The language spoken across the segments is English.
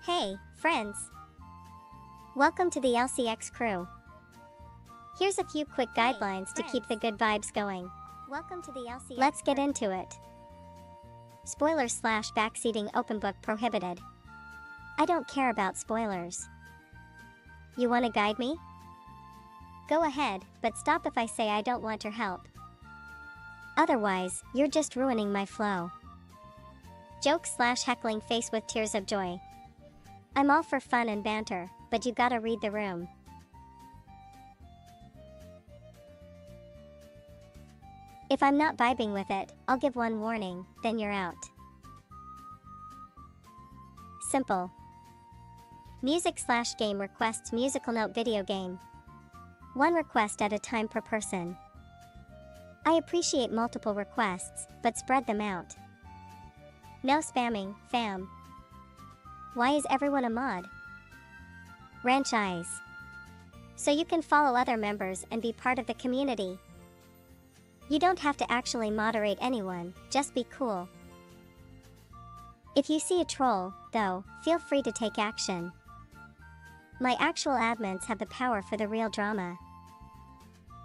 Hey, friends! Welcome to the LCX crew. Here's a few quick guidelines to keep the good vibes going. Welcome to the LCX. Let's get into it. Spoilers / backseating open book prohibited. I don't care about spoilers. You want to guide me? Go ahead, but stop if I say I don't want your help. Otherwise, you're just ruining my flow. Jokes / heckling face with tears of joy. I'm all for fun and banter, but you gotta read the room. If I'm not vibing with it, I'll give one warning, then you're out. Simple. Music / game requests musical note video game. One request at a time per person. I appreciate multiple requests, but spread them out. No spamming, fam. Why is everyone a mod? Ranch eyes. So you can follow other members and be part of the community. You don't have to actually moderate anyone, just be cool. If you see a troll, though, feel free to take action. My actual admins have the power for the real drama.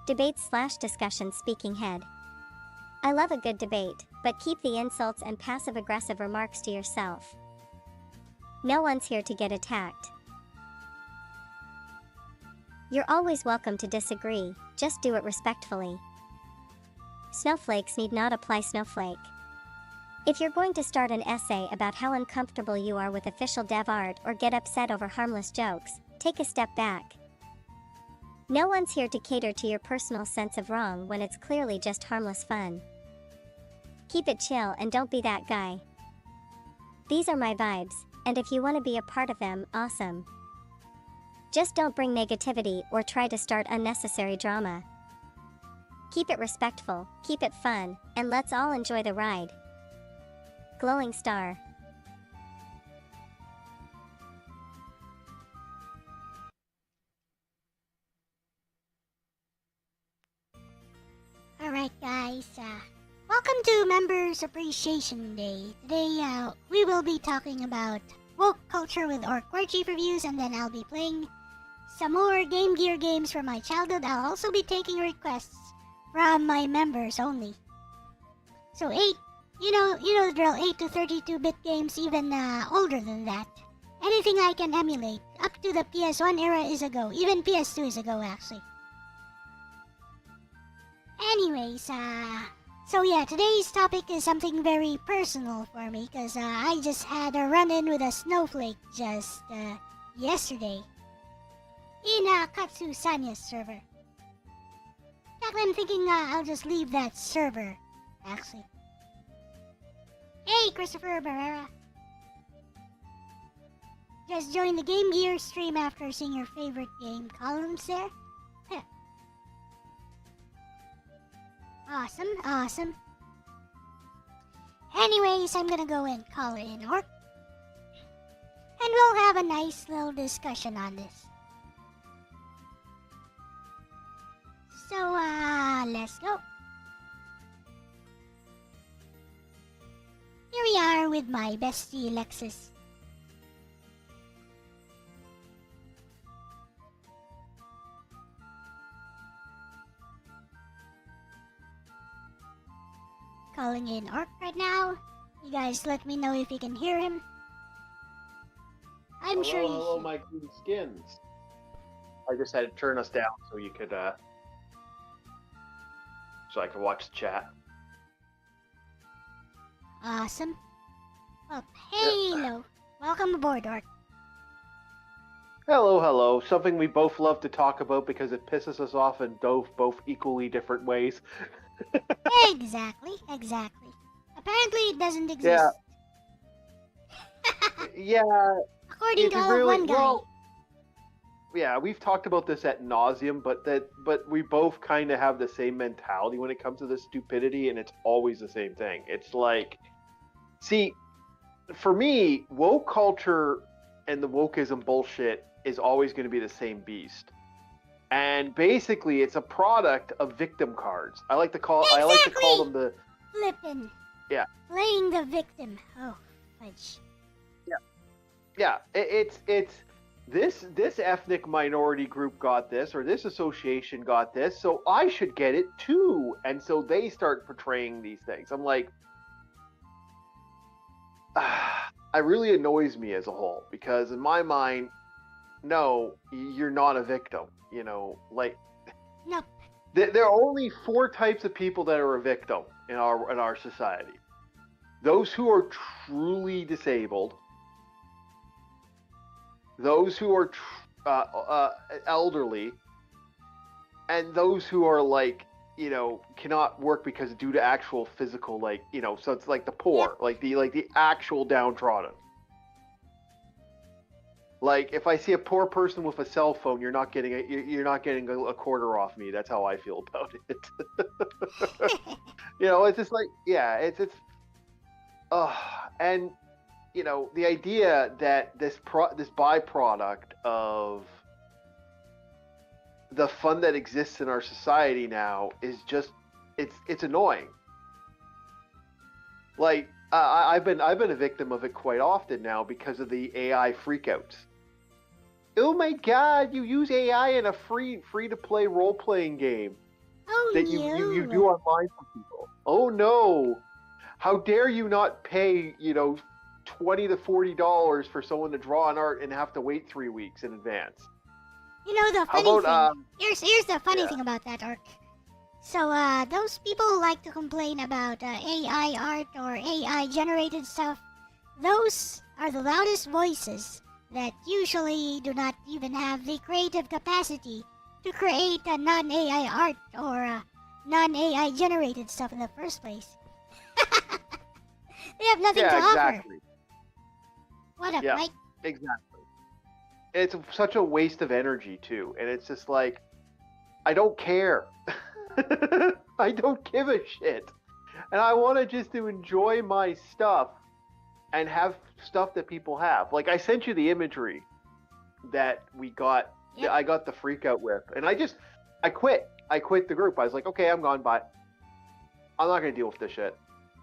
Debates / discussion speaking head. I love a good debate, but keep the insults and passive-aggressive remarks to yourself. No one's here to get attacked. You're always welcome to disagree, just do it respectfully. Snowflakes need not apply snowflake. If you're going to start an essay about how uncomfortable you are with official dev art or get upset over harmless jokes, take a step back. No one's here to cater to your personal sense of wrong when it's clearly just harmless fun. Keep it chill and don't be that guy. These are my vibes, and if you want to be a part of them, awesome. Just don't bring negativity or try to start unnecessary drama. Keep it respectful, keep it fun, and let's all enjoy the ride. Glowing star. Alright guys, welcome to Members Appreciation Day. Today, we will be talking about woke culture with Org reviews, and then I'll be playing some more Game Gear games from my childhood. I'll also be taking requests from my members only. So you know the drill, 8 to 32-bit games, even older than that. Anything I can emulate, up to the PS1 era is a go, even PS2 is a go actually. Anyways, so yeah, today's topic is something very personal for me, because I just had a run-in with a snowflake just yesterday in Katsu Sanya's server. In fact, I'm thinking I'll just leave that server, actually. Hey, Christopher Barrera. Just joined the Game Gear stream after seeing your favorite game columns there. Awesome. Anyways, I'm gonna go and call it in orc. And we'll have a nice little discussion on this. So, let's go. Here we are with my bestie Lexus. Calling in Orc right now. You guys let me know if you can hear him. I'm sure you Hello, should. my green skins. I just had to turn us down so you could, so I could watch the chat. Awesome. Well, hello. Welcome aboard, Orc. Hello. Something we both love to talk about because it pisses us off in both equally different ways. Exactly. Apparently it doesn't exist. Yeah. According to all one guy. Well, yeah, we've talked about this ad nauseum, but we both kind of have the same mentality when it comes to this stupidity, and it's always the same thing. It's like, see, for me, woke culture and the wokeism bullshit is always going to be the same beast. And basically, it's a product of victim cards. I like to call them the Flippin'. Yeah. Playing the victim. Oh, fudge. Yeah. yeah, it's this ethnic minority group got this, or this association got this, so I should get it too. And so they start portraying these things. I'm like, it really annoys me as a whole, because in my mind, no, you're not a victim. You know, like, No. there are only four types of people that are a victim in our society: those who are truly disabled, those who are elderly, and those who are like, cannot work because due to actual physical, like, so it's like the poor, Yep. like the actual downtrodden. Like, if I see a poor person with a cell phone, you're not getting a quarter off me. That's how I feel about it. It's just like, yeah, it's and the idea that this byproduct of the fun that exists in our society now is just, it's annoying. Like, I've been a victim of it quite often now because of the AI freakouts. Oh my God! You use AI in a free to play role playing game Oh that no. you do online for people. Oh no! How dare you not pay $20 to $40 for someone to draw an art and have to wait 3 weeks in advance? You know the How funny about thing. Here's the funny yeah, thing about that, Orc. So those people who like to complain about AI art or AI generated stuff, those are the loudest voices that usually do not even have the creative capacity to create a non-AI art or non-AI generated stuff in the first place. They have nothing to yeah, offer. exactly. What up, Yeah, Mike? exactly. It's such a waste of energy too, and it's just like, I don't care. I don't give a shit. And I want to just to enjoy my stuff and have stuff that people have. Like, I sent you the imagery that we got, Yep. I got the freak out with, and I quit. I quit the group. I was like, okay, I'm gone. Bye. I'm not gonna deal with this shit.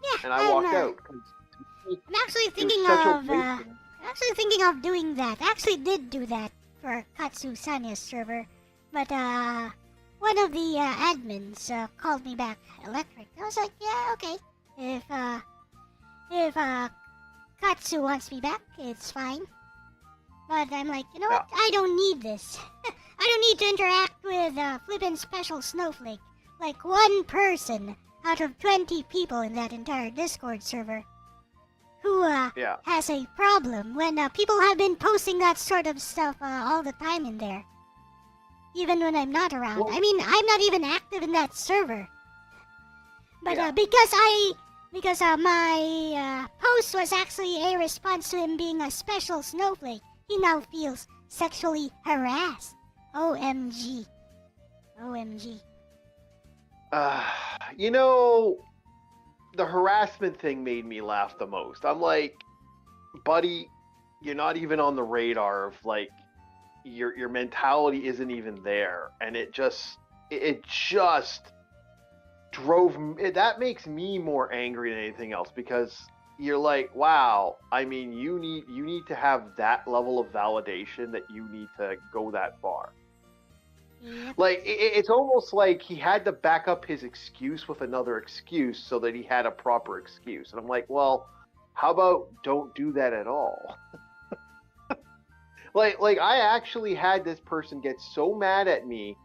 Yeah, And I walked out because I'm actually it was thinking such a of waste. doing that. I actually did do that for Katsu Sanya's server, but one of the admins called me back electric. I was like, yeah, okay. If Katsu wants me back, it's fine. But I'm like, you know Yeah. what? I don't need this. I don't need to interact with flippin' special snowflake. Like one person out of 20 people in that entire Discord server who Yeah. has a problem when people have been posting that sort of stuff all the time in there. Even when I'm not around. Well, I mean, I'm not even active in that server. But yeah. because my post was actually a response to him being a special snowflake, he now feels sexually harassed. OMG. OMG. You know, the harassment thing made me laugh the most. I'm like, buddy, you're not even on the radar of, like, your mentality isn't even there, and it just drove me, that makes me more angry than anything else, because you're like, wow, I mean, you need to have that level of validation, that you need to go that far. Yep. Like, it's almost like he had to back up his excuse with another excuse so that he had a proper excuse. And I'm like, well, how about don't do that at all? like I actually had this person get so mad at me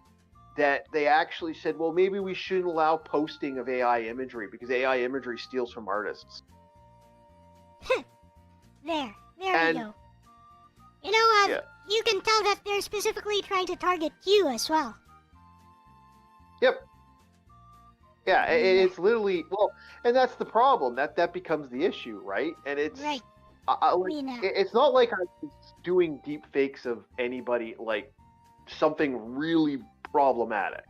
that they actually said, well, maybe we shouldn't allow posting of AI imagery because AI imagery steals from artists. There we And go. You know, yeah, you can tell that they're specifically trying to target you as well. yep. Yeah, Yeah. it's literally, well, and that's the problem. That becomes the issue, right? And it's Right. like, it's not like I was doing deep fakes of anybody, like something really problematic.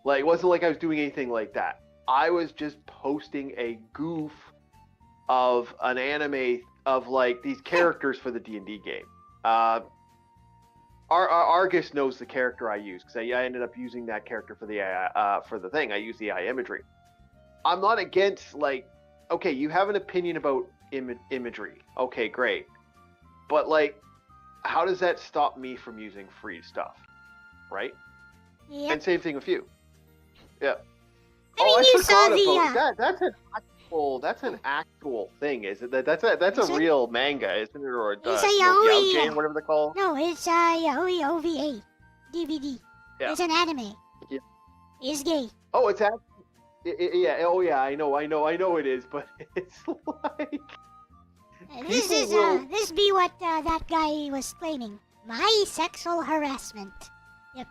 Like, it wasn't like I was doing anything like that. I was just posting a goof of an anime of, like, these characters for the D&D game. Argus knows the character I use because I ended up using that character for the AI, for the thing. I use the AI imagery. I'm not against, like, okay, you have an opinion about imagery. Okay, great. But like, how does that stop me from using free stuff, right? Yep. And same thing with you. Yeah. I mean, you saw about the. that. That's an actual thing, is it? That's a real manga, isn't it? Or It's a yaoi, whatever they call. No, it's a yaoi OVA DVD. Yeah. It's an anime. Yeah. It's gay. Oh, it's actually. Yeah. Oh, yeah. I know it is, but it's like. This be what that guy was claiming. My sexual harassment. Yep.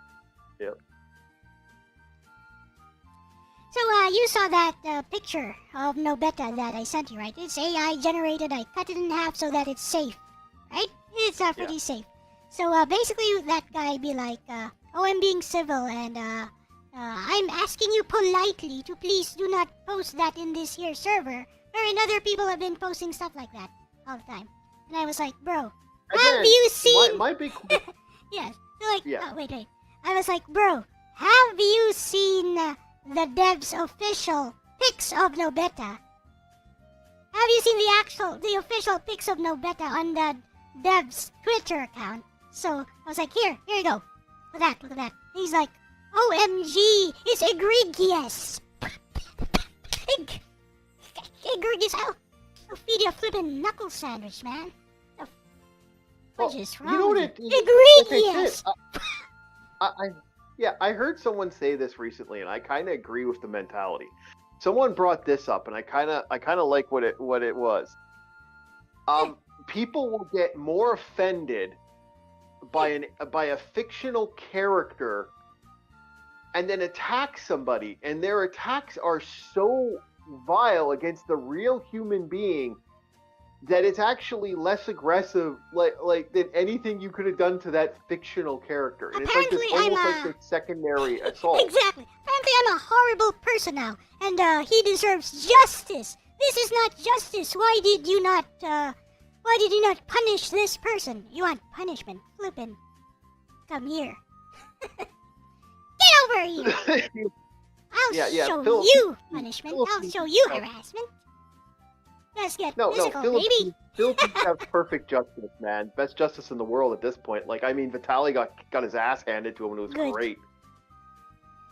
Yep. So you saw that picture of Nobeta that I sent you, right? It's AI generated. I cut it in half so that it's safe, right? It's pretty safe. So basically, that guy be like, "Oh, I'm being civil, and I'm asking you politely to please do not post that in this here server." And other people have been posting stuff like that all the time, and I was like, "Bro, have you seen?" My big. Yes. So like, oh, wait. I was like, "Bro, have you seen the dev's official pics of Nobeta? Have you seen the official pics of Nobeta on the dev's Twitter account?" So I was like, here you go. Look at that. He's like, OMG, it's egregious. Egregious. I'll feed you a flippin' knuckle sandwich, man. What is wrong? You know what egregious. I heard someone say this recently, and I kind of agree with the mentality. Someone brought this up, and I kind of like what it was. People will get more offended by a fictional character, and then attack somebody, and their attacks are so vile against the real human being that it's actually less aggressive, like than anything you could have done to that fictional character. And Apparently, it's like almost like this secondary assault. Exactly. Apparently, I'm a horrible person now, and he deserves justice. This is not justice. Why did you not punish this person? You want punishment? Flippin'. Come here. Get over here. I'll show you punishment. I'll show you harassment. Let's get physical, baby. Philippines have perfect justice, man. Best justice in the world at this point. Like, I mean, Vitaly got his ass handed to him, and it was great.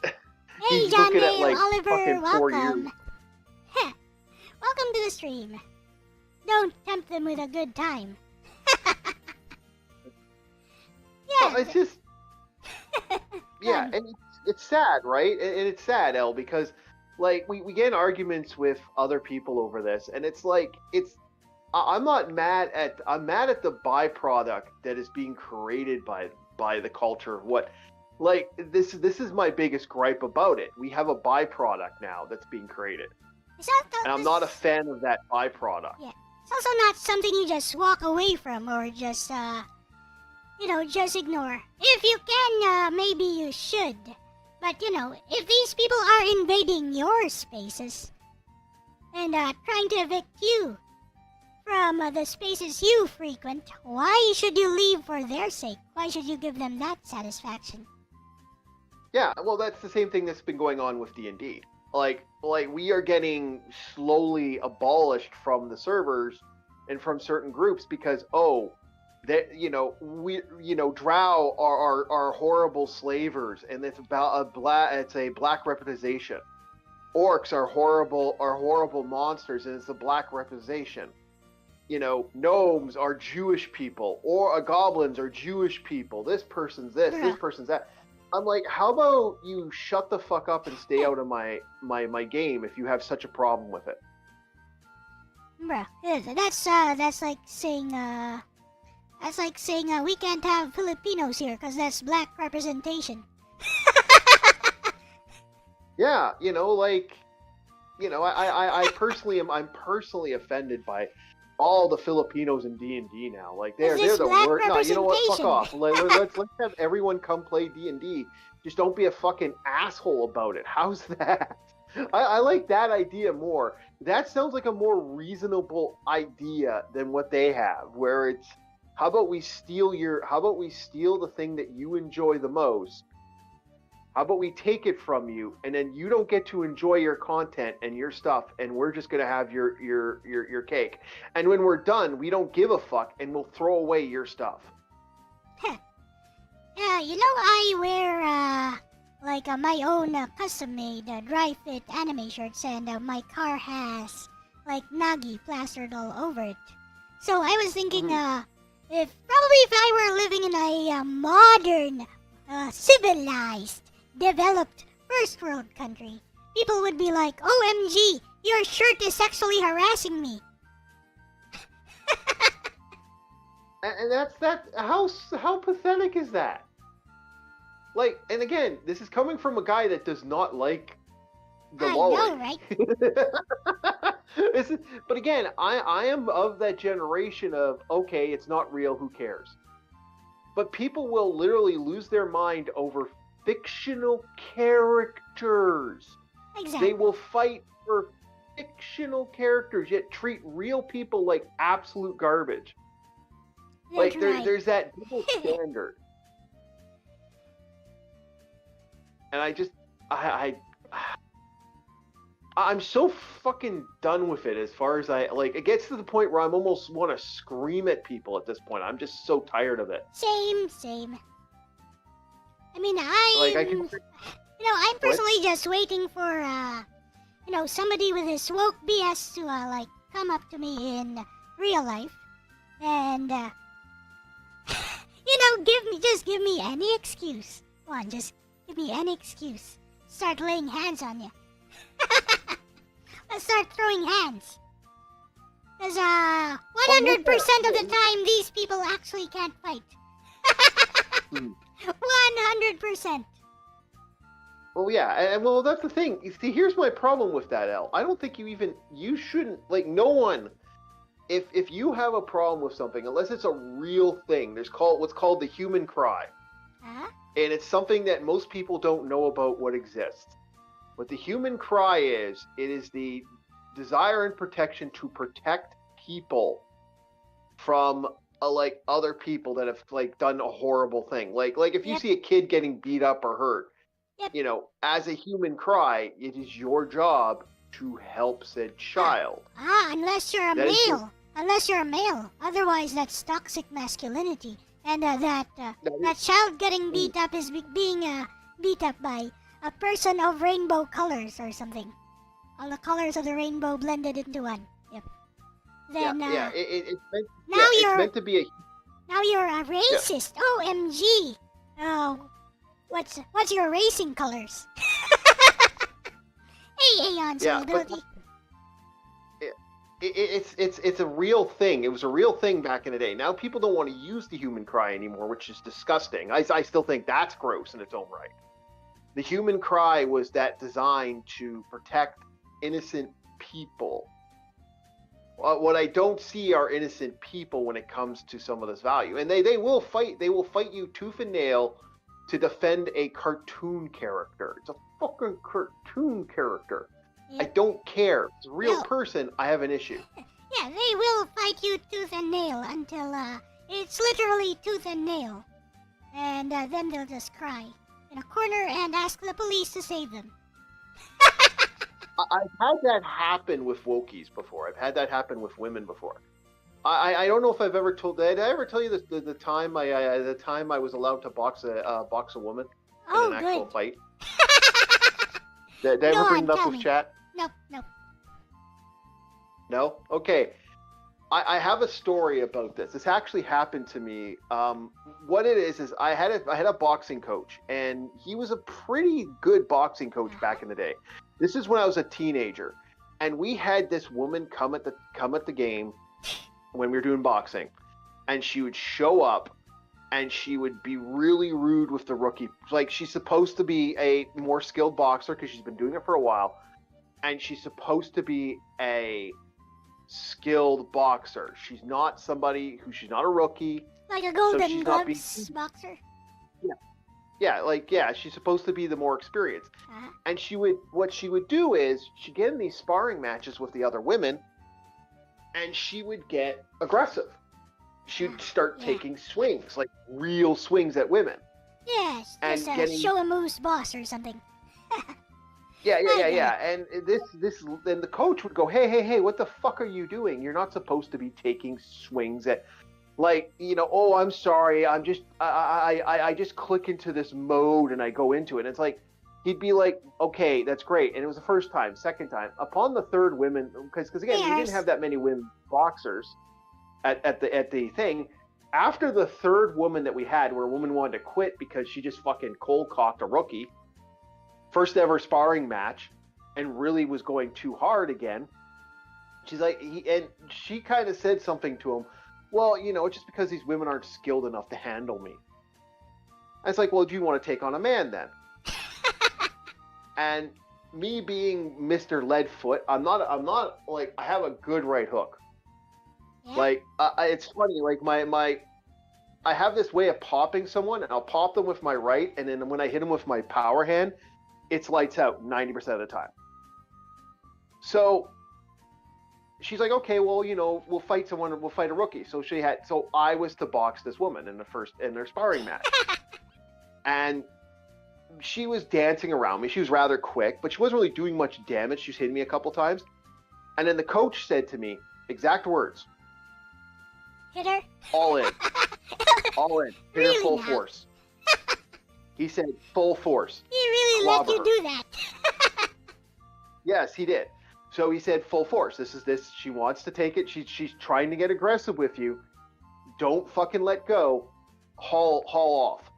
Hey, John Dale, Oliver, welcome. Welcome to the stream. Don't tempt them with a good time. Well, it's just... yeah, and it's sad, right? And it's sad, Elle, because like we get in arguments with other people over this, and it's like I'm mad at the byproduct that is being created by the culture. What, like, this is my biggest gripe about it. We have a byproduct now that's being created, and I'm not a fan of that byproduct. Yeah, it's also not something you just walk away from or just just ignore. If you can, maybe you should. But, if these people are invading your spaces and trying to evict you from the spaces you frequent, why should you leave for their sake? Why should you give them that satisfaction? Yeah, well, that's the same thing that's been going on with D&D. Like we are getting slowly abolished from the servers and from certain groups because, that drow are horrible slavers, and it's about it's a black representation. Orcs are horrible monsters, and it's a black representation. Gnomes are Jewish people, or goblins are Jewish people. This person's this, this person's that. I'm like, how about you shut the fuck up and stay out of my game if you have such a problem with it? Bruh, that's like saying we can't have Filipinos here because that's black representation. Yeah, I'm personally offended by all the Filipinos in D&D now. Like they're the worst. No, you know what? Fuck off. Let's have everyone come play D&D. Just don't be a fucking asshole about it. How's that? I like that idea more. That sounds like a more reasonable idea than what they have, where it's, how about we steal the thing that you enjoy the most, How about we take it from you, and then you don't get to enjoy your content and your stuff, and we're just gonna have your cake. And when we're done, we don't give a fuck, and we'll throw away your stuff. Yeah, I wear my own custom-made dry fit anime shirts, and my car has like Nagi plastered all over it. So I was thinking, if I were living in a modern, civilized, developed first world country, people would be like, OMG, your shirt is sexually harassing me. And that's that. How pathetic is that? Like, and again, this is coming from a guy that does not like the lolly. I know, right? But again, I am of that generation of, okay, it's not real, who cares? But people will literally lose their mind over fictional characters. Exactly. They will fight for fictional characters, yet treat real people like absolute garbage. That's right. There's that double standard. And I'm so fucking done with it as far as it gets to the point where I'm almost want to scream at people at this point. I'm just so tired of it. Same. I mean, I'm personally just waiting for, somebody with his woke BS to, come up to me in real life and, give me any excuse. Come on, just give me any excuse. Start laying hands on you. Let's start throwing hands. Because 100% of the time, these people actually can't fight. 100%. Well, yeah, and that's the thing. See, here's my problem with that, Elle. I don't think you shouldn't, no one, if you have a problem with something, unless it's a real thing, there's what's called the human cry. Huh? And it's something that most people don't know about what exists. What the human cry is, it is the desire and protection to protect people from other people that have done a horrible thing. Like if you see a kid getting beat up or hurt, as a human cry, it is your job to help said child. Unless you're a male. Unless you're a male. Otherwise, that's toxic masculinity. And that child getting beat up is being beat up by a person of rainbow colors or something. All the colors of the rainbow blended into one. Yep. Then it's meant to be a. Now you're a racist. Yeah. OMG. Oh, what's your racing colors? Hey, Aeon's ability. It's a real thing. It was a real thing back in the day. Now people don't want to use the human cry anymore, which is disgusting. I still think that's gross in its own right. The human cry was that designed to protect innocent people. What I don't see are innocent people when it comes to some of this value. And they will fight. They will fight you tooth and nail to defend a cartoon character. It's a fucking cartoon character. Yeah. I don't care. It's a real person. I have an issue. Yeah, they will fight you tooth and nail until it's literally tooth and nail. And then they'll just cry in a corner and ask the police to save them. I've had that happen with wokies before. I've had that happen with women before. I don't know if I've ever told. Did I ever tell you the time I was allowed to box a woman in an actual fight? Did I ever bring it up with chat? Nope. No? Okay. I have a story about this. This actually happened to me. What it is I had a boxing coach, and he was a pretty good boxing coach back in the day. This is when I was a teenager, and we had this woman come at the game when we were doing boxing, and she would show up, and she would be really rude with the rookie. Like, she's supposed to be a more skilled boxer because she's been doing it for a while, and she's supposed to be a skilled boxer. She's not she's not a rookie. Like a Golden Gloves boxer? Yeah, she's supposed to be the more experienced. Uh-huh. And what she would do is, she'd get in these sparring matches with the other women, and she would get aggressive. She'd start taking swings, like real swings at women. Yes, and just getting show him who's boss or something. yeah. And then the coach would go, hey, what the fuck are you doing? You're not supposed to be taking swings at, like, oh, I'm sorry, I'm just I just click into this mode and I go into it. And it's like, he'd be like, okay, that's great. And it was the first time. Second time, upon the third women, because again, we didn't have that many women boxers at the thing. After the third woman that we had, where a woman wanted to quit because she just fucking cold cocked a rookie, first ever sparring match, and really was going too hard again. She's like, she kind of said something to him. Well, it's just because these women aren't skilled enough to handle me. And it's like, well, do you want to take on a man then? And me being Mr. Leadfoot, I'm not like, I have a good right hook. Yeah. Like, it's funny, like I have this way of popping someone, and I'll pop them with my right, and then when I hit them with my power hand, it's lights out 90% of the time. So she's like, okay, well, we'll fight someone, we'll fight a rookie. So I was to box this woman in their sparring match. And she was dancing around me. She was rather quick, but she wasn't really doing much damage. She was hitting me a couple times. And then the coach said to me, exact words, hit her? all in. All in. Hit Really her full now? force. He said full force. He really let you do that. Yes, he did. So he said full force. She wants to take it. She's trying to get aggressive with you. Don't fucking let go. Haul off.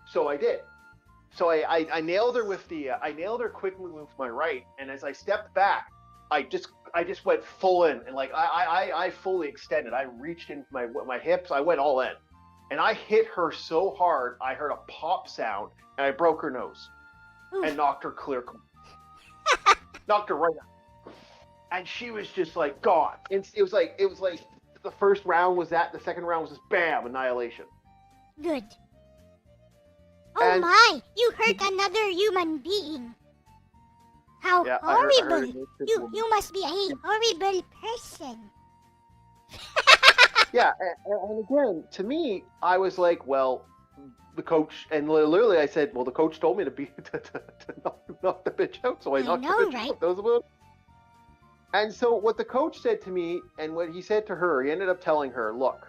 So I did. So I nailed her I nailed her quickly with my right, and as I stepped back, I just went full in, and like I fully extended. I reached into my hips. I went all in, and I hit her so hard I heard a pop sound, and I broke her nose, and knocked her clear. Knocked her right out, and she was just like gone. It was like the first round was that, the second round was just bam, annihilation. Good. Oh And- my! You hurt another human being. How Yeah, I heard horrible! it. You must be a horrible person. Yeah, and again, to me, I was like, well, the coach, and literally I said, well, the coach told me to knock the bitch out, so I knocked know, the bitch right? out. That was about. And so what the coach said to me, and what he said to her, he ended up telling her, look,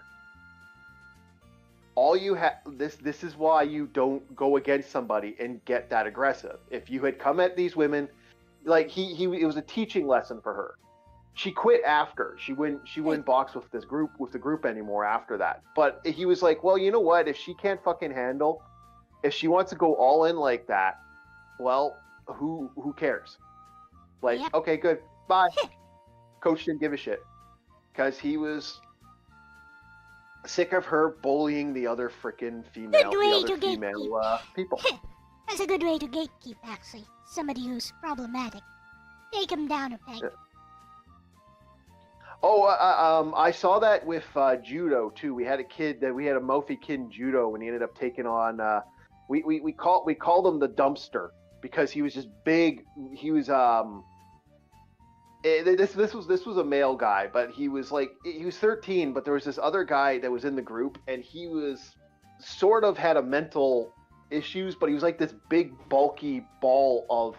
all you have, this is why you don't go against somebody and get that aggressive. If you had come at these women, like it was a teaching lesson for her. She quit after. She wouldn't box with the group anymore after that. But he was like, well, you know what? If she can't fucking handle, if she wants to go all in like that, well, who cares? Like, Yep. okay, good, bye. Coach didn't give a shit because he was sick of her bullying the other freaking people. That's a good way to gatekeep, actually. Somebody who's problematic. Take him down a peg. Yeah. Oh, I saw that with judo too. We had a mouthy kid in judo, and he ended up taking on. We called him the dumpster because he was just big. He was this was a male guy, but he was 13. But there was this other guy that was in the group, and he was sort of had a mental issues, but he was like this big bulky ball of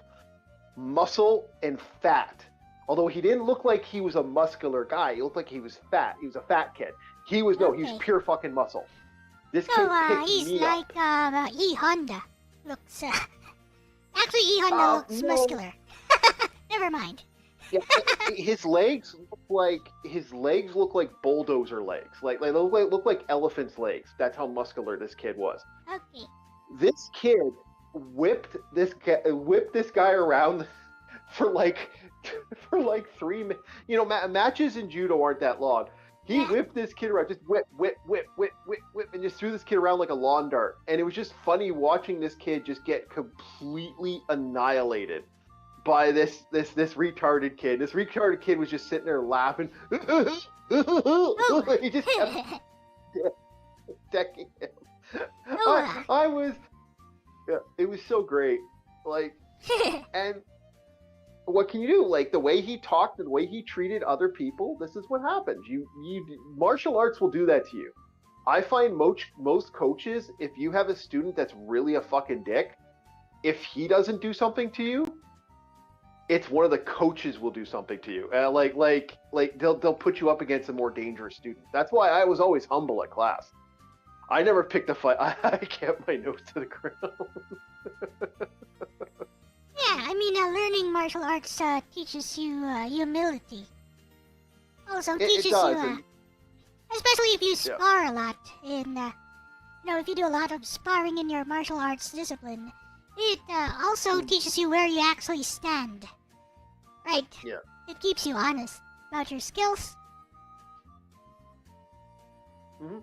muscle and fat. Although he didn't look like he was a muscular guy, he looked like he was fat. He was a fat kid. He was pure fucking muscle. This kid picked he's me like up. E Honda. Looks actually E Honda looks muscular. Never mind. Yeah, his legs look like bulldozer legs. Like they look like elephant's legs. That's how muscular this kid was. Okay. This kid whipped this guy around for like 3 minutes. Matches in judo aren't that long. He whipped this kid around, just whip, and just threw this kid around like a lawn dart. And it was just funny watching this kid just get completely annihilated by this retarded kid. This retarded kid was just sitting there laughing. He just kept decking him. I was, yeah, it was so great. Like, and what can you do? Like, the way he talked and the way he treated other people, this is what happens. You martial arts will do that to you. I find most coaches, if you have a student that's really a fucking dick, if he doesn't do something to you, it's one of the coaches will do something to you. Like they'll put you up against a more dangerous student. That's why I was always humble at class. I never picked a fight. I kept my nose to the ground. Yeah, I mean, learning martial arts teaches you humility. Also It teaches does. you, especially if you spar a lot in, if you do a lot of sparring in your martial arts discipline, it also teaches you where you actually stand. Right? Yeah. It keeps you honest about your skills. Mm-hmm.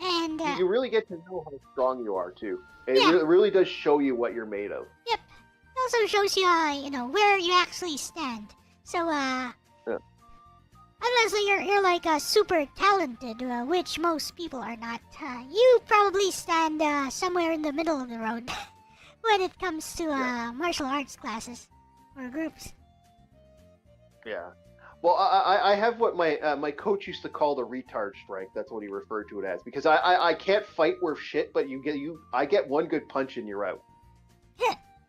And, you really get to know how strong you are, too. It Yeah. really does show you what you're made of. Yep. It also shows you, where you actually stand. So, unless you're like super talented, which most people are not, you probably stand somewhere in the middle of the road when it comes to martial arts classes or groups. Yeah. Well, I have what my coach used to call the retard strike. That's what he referred to it as. Because I can't fight worth shit, but I get one good punch and you're out.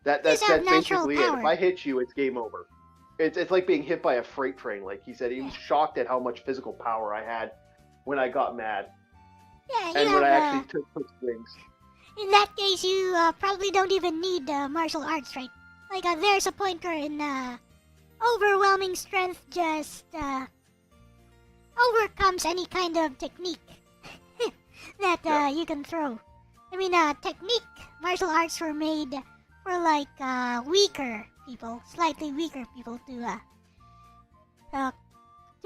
That's basically it. If I hit you, it's game over. It's like being hit by a freight train. Like he said, he was shocked at how much physical power I had when I got mad. Yeah, and when I actually took swings. In that case, you probably don't even need martial arts, right? Like, there's a point wherein overwhelming strength just overcomes any kind of technique that you can throw. I mean, technique, martial arts were made for like weaker people, slightly weaker people to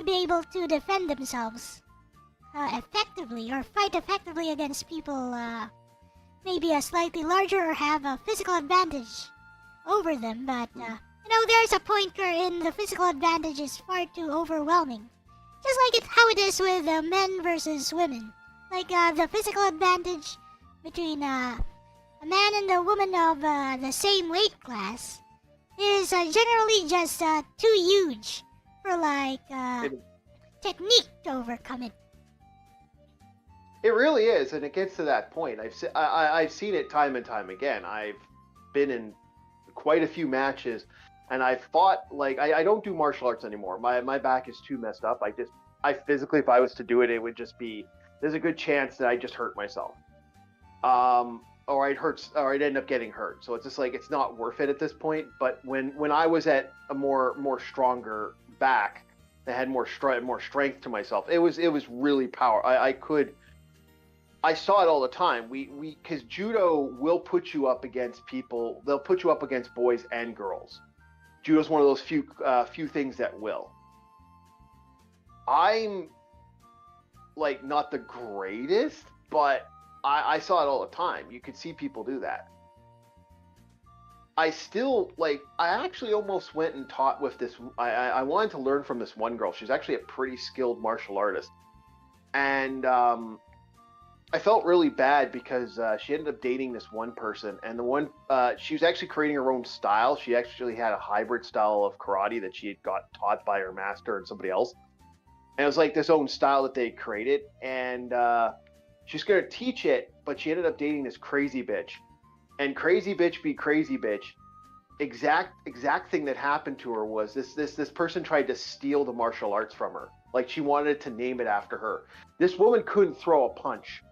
be able to defend themselves effectively or fight effectively against people maybe slightly larger or have a physical advantage over them, but there's a point wherein the physical advantage is far too overwhelming. Just like how it is with men versus women. Like the physical advantage between a man and a woman of the same weight class is generally just too huge for like technique to overcome it. It really is, and it gets to that point. I've seen it time and time again. I've been in quite a few matches, and I've fought, like, I don't do martial arts anymore. My back is too messed up. I physically, if I was to do it, it would just be, there's a good chance that I just hurt myself. Or I'd end up getting hurt. So it's just like, it's not worth it at this point. But when I was at a more stronger back, that had more strength to myself, it was really power. I saw it all the time. Because judo will put you up against people. They'll put you up against boys and girls. Judo's one of those few things that will. I'm like not the greatest, but I saw it all the time. You could see people do that. I actually almost went and taught with this. I wanted to learn from this one girl. She's actually a pretty skilled martial artist. And I felt really bad because she ended up dating this one person. And she was actually creating her own style. She actually had a hybrid style of karate that she had got taught by her master and somebody else. And it was like this own style that they created. And she's going to teach it, but she ended up dating this crazy bitch. And crazy bitch be crazy bitch. Exact thing that happened to her was this person tried to steal the martial arts from her. Like, she wanted to name it after her. This woman couldn't throw a punch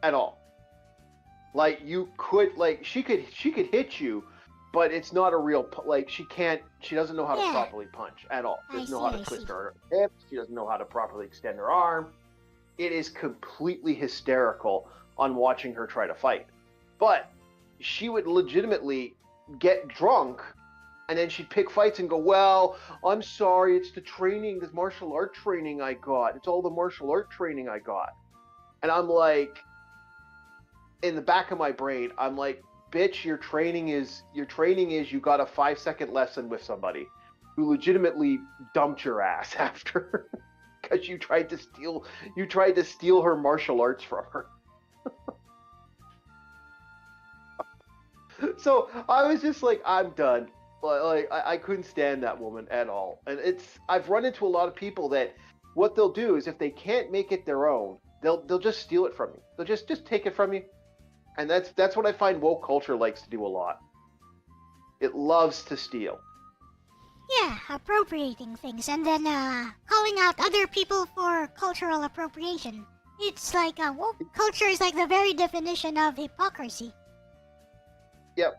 at all. Like, she could hit you, but it's not a real, she doesn't know how to properly punch at all. She doesn't know how to twist her hips. She doesn't know how to properly extend her arm. It is completely hysterical on watching her try to fight. But she would legitimately get drunk, and then she'd pick fights and go, well, I'm sorry, it's the training, this martial art training I got. It's all the martial art training I got. And I'm like, in the back of my brain, I'm like, bitch, your training is you got a 5-second lesson with somebody who legitimately dumped your ass after because you tried to steal her martial arts from her. So I was just like, I'm done. Like, I couldn't stand that woman at all. And I've run into a lot of people that what they'll do is if they can't make it their own, they'll just steal it from you. They'll just take it from you. And that's what I find woke culture likes to do a lot. It loves to steal. Yeah, appropriating things and then calling out other people for cultural appropriation. It's like woke culture is like the very definition of hypocrisy. Yep.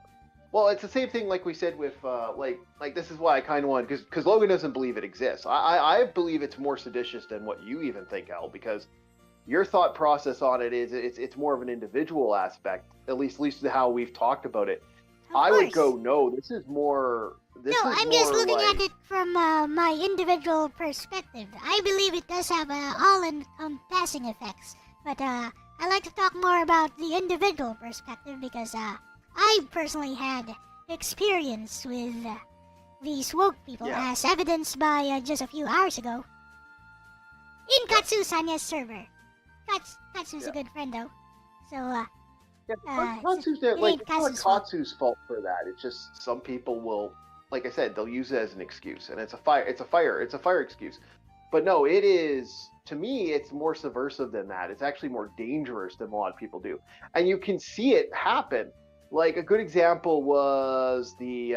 Well, it's the same thing like we said with like this is why I kind of want because Logan doesn't believe it exists. I believe it's more seditious than what you even think, Al, because your thought process on it is it's more of an individual aspect, at least how we've talked about it. I would go, no, this is more. I'm just looking at it from my individual perspective. I believe it does have all-encompassing effects, but I like to talk more about the individual perspective because I personally had experience with these woke people, as evidenced by just a few hours ago in Katsu Sanya's server. Katsu's a good friend, though. So, Katsu's there. Like, it's not Katsu's fault for that. It's just some people will, like I said, they'll use it as an excuse, and it's a fire excuse. But no, it is. To me, it's more subversive than that. It's actually more dangerous than a lot of people do, and you can see it happen. Like a good example was the,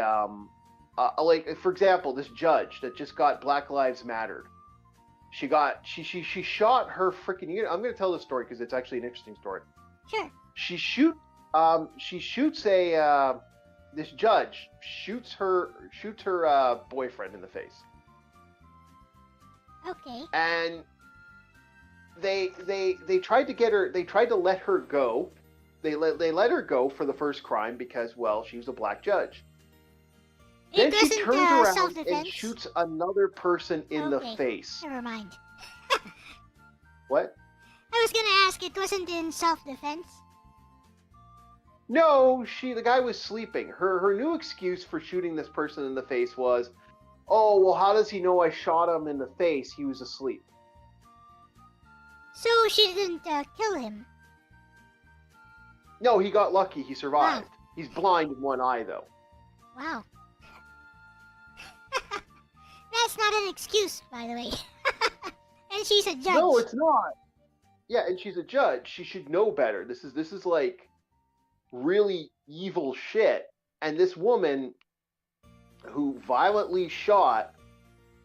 like for example, this judge that just got Black Lives Mattered. She shot her freaking unit. I'm going to tell this story because it's actually an interesting story. Sure. She shoots this judge shoots her boyfriend in the face. Okay. And they tried to get her. They tried to let her go. They let her go for the first crime because, well, she was a black judge. Then she turns around and shoots another person in the face. Never mind. What? I was gonna ask, it wasn't in self-defense? No, the guy was sleeping. Her new excuse for shooting this person in the face was, oh, well, how does he know I shot him in the face? He was asleep. So she didn't kill him? No, he got lucky. He survived. Wow. He's blind in one eye, though. Wow. That's not an excuse, by the way. And she's a judge. No, it's not. Yeah, and she's a judge. She should know better. This is like really evil shit. And this woman who violently shot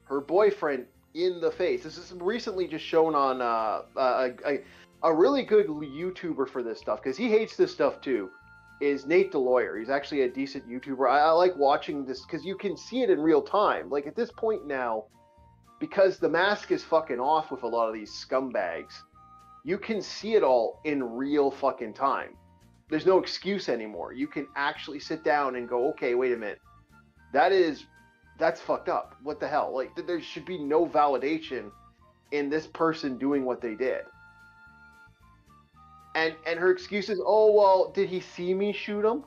her boyfriend in the face. This is recently just shown on a really good YouTuber for this stuff, because he hates this stuff too, is Nate the Lawyer. He's actually a decent YouTuber. I like watching this because you can see it in real time. Like at this point now, because the mask is fucking off with a lot of these scumbags, you can see it all in real fucking time. There's no excuse anymore. You can actually sit down and go, okay, wait a minute. That's fucked up. What the hell? Like, there should be no validation in this person doing what they did. And her excuse is, oh, well, did he see me shoot him?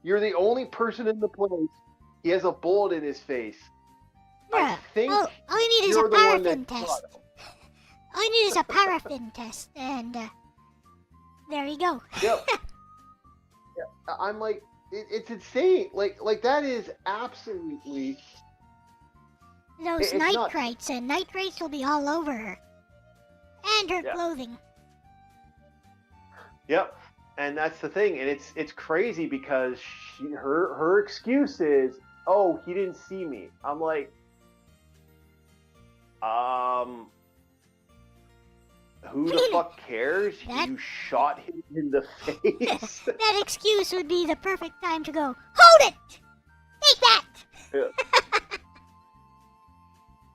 You're the only person in the place. He has a bullet in his face. Bruh, I think all you need is a paraffin test. All you need is a paraffin test, and there you go. Yep. Yeah, I'm like, it's insane. Like that is absolutely. Those nitrites, and nitrates will be all over her. And her clothing. Yep. And that's the thing, and it's crazy because her excuse is, oh, he didn't see me. I'm like, who the fuck cares? You shot him in the face. That excuse would be the perfect time to go, hold it! Take that! Yeah.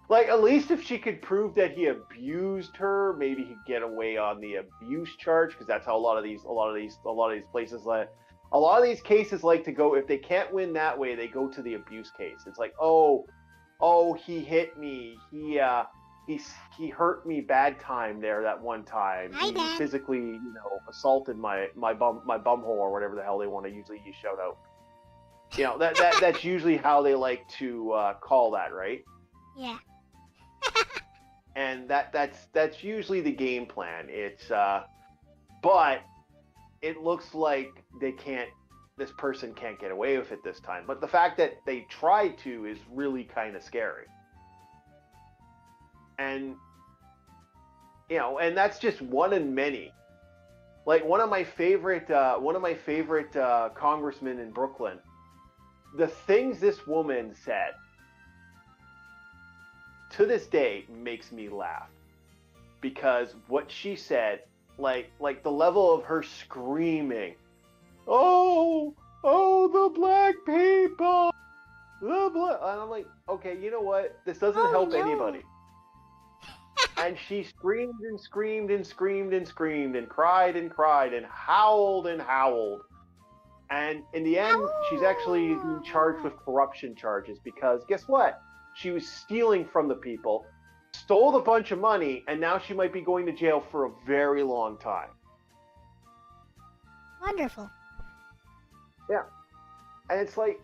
Like, at least if she could prove that he abused her, maybe he'd get away on the abuse charge, because that's how a lot of these places like, a lot of these cases like to go. If they can't win that way, they go to the abuse case. It's like, oh, he hit me. He hurt me bad time there that one time. He physically, assaulted my bum hole, or whatever the hell they want to usually shout out. That's usually how they like to call that, right? Yeah. And that's usually the game plan. It's but it looks like this person can't get away with it this time. But the fact that they tried to is really kind of scary. And and that's just one in many. Like one of my favorite congressmen in Brooklyn, the things this woman said to this day makes me laugh, because what she said, like the level of her screaming, oh, the black people, and I'm like, okay, you know what? This doesn't help anybody. And she screamed and screamed and screamed and screamed and cried and howled and howled. And in the end, she's actually being charged with corruption charges, because guess what? She was stealing from the people, stole a bunch of money, and now she might be going to jail for a very long time. Wonderful. Yeah. And it's like,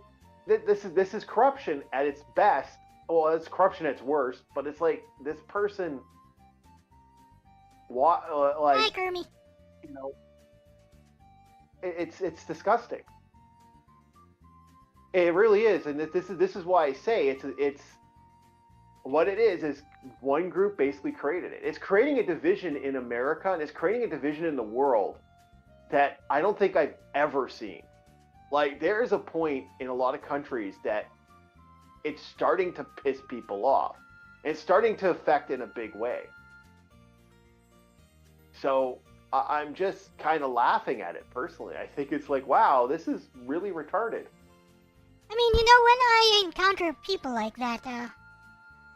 this is corruption at its best. Well, it's corruption at its worst, but it's like this person, Hi, Kermie. It's disgusting. It really is, and this is why I say it's what it is one group basically created it. It's creating a division in America, and it's creating a division in the world that I don't think I've ever seen. Like, there is a point in a lot of countries that it's starting to piss people off. It's starting to affect in a big way. So I'm just kind of laughing at it personally. I think it's like, wow, this is really retarded. I mean, when I encounter people like that,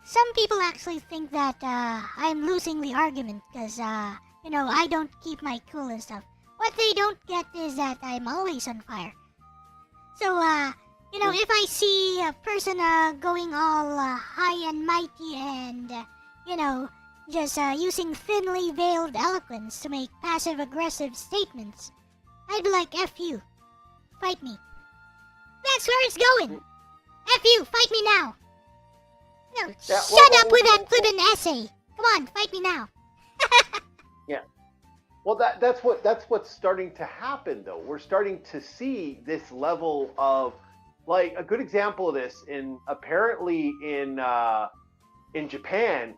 some people actually think that I'm losing the argument because, I don't keep my cool and stuff. What they don't get is that I'm always on fire. So, if I see a person going all high and mighty and, just using thinly veiled eloquence to make passive-aggressive statements, I'd be like, F you. Fight me. That's where it's going. F you, fight me now. Shut up with that flippin' essay. Come on, fight me now. Yeah. Well, that's what's starting to happen, though. We're starting to see this level of, like, a good example of this apparently in Japan,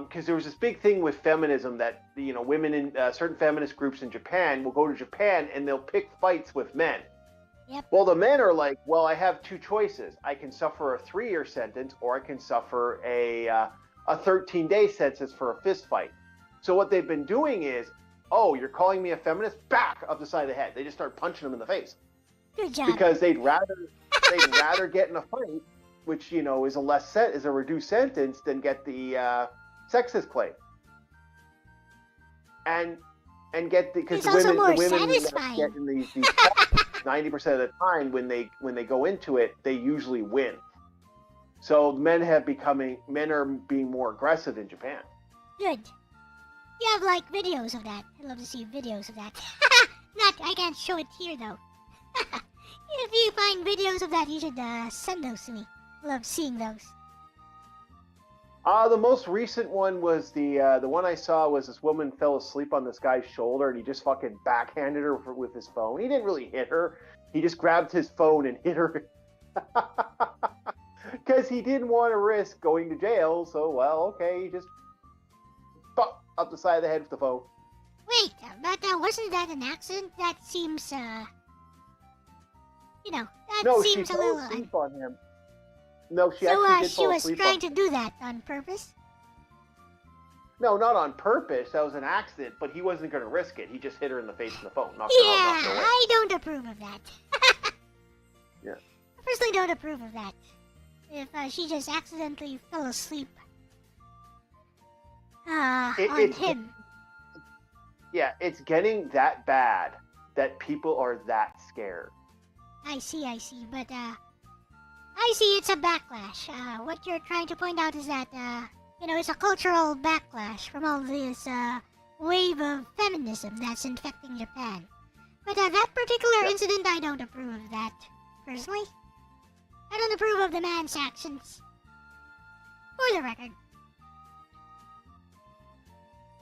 because there was this big thing with feminism that women in certain feminist groups in Japan will go to Japan and they'll pick fights with men. Yep. Well, the men are like, well, I have two choices. I can suffer a 3-year sentence, or I can suffer a 13-day sentence for a fist fight. So what they've been doing is, oh, you're calling me a feminist? Back up the side of the head. They just start punching them in the face. Good job. Because they'd rather get in a fight, which is a reduced sentence, than get the sexist claim. And get because the women get in these 90% of the time when they go into it, they usually win. So men are being more aggressive in Japan. Good. You have videos of that. I'd love to see videos of that. I can't show it here though. If you find videos of that, you should send those to me. Love seeing those. The most recent one was the one I saw was this woman fell asleep on this guy's shoulder and he just fucking backhanded her with his phone. He didn't really hit her. He just grabbed his phone and hit her. Because he didn't want to risk going to jail, so, okay, he just up the side of the head with the phone. Wait, but wasn't that an accident? That seems, that seems a little... No, she fell asleep on him. No, she was trying to do that on purpose? No, not on purpose. That was an accident, but he wasn't going to risk it. He just hit her in the face with the phone. I don't approve of that. Yeah. I personally don't approve of that. If she just accidentally fell asleep on him. Yeah, it's getting that bad that people are that scared. I see, but I see it's a backlash. What you're trying to point out is that, it's a cultural backlash from all this wave of feminism that's infecting Japan. But that particular incident, I don't approve of that, personally. I don't approve of the man's actions. For the record.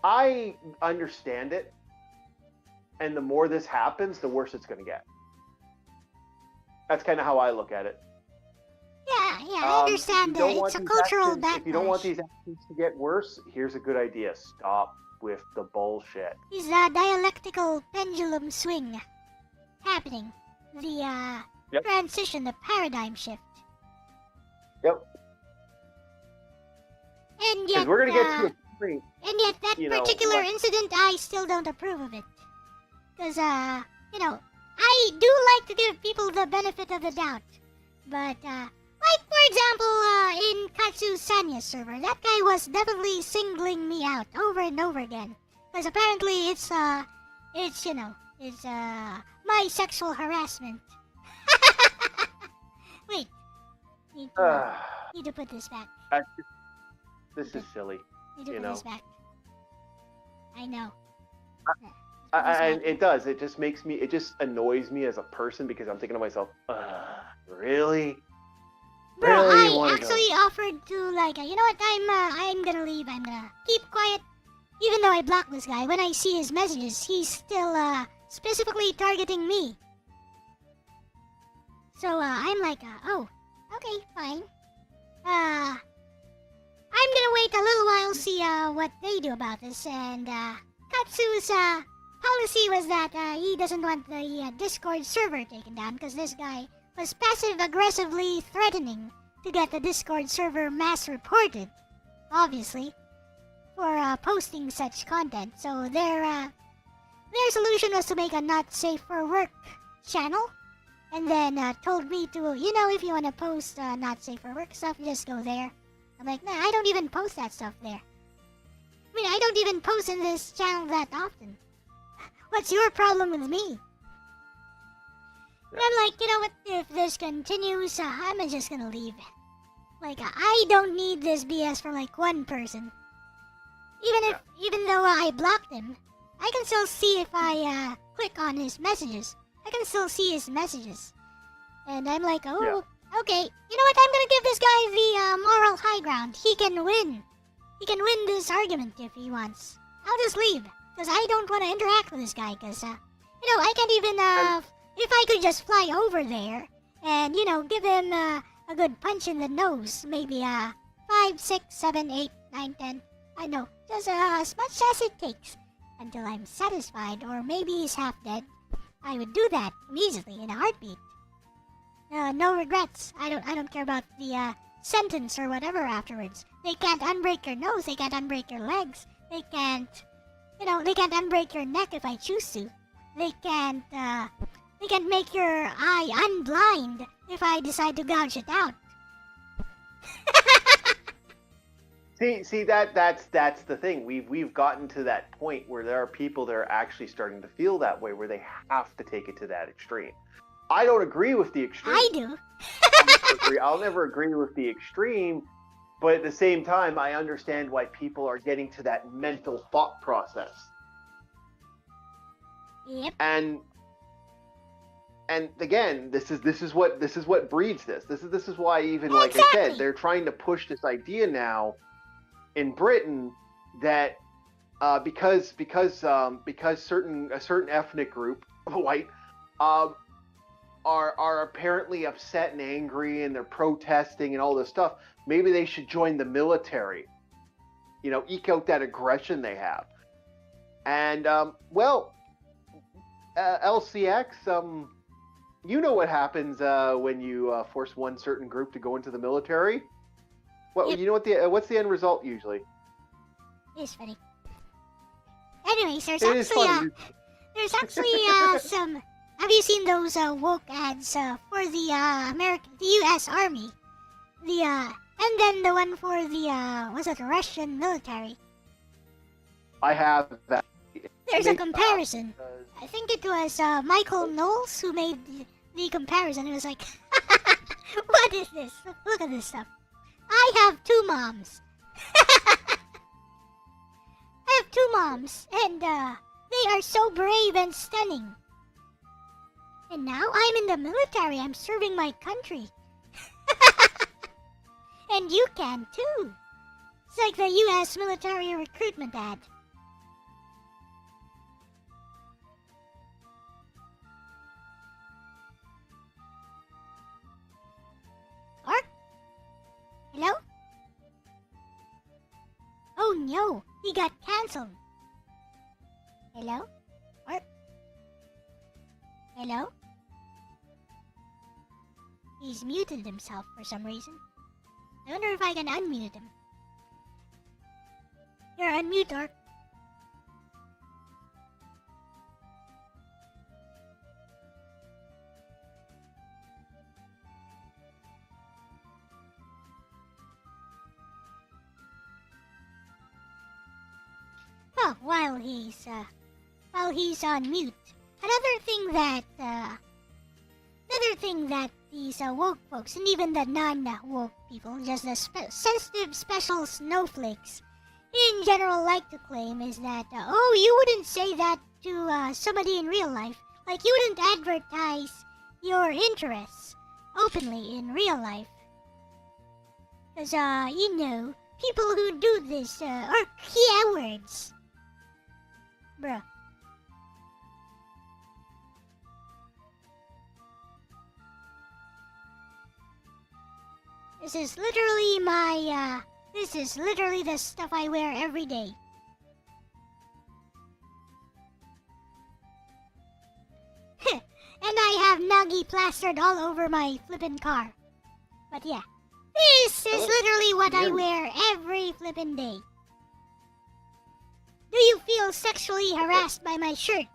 I understand it, and the more this happens, the worse it's going to get. That's kind of how I look at it. Yeah, I understand that it's a cultural backlash. If you don't want these actions to get worse, here's a good idea. Stop with the bullshit. Is a dialectical pendulum swing happening. The Yep. transition, the paradigm shift. Yep. And Because yet, we're gonna get to a point. and yet that particular incident, I still don't approve of it. Because, I do like to give people the benefit of the doubt. But, like, for example, in Katsu Sanya's server, that guy was definitely singling me out over and over again. Because apparently it's my sexual harassment. Wait. Need to put this back. This is silly. Need to put this back. I know. And it does. It just makes me. It just annoys me as a person because I'm thinking to myself, really? Bro, Really? I actually offered to, like, you know what? I'm gonna leave. I'm gonna keep quiet. Even though I blocked this guy, when I see his messages, he's still specifically targeting me. So I'm like, oh, okay, fine. I'm gonna wait a little while, see what they do about this. And Katsu's policy was that he doesn't want the Discord server taken down because this guy was passive-aggressively threatening to get the Discord server mass reported, obviously, for posting such content. So their solution was to make a not safe for work channel, and then told me to, if you want to post not safe for work stuff, just go there. I'm like, nah, I don't even post that stuff there. I mean, I don't even post in this channel that often. What's your problem with me? And I'm like, you know what, if this continues, I'm just gonna leave. Like, I don't need this BS from like one person. Even though I blocked him, I can still see if I click on his messages. I can still see his messages. And I'm like, oh, okay, you know what, I'm gonna give this guy the moral high ground. He can win. He can win this argument if he wants. I'll just leave, because I don't want to interact with this guy, because, I can't even, if I could just fly over there and, give him a good punch in the nose, maybe 5, 6, 7, 8, 9, 10, I know, just as much as it takes until I'm satisfied, or maybe he's half dead, I would do that immediately in a heartbeat. No regrets. I don't care about the sentence or whatever afterwards. They can't unbreak your nose, they can't unbreak your legs, they can't unbreak your neck if I choose to. They can't make your eye unblind if I decide to gouge it out. See that's the thing. We've gotten to that point where there are people that are actually starting to feel that way, where they have to take it to that extreme. I don't agree with the extreme. I do. I'll never agree with the extreme, but at the same time, I understand why people are getting to that mental thought process. Yep. And again, this is what breeds this. This is why, even like I said, they're trying to push this idea now in Britain that because a certain ethnic group, white, are apparently upset and angry, and they're protesting and all this stuff, maybe they should join the military. Eke out that aggression they have. And LCX, you know what happens when you force one certain group to go into the military? Yep. You know what's the end result usually? It's funny. Anyways, there's actually some. Have you seen those woke ads for the U.S. Army? And then the one for the Russian military. I have that. There's a comparison. I think it was Michael Knowles who made the comparison. It was like, what is this? Look at this stuff. I have 2 moms. I have 2 moms, and they are so brave and stunning. And now I'm in the military. I'm serving my country. And you can too. It's like the U.S. military recruitment ad. Hello? Oh no, he got cancelled. Hello? Or... Hello? He's muted himself for some reason. I wonder if I can unmute him. You're unmute, Orc. Oh, while he's on mute, another thing that these woke folks, and even the non-woke people, just the sensitive special snowflakes in general like to claim is that, oh, you wouldn't say that to somebody in real life. Like, you wouldn't advertise your interests openly in real life. Because, you know, people who do this are cowards. Bruh. This is literally the stuff I wear every day. And I have Nagi plastered all over my flippin' car. But yeah, this is literally what I wear every flippin' day. Do you feel sexually harassed by my shirt?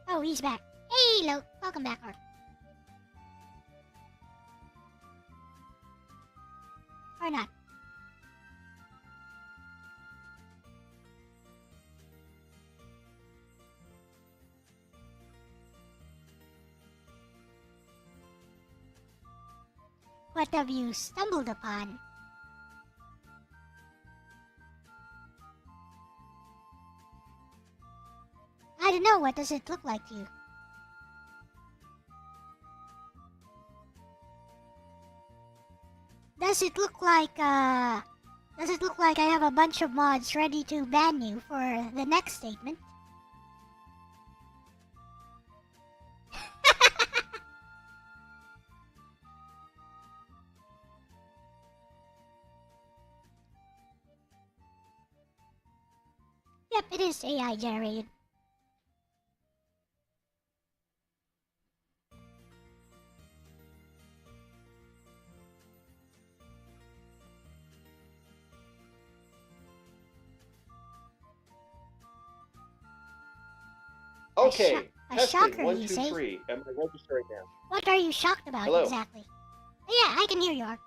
Oh, he's back. Hey, Lo. Welcome back, Ark. Or not. What have you stumbled upon? I don't know, what does it look like to you? Does it look like I have a bunch of mods ready to ban you for the next statement? Yep, it is AI generated. Okay, a testing, shocker, 1, you 2, say? 3. Am I registering now? What are you shocked about Hello. exactly? Yeah, I can hear you, Ark.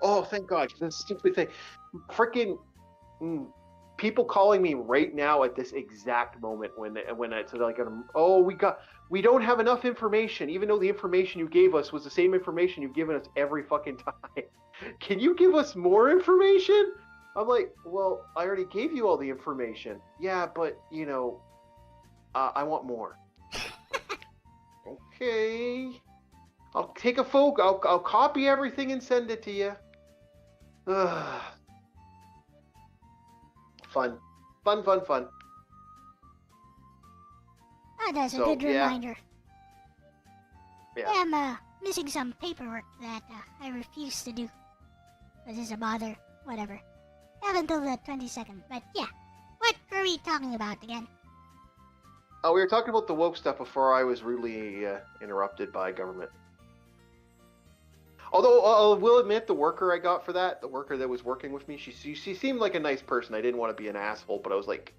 Oh, thank God, this stupid thing. Freaking people calling me right now at this exact moment when I said, like, oh, we don't have enough information, even though the information you gave us was the same information you've given us every fucking time. Can you give us more information? I'm like, well, I already gave you all the information. Yeah, but, you know, I want more. Okay. I'll take a photo. I'll copy everything and send it to you. Fun. Oh, that's a good reminder. Yeah. I'm missing some paperwork that I refuse to do. This is a bother. Whatever. Have until the 22nd. But yeah, what were we talking about again? We were talking about the woke stuff before I was rudely interrupted by government. Although I will admit, the worker I got for that, the worker that was working with me, she seemed like a nice person. I didn't want to be an asshole, but I was like,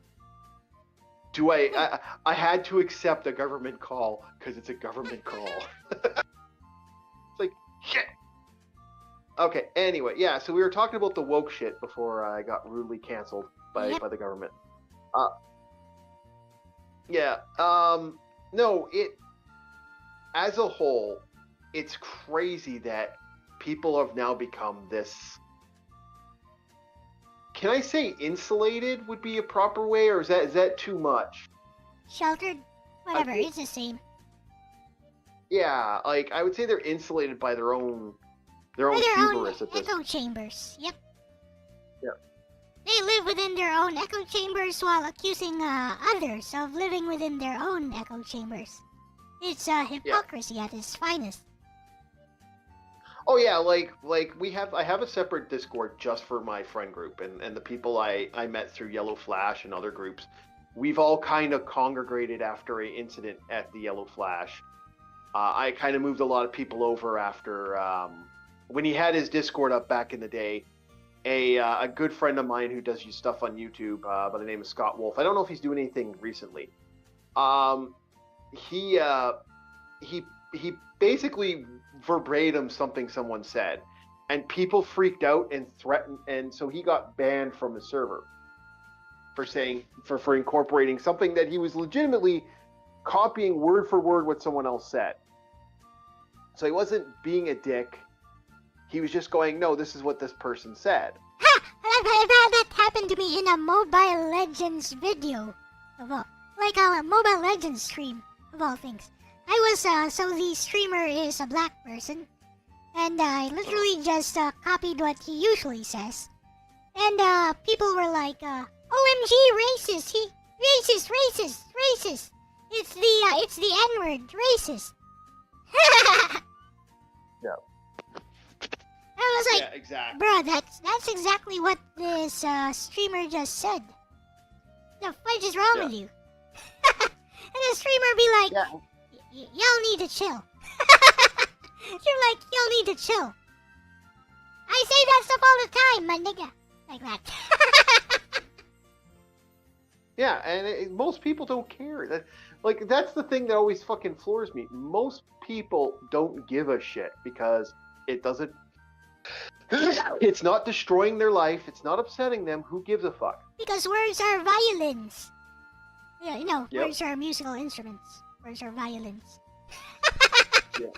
I had to accept a government call because it's a government call. It's like, shit. Okay, anyway, yeah, so we were talking about the woke shit before I got rudely canceled by the government. No, as a whole, it's crazy that people have now become this. Can I say insulated would be a proper way, or is that too much? Sheltered? Whatever, it's the same. Yeah, like, I would say they're insulated by their own hubris at this. Echo chambers, yep. Yeah. They live within their own echo chambers while accusing others of living within their own echo chambers. It's hypocrisy at its finest. Oh yeah, like I have a separate Discord just for my friend group and the people I met through Yellow Flash and other groups. We've all kind of congregated after a incident at the Yellow Flash. I kind of moved a lot of people over after when he had his Discord up back in the day. A good friend of mine who does stuff on YouTube by the name of Scott Wolf. I don't know if he's doing anything recently. Um, he he basically verbatim something someone said, and people freaked out and threatened, and so he got banned from the server for saying for incorporating something that he was legitimately copying word for word what someone else said. So he wasn't being a dick. He was just going, no, this is what this person said. Ha! That happened to me in a Mobile Legends video. Like a Mobile Legends stream, of all things. I was, so the streamer is a black person. And I literally just copied what he usually says. And people were like, OMG, racist! Racist! It's the N-word, racist. Yeah. I was like, Yeah, exactly. bruh, that's exactly what this streamer just said. The fudge is wrong with you? And the streamer be like, y'all need to chill. You're like, y'all need to chill. I say that stuff all the time, my nigga. Like that. Yeah, and most people don't care. That's the thing that always fucking floors me. Most people don't give a shit because it doesn't. It's not destroying their life. It's not upsetting them. Who gives a fuck? Because words are violins. Yeah, you know, Yep. words are musical instruments. Words are violins. Yeah.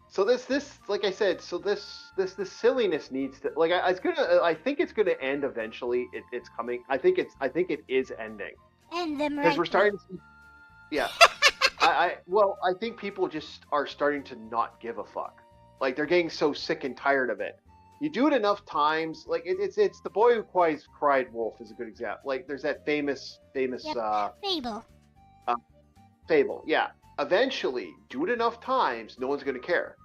So this, like I said, this silliness needs to, like, I think it's gonna end eventually. It's coming. I think it is ending. And them Because right. we're starting to see, yeah. I think people just are starting to not give a fuck. Like, they're getting so sick and tired of it. You do it enough times, like it's the boy who cried wolf is a good example. Like, there's that famous Fable. fable. Yeah. Eventually, do it enough times, no one's gonna care.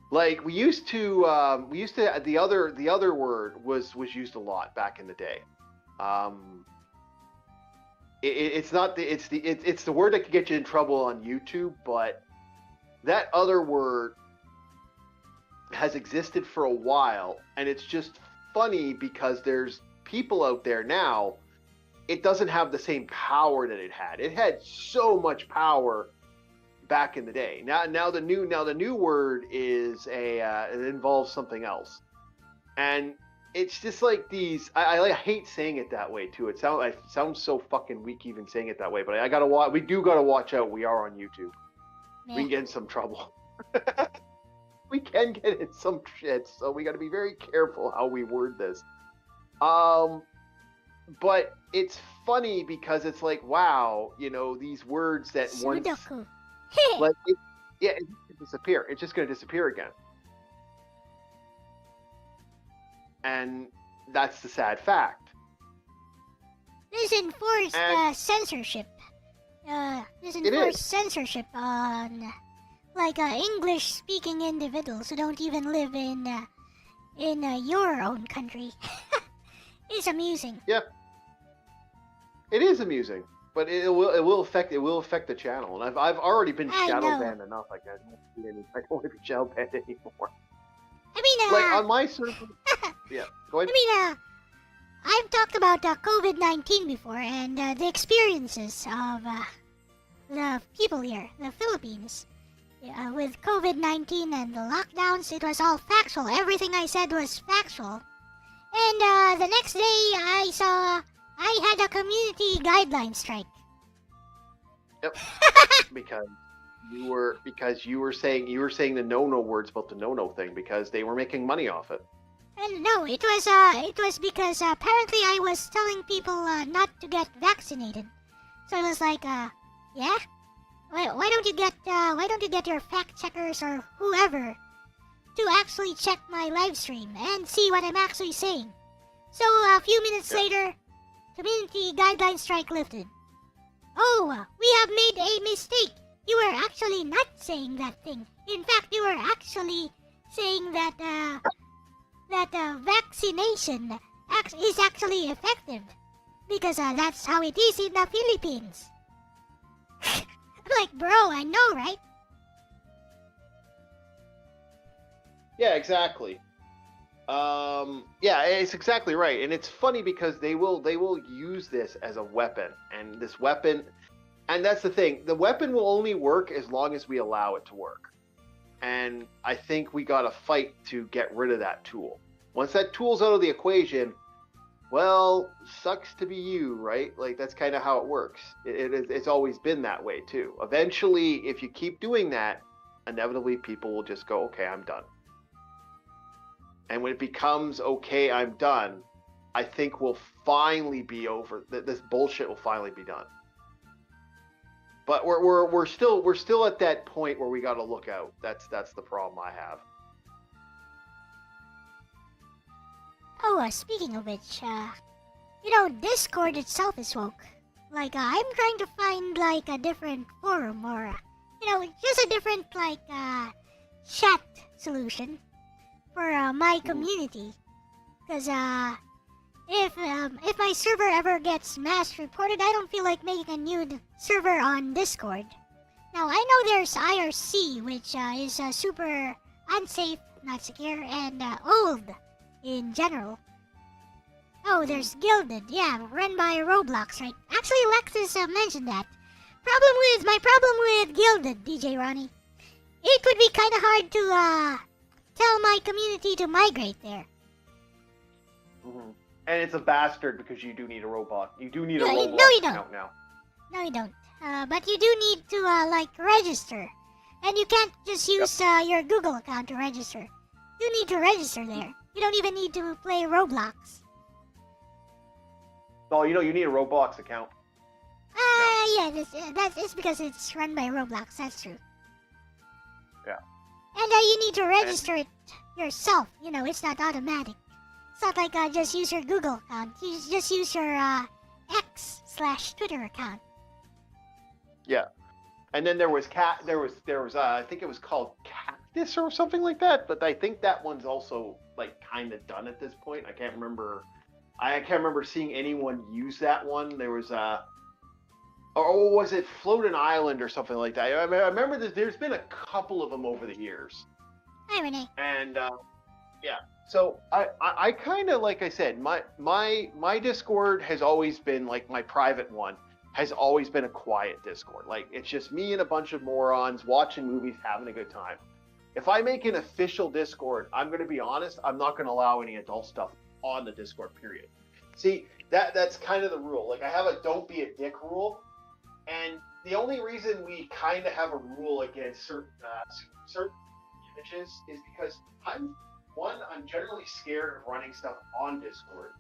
Like, we used to the other word was used a lot back in the day. It's the word that could get you in trouble on YouTube, but that other word has existed for a while, and it's just funny because there's people out there now. It doesn't have the same power that it had. It had so much power back in the day. Now the new word is it involves something else, and it's just like these. I hate saying it that way too. It sounds so fucking weak even saying it that way. But I gotta watch. We do gotta watch out. We are on YouTube. Yeah. We can get in some trouble. We can get in some shit. So we gotta be very careful how we word this. But it's funny because it's like, wow, you know, these words that once, Sudoku. like, it's gonna disappear. It's just gonna disappear again. And that's the sad fact. There's enforced censorship. There's enforced censorship on, like, English-speaking individuals who don't even live in your own country. It's amusing. Yeah, it is amusing, but it will affect the channel. And I've already been shadow banned enough. I don't want to be shadow banned anymore. I mean, like on my server. Yeah, go ahead. I mean, I've talked about COVID-19 before and the experiences of the people here, the Philippines. With COVID-19 and the lockdowns, it was all factual. Everything I said was factual. And the next day, I saw I had a community guideline strike. Yep. because you were saying the no words about the no thing because they were making money off it. And no, it was because apparently I was telling people not to get vaccinated. So it was like, yeah, why don't you get your fact checkers or whoever to actually check my live stream and see what I'm actually saying. So a few minutes later, community guideline strike lifted. Oh, we have made a mistake. You were actually not saying that thing. In fact, you were actually saying that vaccination is actually effective because that's how it is in the Philippines. I'm like, bro, I know, right? Yeah, exactly. Yeah, it's exactly right, and it's funny because they will use this as a weapon, and this weapon, and that's the thing. The weapon will only work as long as we allow it to work, and I think we got to fight to get rid of that tool. Once that tool's out of the equation, well, sucks to be you, right? Like that's kind of how it works. It's always been that way too. Eventually, if you keep doing that, inevitably people will just go, okay, I'm done. And when it becomes okay, I'm done, I think we'll finally be over. This bullshit will finally be done. But we're still at that point where we got to look out. That's the problem I have. Oh, speaking of which, Discord itself is woke. Like, I'm trying to find like a different forum or, just a different chat solution for my community, because if my server ever gets mass reported, I don't feel like making a new server on Discord. Now I know there's IRC, which is super unsafe, not secure, and old in general. Oh, there's Gilded, yeah, run by Roblox, right? Actually, Alexis mentioned that. My problem with Gilded, DJ Ronnie, it would be kind of hard to tell my community to migrate there. Mm-hmm. And it's a bastard because you do need a robot. You do need a Roblox account now. No, you don't. But you do need to register, and you can't just use your Google account to register. You need to register there. You don't even need to play Roblox. Oh, you need a Roblox account. Yeah, that's because it's run by Roblox. That's true. Yeah. And you need to register it yourself. It's not automatic. It's not like just use your Google account. You just use your X/Twitter account. Yeah. And then there was I think it was called Cactus or something like that, but I think that one's also like kind of done at this point. I can't remember seeing anyone use that one. There was or was it Floating Island or something like that? I remember there's been a couple of them over the years. Hi, Renee. And yeah, so I kind of, like I said, my Discord has always been like my private one has always been a quiet Discord. Like it's just me and a bunch of morons watching movies, having a good time. If I make an official Discord, I'm going to be honest, I'm not going to allow any adult stuff on the Discord. Period. See, that's kind of the rule. Like I have a don't be a dick rule. And the only reason we kind of have a rule against certain images is because I'm generally scared of running stuff on Discord.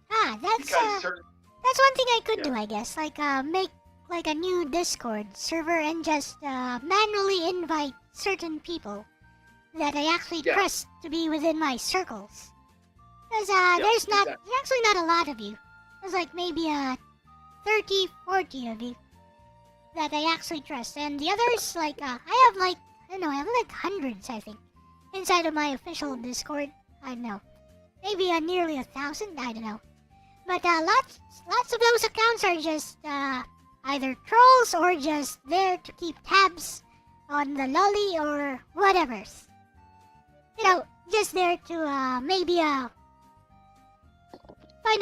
That's one thing I could do, I guess. Like make like a new Discord server and just manually invite certain people that I actually trust to be within my circles. Because there's actually not a lot of you. There's like maybe 30, 40 of you that I actually trust, and the others, like, I have like hundreds, I think, inside of my official Discord. I don't know, maybe nearly 1,000. I don't know, but lots of those accounts are just either trolls or just there to keep tabs on the lolly or whatever's. Just there to maybe find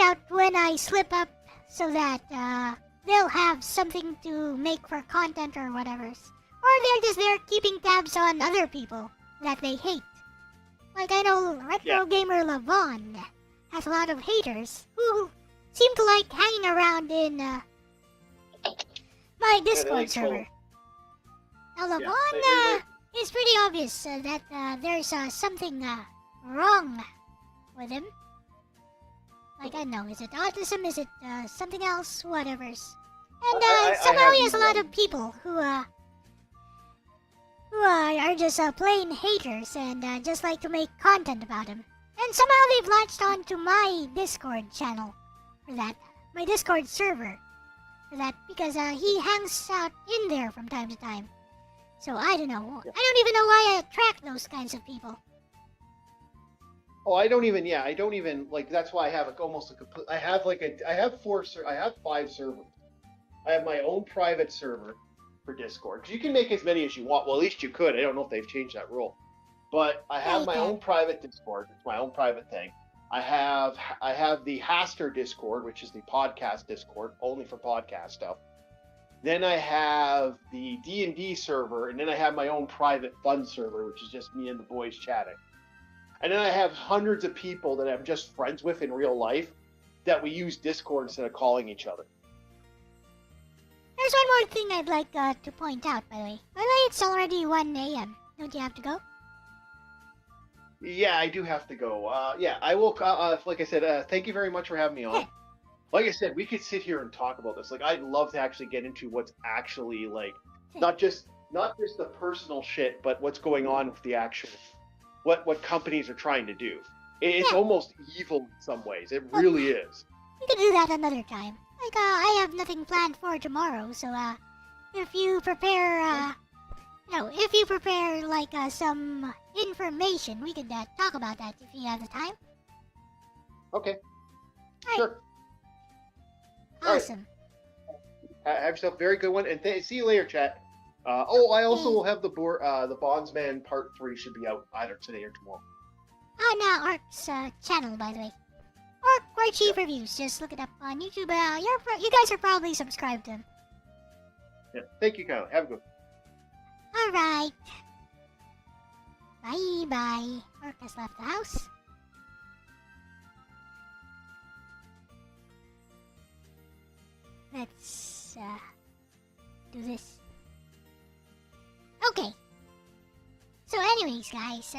out when I slip up, so that they'll have something to make for content or whatever's. Or they're just there keeping tabs on other people that they hate. Like I know Retro Gamer Lavon has a lot of haters who seem to like hanging around in my Discord server. Now Lavon is pretty obvious that there's something wrong with him. Like, I don't know, is it autism, is it something else, whatever's. And somehow he has a lot of people who are just plain haters and just like to make content about him. And somehow they've latched on to my Discord channel for that, my Discord server for that, because he hangs out in there from time to time. So I don't know. Yeah. I don't even know why I attract those kinds of people. Oh, I don't even. Yeah, I don't even like. That's why I have almost a complete. I have I have 5 servers. I have my own private server for Discord. 'Cause you can make as many as you want. Well, at least you could. I don't know if they've changed that rule. But I have my own private Discord. It's my own private thing. I have the Haster Discord, which is the podcast Discord, only for podcast stuff. Then I have the D&D server, and then I have my own private fun server, which is just me and the boys chatting. And then I have hundreds of people that I'm just friends with in real life that we use Discord instead of calling each other. There's one more thing I'd like to point out, by the way. By the way, it's already 1 a.m. Don't you have to go? Yeah, I do have to go. Yeah, I will. Like I said, thank you very much for having me on. Like I said, we could sit here and talk about this. Like, I'd love to actually get into what's actually like, not just the personal shit, but what's going on with the actual, what companies are trying to do. It's almost evil in some ways. It really is. We could do that another time. Like, I have nothing planned for tomorrow, so if you prepare, like some information, we could talk about that if you have the time. Okay. Right. Sure. Awesome. Right. Have yourself a very good one, and see you later, chat. I also will have the Bondsman Part 3 should be out either today or tomorrow. On Ark's channel, by the way. Ark War Chief Reviews. Just look it up on YouTube. You guys are probably subscribed to him. Yeah. Thank you, Kyle. Have a good one. Alright. Bye-bye. Ark has left the house. Let's do this. Okay. So anyways, guys,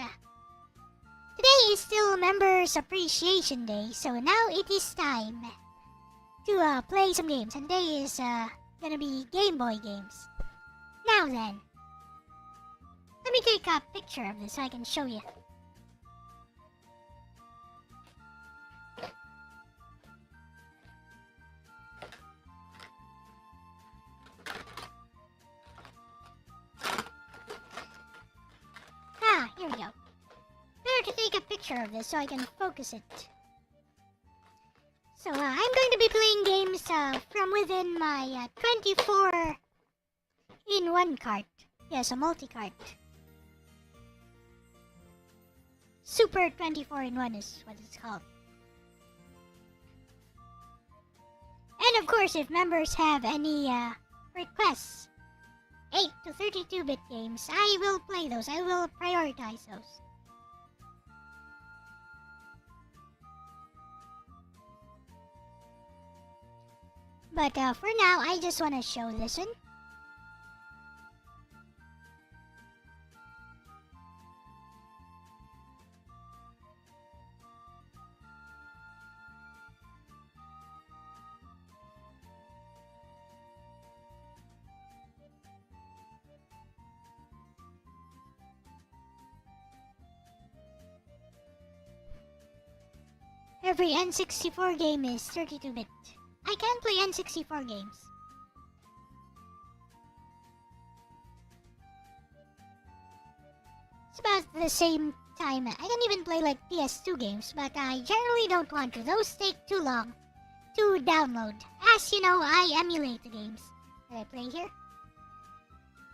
today is still Members Appreciation Day, so now it is time to play some games, and today is gonna be Game Boy games. Now then, let me take a picture of this so I can show you. Here we go. Better to take a picture of this so I can focus it. So I'm going to be playing games from within my 24-in-1 cart. Yes, a multi-cart. Super 24-in-1 is what it's called. And of course, if members have any requests, 8 to 32-bit games, I will play those. I will prioritize those. But for now, I just want to show this one. Every N64 game is 32-bit. I can play N64 games. It's about the same time. I can even play like PS2 games, but I generally don't want to. Those take too long to download. As you know, I emulate the games that I play here.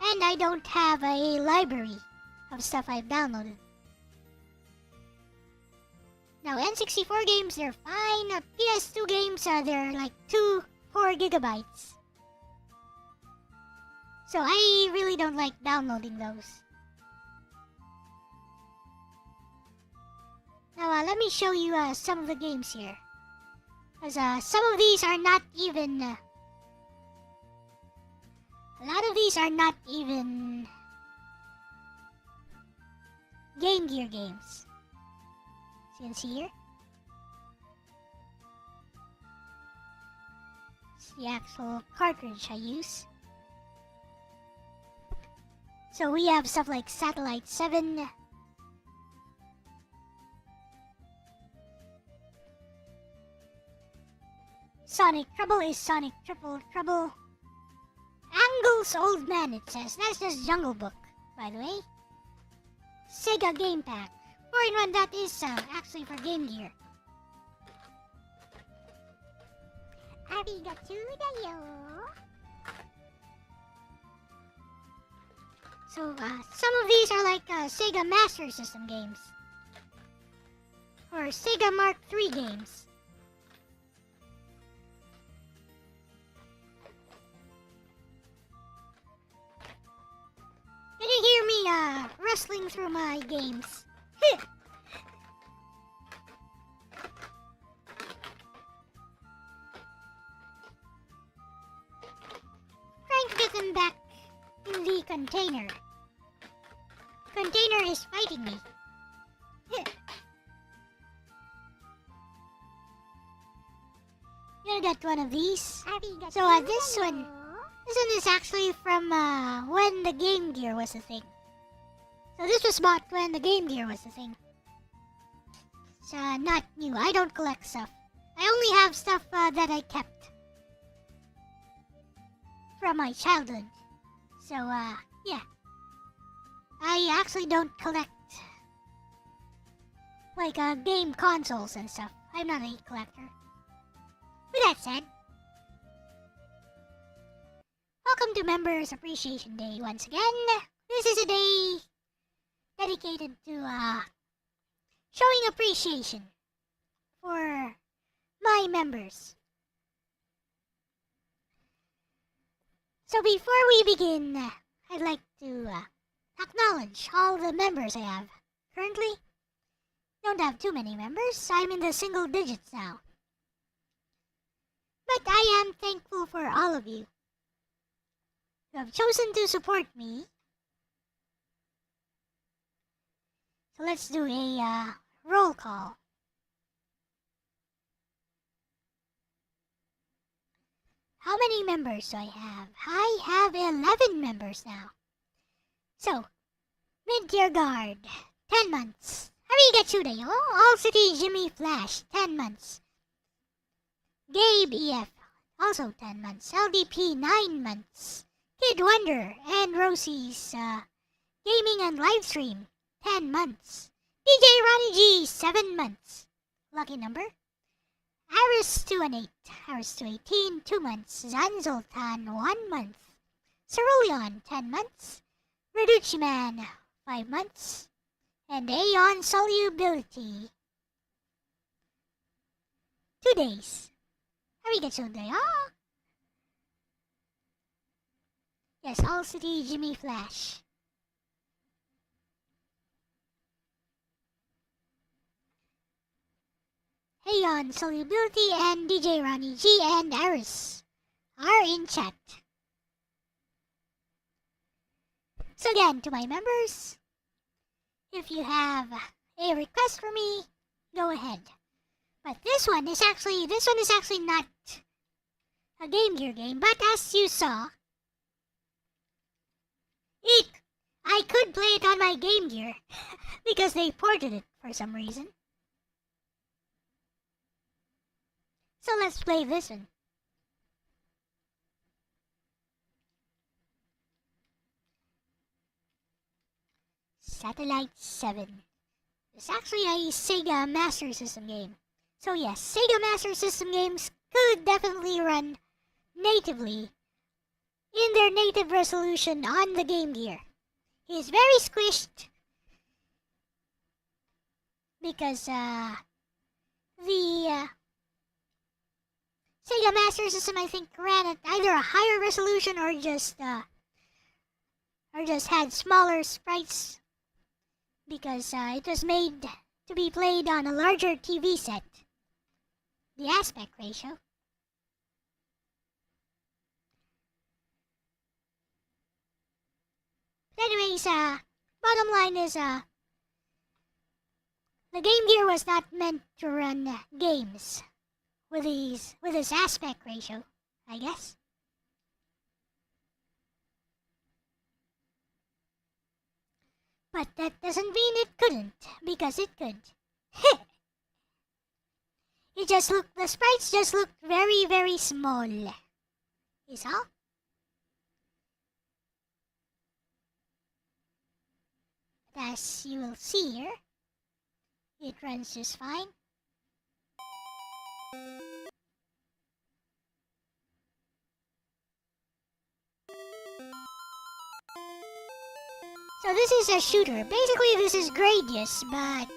And I don't have a library of stuff I've downloaded. Now, N64 games, they're fine. PS2 games, they're like 4 gigabytes. So I really don't like downloading those. Now, let me show you some of the games here. Because some of these are not even... a lot of these are not even... Game Gear games. You can see here. It's the actual cartridge I use. So we have stuff like Satellite 7. Sonic Trouble is Sonic Triple Trouble. Angle's Old Man, it says. That's just Jungle Book, by the way. Sega Game Pack. 4-in-1, that is actually for Game Gear. Arigatou da yo. So, some of these are like Sega Master System games. Or Sega Mark III games. Can you hear me rustling through my games? Trying to get them back in the container. Container is fighting me. Gonna get one of these. So this one is actually from when the Game Gear was a thing. So this was bought when the Game Gear was a thing. It's not new. I don't collect stuff. I only have stuff that I kept from my childhood. So yeah. I actually don't collect like game consoles and stuff. I'm not a collector. With that said, welcome to Members Appreciation Day once again. This is a day dedicated to showing appreciation for my members. So before we begin, I'd like to acknowledge all the members I have. Currently, don't have too many members. I'm in the single digits now. But I am thankful for all of you who have chosen to support me. So let's do a roll call. How many members do I have? I have 11 members now. So, Mid-Tier Guard, 10 months. Arigatou da yo. All City Jimmy Flash, 10 months. Gabe EF, also 10 months. LDP, 9 months. Kid Wonder and Rosie's Gaming and Livestream, 10 months. DJ Ronnie G, 7 months. Lucky number. Aris218, Aris218, 2 months. Zanzoltan, 1 month. Cerulean, 10 months. Reducci Man, 5 months. And Aeon Solubility, 2 days. Arigatou da yo. Yes, All City Jimmy Flash. Aeon Solubility and DJ Ronnie G and Aris are in chat. So again, to my members, if you have a request for me, go ahead. But this one is actually not a Game Gear game, but as you saw, I could play it on my Game Gear because they ported it for some reason. So let's play this one. Satellite 7. It's actually a Sega Master System game. So yes, Sega Master System games could definitely run natively in their native resolution on the Game Gear. It's very squished because the Sega Master System, I think, ran at either a higher resolution or just had smaller sprites because it was made to be played on a larger TV set. The aspect ratio. But anyways, bottom line is the Game Gear was not meant to run games with this aspect ratio, I guess. But that doesn't mean it couldn't, because it could. The sprites just look very, very small. Is all? As you will see here, it runs just fine. So this is a shooter. Basically, this is Gradius, but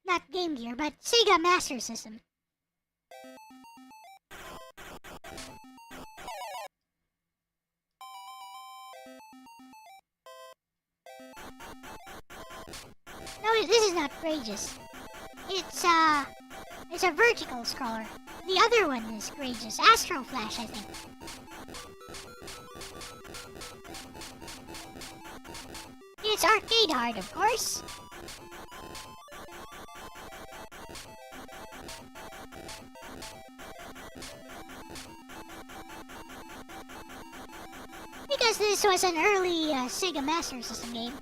not Game Gear, but Sega Master System. No, this is not Gradius. It's a vertical scroller. The other one is Gradius. Astro Flash, I think. It's arcade hard, of course. Because this was an early Sega Master System game.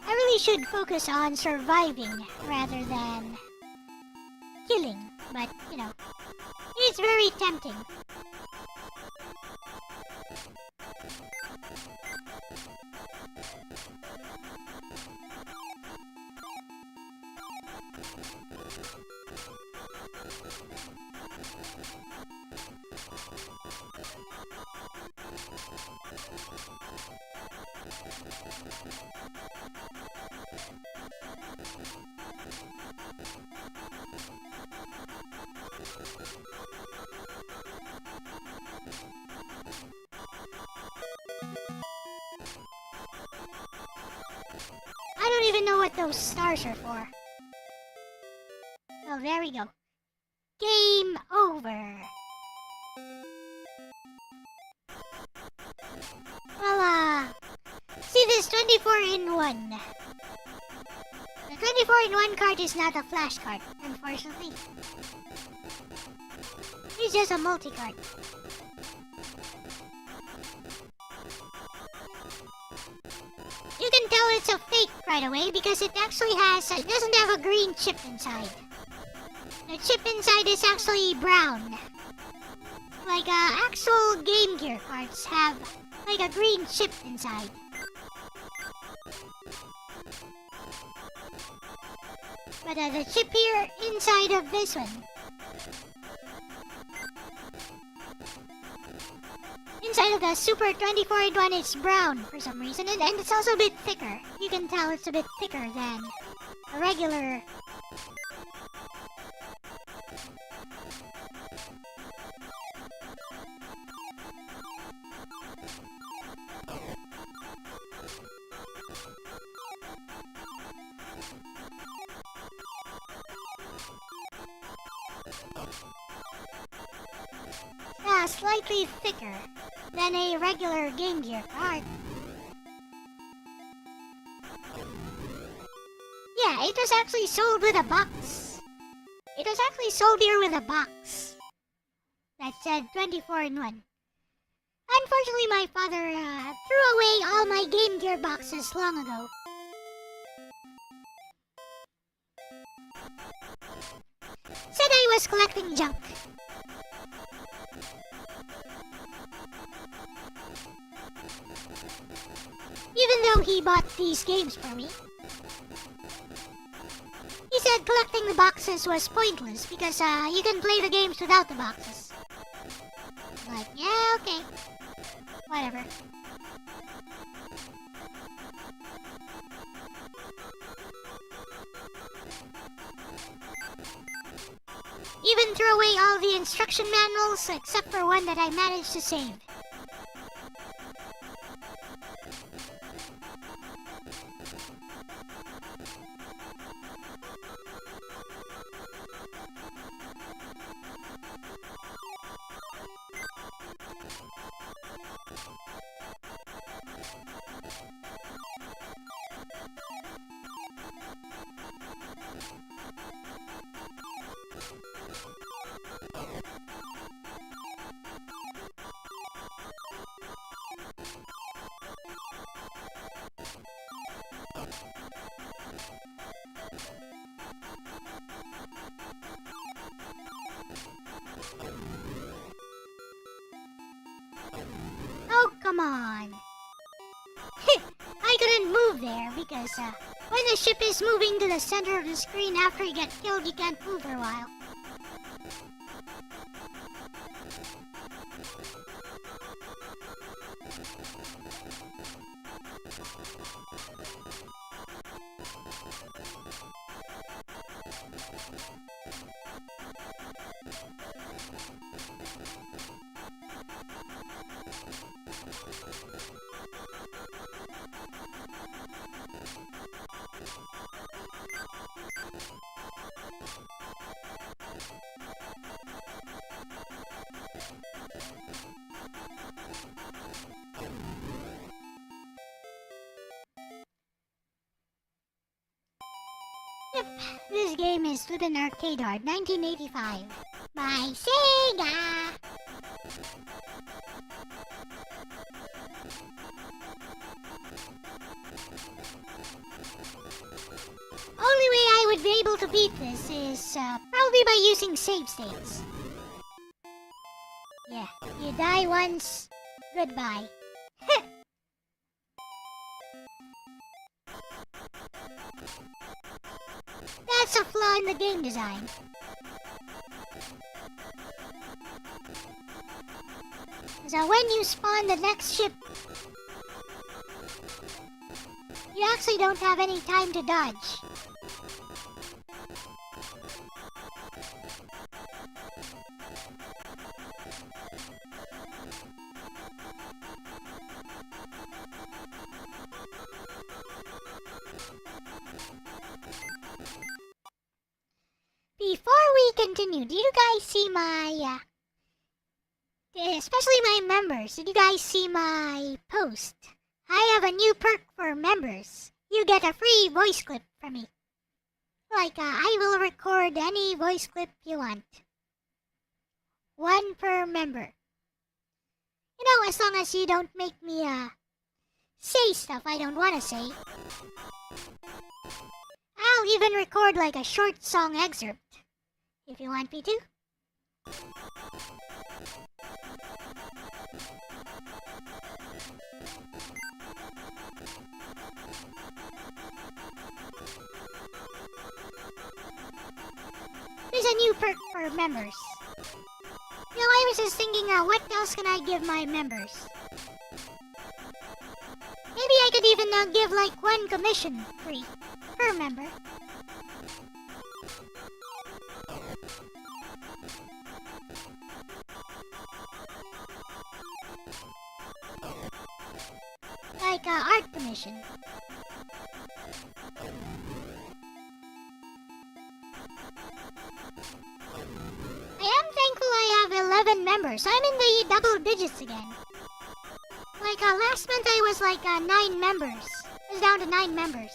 I really should focus on surviving rather than killing, but you know, it's very tempting. I don't even know what those stars are for. Oh, there we go. Game over. Well, see this 24-in-1. The 24-in-1 card is not a flash card, unfortunately. It's just a multi-card. You can tell it's a fake right away because it actually it doesn't have a green chip inside. The chip inside is actually brown. Like actual Game Gear cards have like a green chip inside. But the chip here inside of this one, inside of the Super 24-in-1, it's brown for some reason, and it's also a bit thicker. You can tell it's a bit thicker than a regular. Slightly thicker than a regular Game Gear card. Yeah, it was actually sold with a box. It was actually sold here with a box that said 24-in-1. Unfortunately, my father threw away all my Game Gear boxes long ago. Said I was collecting junk. Even though he bought these games for me. He said collecting the boxes was pointless because you can play the games without the boxes. I'm like, yeah, okay. Whatever. Even threw away all the instruction manuals except for one that I managed to save. come on. I couldn't move there because when the ship is moving to the center of the screen after you get killed, you can't move for a while. Yep, this game is Flippin' Arcade Hard 1985 by Sega. Only way I would be able to beat this is probably by using save states. Yeah, you die once, goodbye. That's a flaw in the game design. So when you spawn the next ship, you actually don't have any time to dodge. Before we continue, do you guys see my, especially my members, did you guys see my post? I have a new perk for members. You get a free voice clip from me. Like, I will record any voice clip you want. One per member. You know, as long as you don't make me, say stuff I don't want to say. I'll even record like a short song excerpt, if you want me to. There's a new perk for members. You know, I was just thinking, what else can I give my members? Maybe I could even give like one commission free per member. Like art commission. I am thankful I have 11 members. I'm in the double digits again. Like last month I was like 9 members. I was down to 9 members.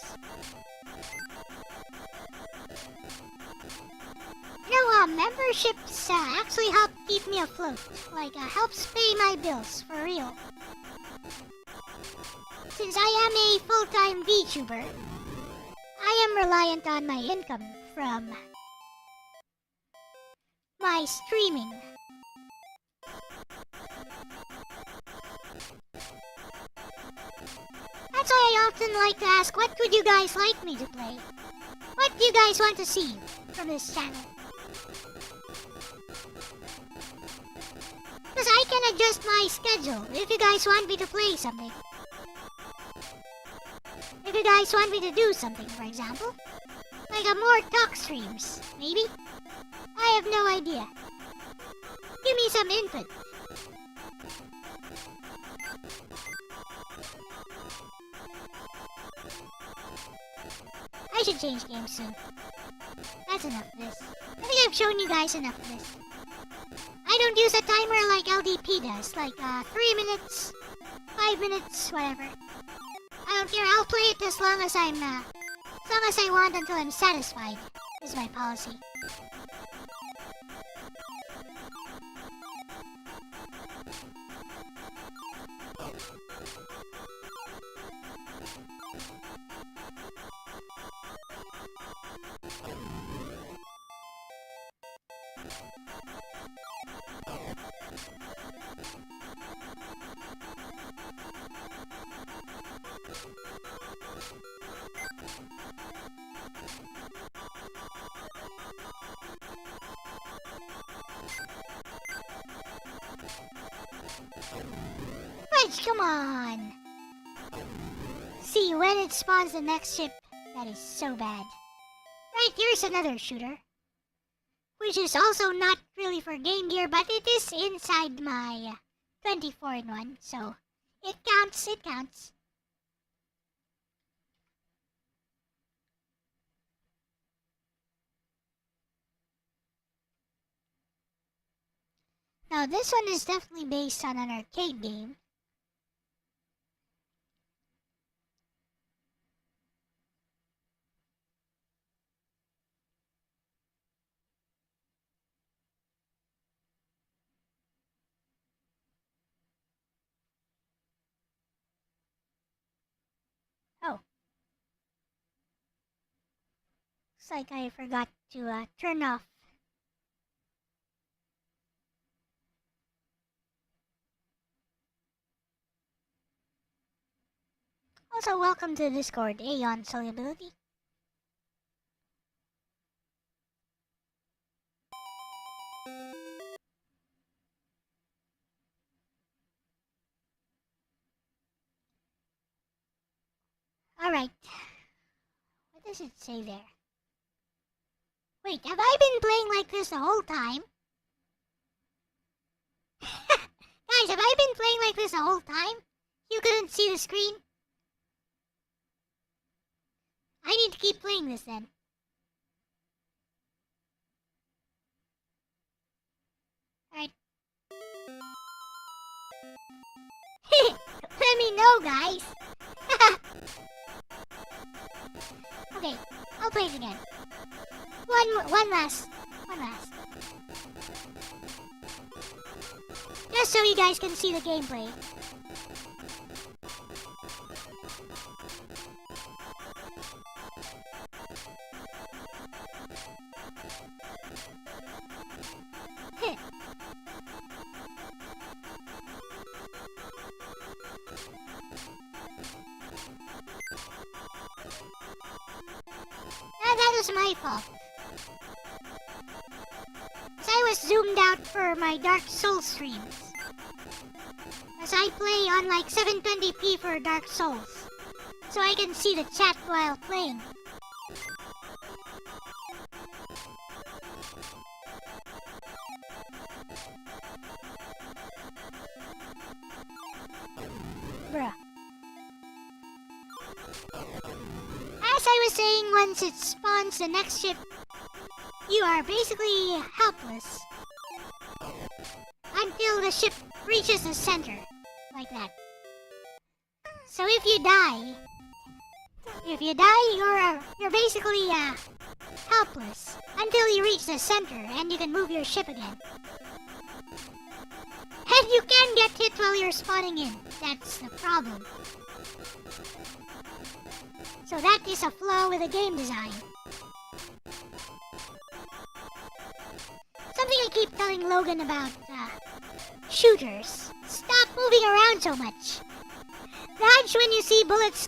You know, memberships actually help keep me afloat. Like, helps pay my bills, for real. Since I am a full-time VTuber, I am reliant on my income from my streaming. That's why I often like to ask, what would you guys like me to play? What do you guys want to see from this channel? Because I can adjust my schedule if you guys want me to play something. If you guys want me to do something, for example. Like a more talk streams, maybe? I have no idea. Give me some input. I should change games soon. That's enough of this. I think I've shown you guys enough of this. I don't use a timer like LDP does, like 3 minutes, 5 minutes, whatever. I don't care, I'll play it as long as I want until I'm satisfied, is my policy. damage, come on! See, when it spawns the next ship, that is so bad. Right, here's another shooter. Which is also not really for Game Gear, but it is inside my 24-in-1, so it counts, it counts. Now this one is definitely based on an arcade game. Oh. Looks like I forgot to turn off. Also, welcome to Discord, Aeon Solubility. Alright. What does it say there? Wait, have I been playing like this the whole time? Guys, have I been playing like this the whole time? You couldn't see the screen? I need to keep playing this then. Alright. Let me know, guys. Okay, I'll play it again. One last. Just so you guys can see the gameplay. That was my fault. As I was zoomed out for my Dark Souls streams. As I play on like 720p for Dark Souls. So I can see the chat while playing. Bruh. As I was saying, once it spawns the next ship, you are basically helpless. Until the ship reaches the center. Like that. So if you die, you're basically helpless. Until you reach the center and you can move your ship again. And you can get hit while you're spawning in. That's the problem. So that is a flaw with the game design. Something I keep telling Logan about shooters. Stop moving around so much. Dodge when you see bullets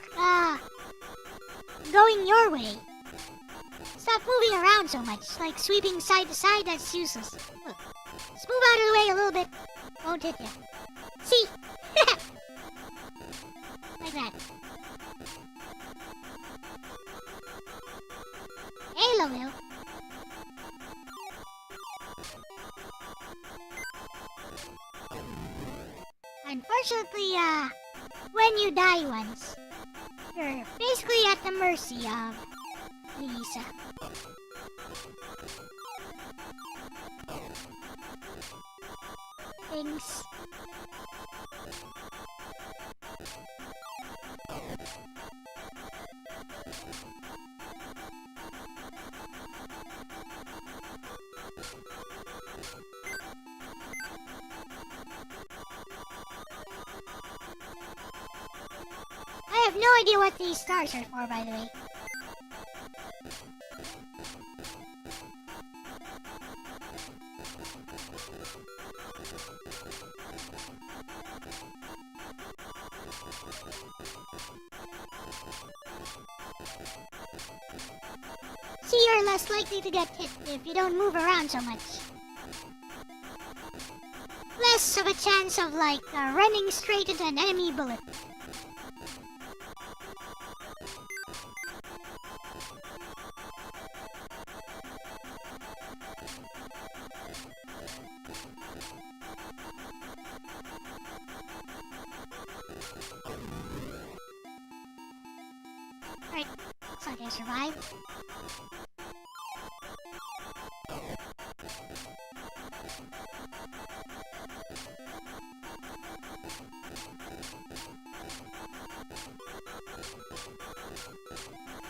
going your way. Stop moving around so much, like sweeping side to side, that's useless. Look, just move out of the way a little bit. Won't hit you. See? Like that. Hey, Lolo. Unfortunately, when you die once, you're basically at the mercy of these, things. I have no idea what these stars are for, by the way. See, you're less likely to get hit if you don't move around so much. less of a chance of like running straight into an enemy bullet. Right, looks like I survived.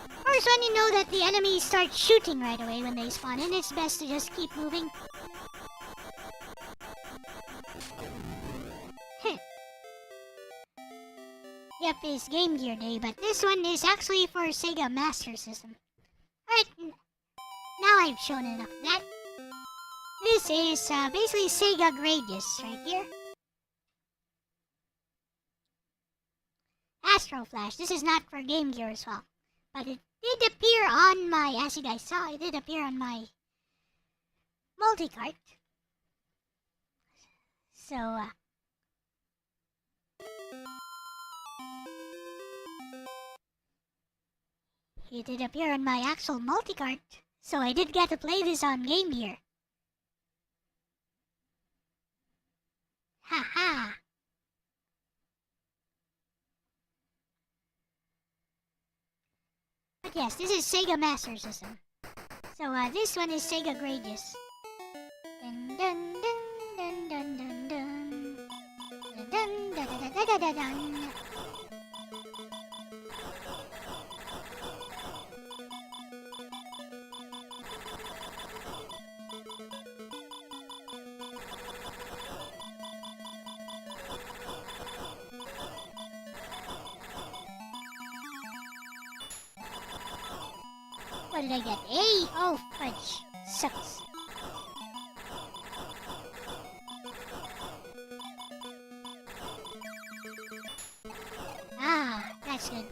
Of course, when you know that the enemies start shooting right away when they spawn in, it's best to just keep moving. Yep, it's Game Gear Day, but this one is actually for Sega Master System. Alright, now I've shown enough of that. This is basically Sega Gradius right here. Astro Flash. This is not for Game Gear as well. But it did appear on my, as you guys saw, it did appear on my multi-cart. So, it did appear on my actual multi-cart. So I did get to play this on Game Gear. Haha. But yes, this is Sega Master System. So this one is Sega Gradius. Dun dun dun dun dun dun dun. Dun dun dun dun dun dun dun. What did I get? A? Oh, fudge. Sucks. Ah, that's good.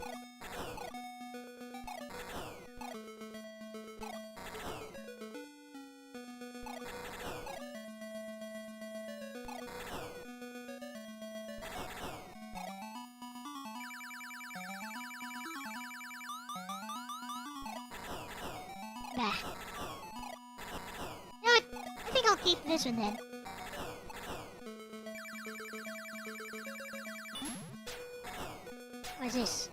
Bah. You know what? I think I'll keep this one then. What's this?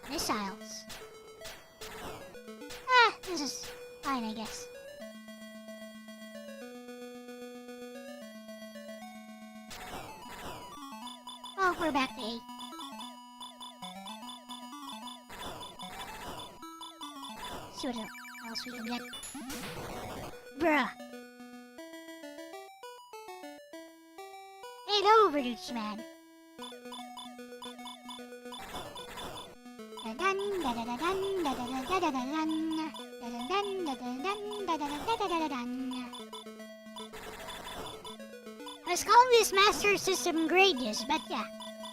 Missiles. Ah, this is fine, I guess. Oh, we're back to 8. See what else we can get. Bruh. Hello, Verducci Man. I was calling this Master System Gradius, but yeah,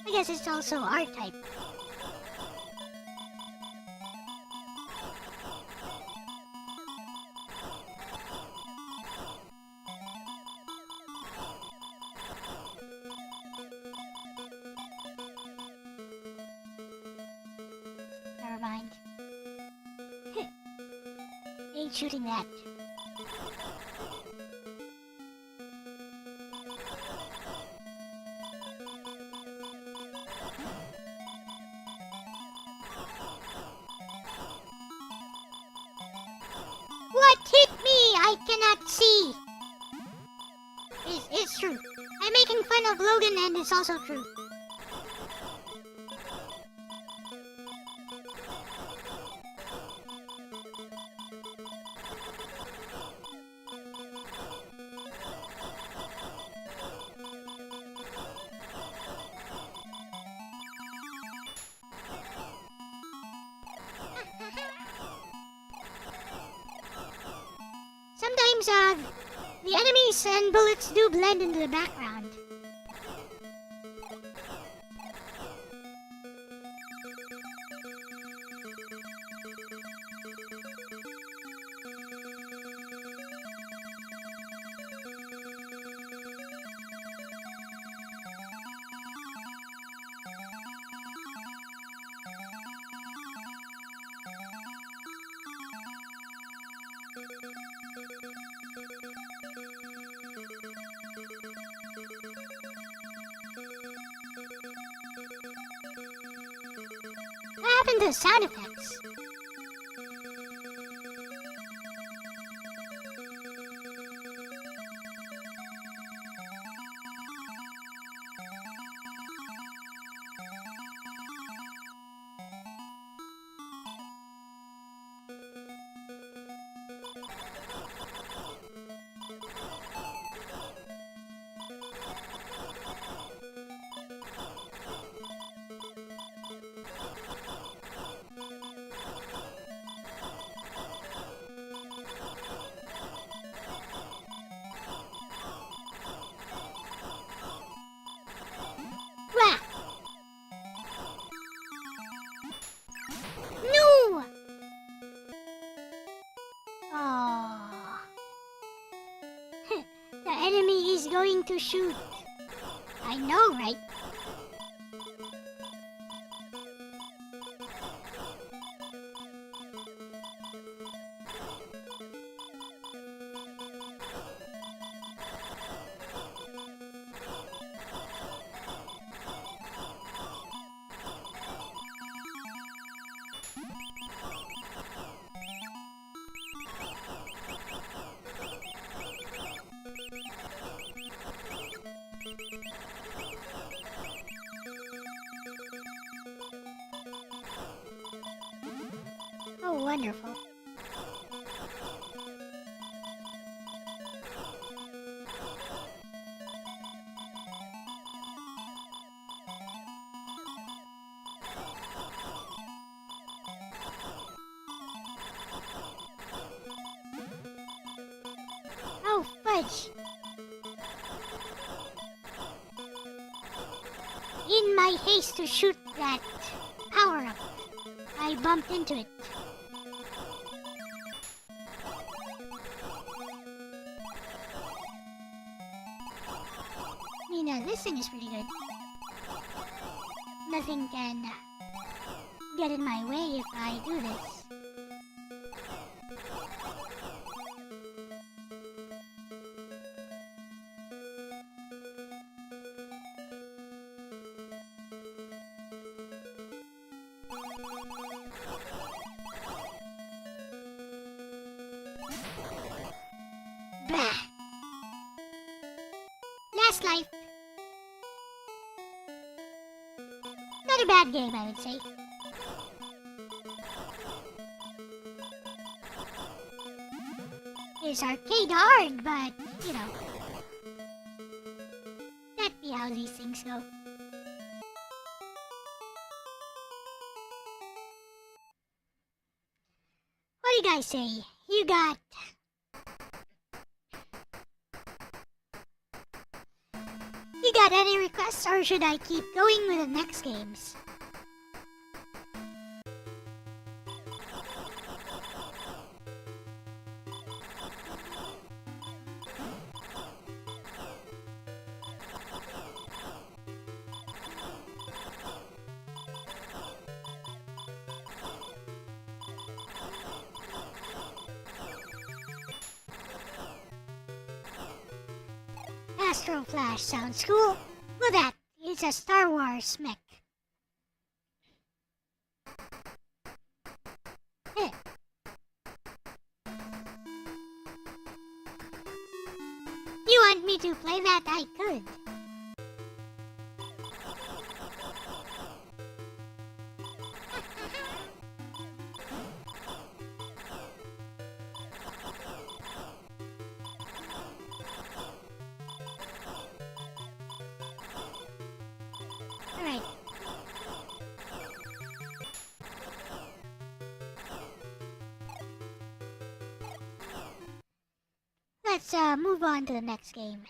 I guess it's also R-Type. Never mind. Ain't shooting that. What hit me? I cannot see. It's true. I'm making fun of Logan and it's also true. Sometimes, the enemies and bullets do blend into the background. happened to the sound effects? Wah! No! Oh. The enemy is going to shoot. I know, right? Oh, wonderful. Oh, fudge! In my haste to shoot that power-up, I bumped into it. I mean, this thing is pretty good. Nothing can get in my way if I do this. Bah! Last life. Not a bad game, I would say. It's arcade hard, but, you know. That be how these things go. What do you guys say? You got any requests, or should I keep going with the next games? Astro Flash sounds cool. Look at that. It's a Star Wars mech. Eh. You want me to play that? I could. Alright. Let's move on to the next game.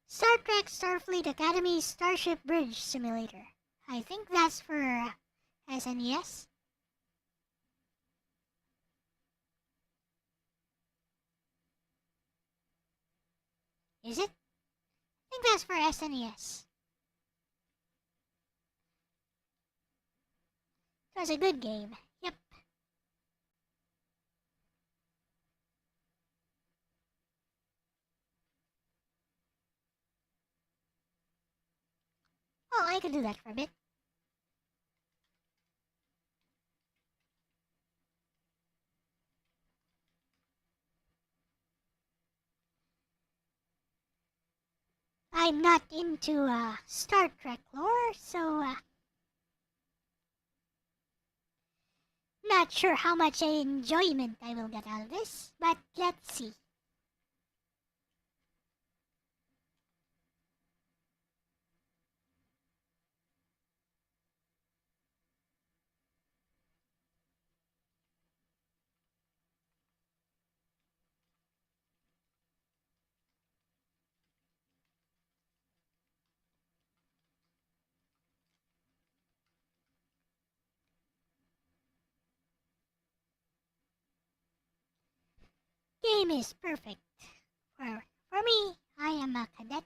Star Trek Starfleet Academy Starship Bridge Simulator. I think that's for SNES. Is it? I think that's for SNES. It was a good game. Yep. I could do that for a bit. I'm not into Star Trek lore, so not sure how much enjoyment I will get out of this, but let's see. Game is perfect. For me, I am a cadet.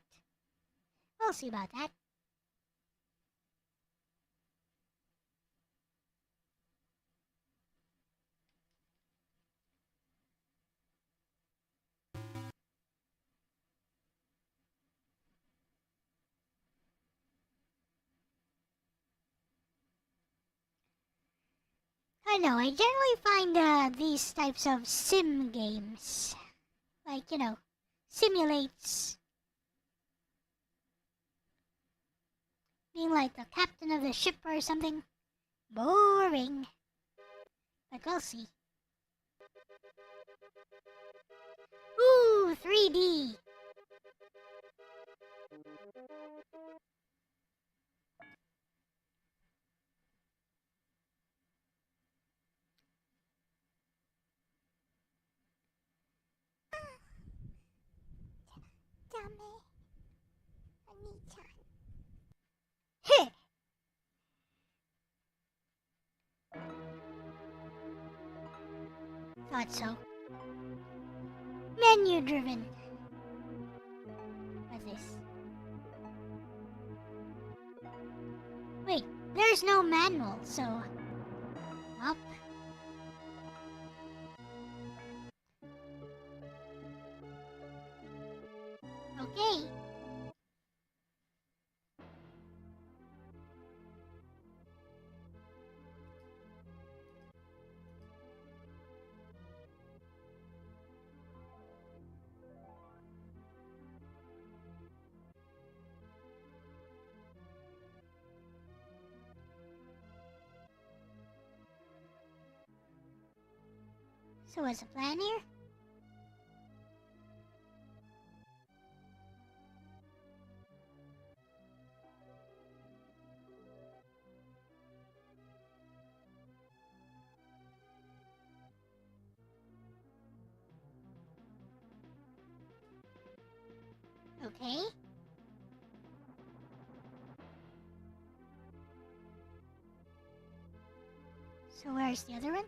We'll see about that. I know, I generally find these types of sim games, like, simulates being like the captain of the ship or something, boring. But we'll see. Ooh, 3D! Heh! Thought so. Menu driven. What's this? Wait, there's no manual, so... Up. Okay. So what's the plan here? Okay. So where's the other one?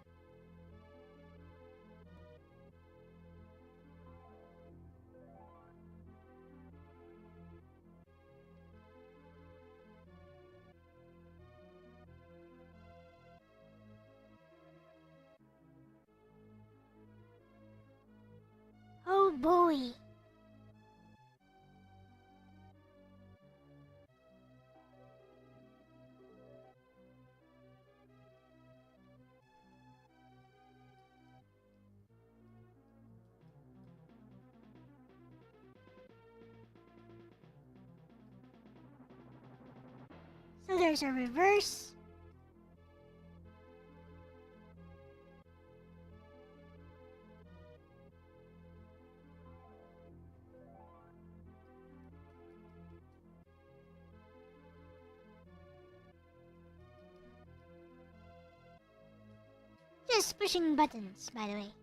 Oh boy. So there's a reverse. Just pushing buttons, by the way.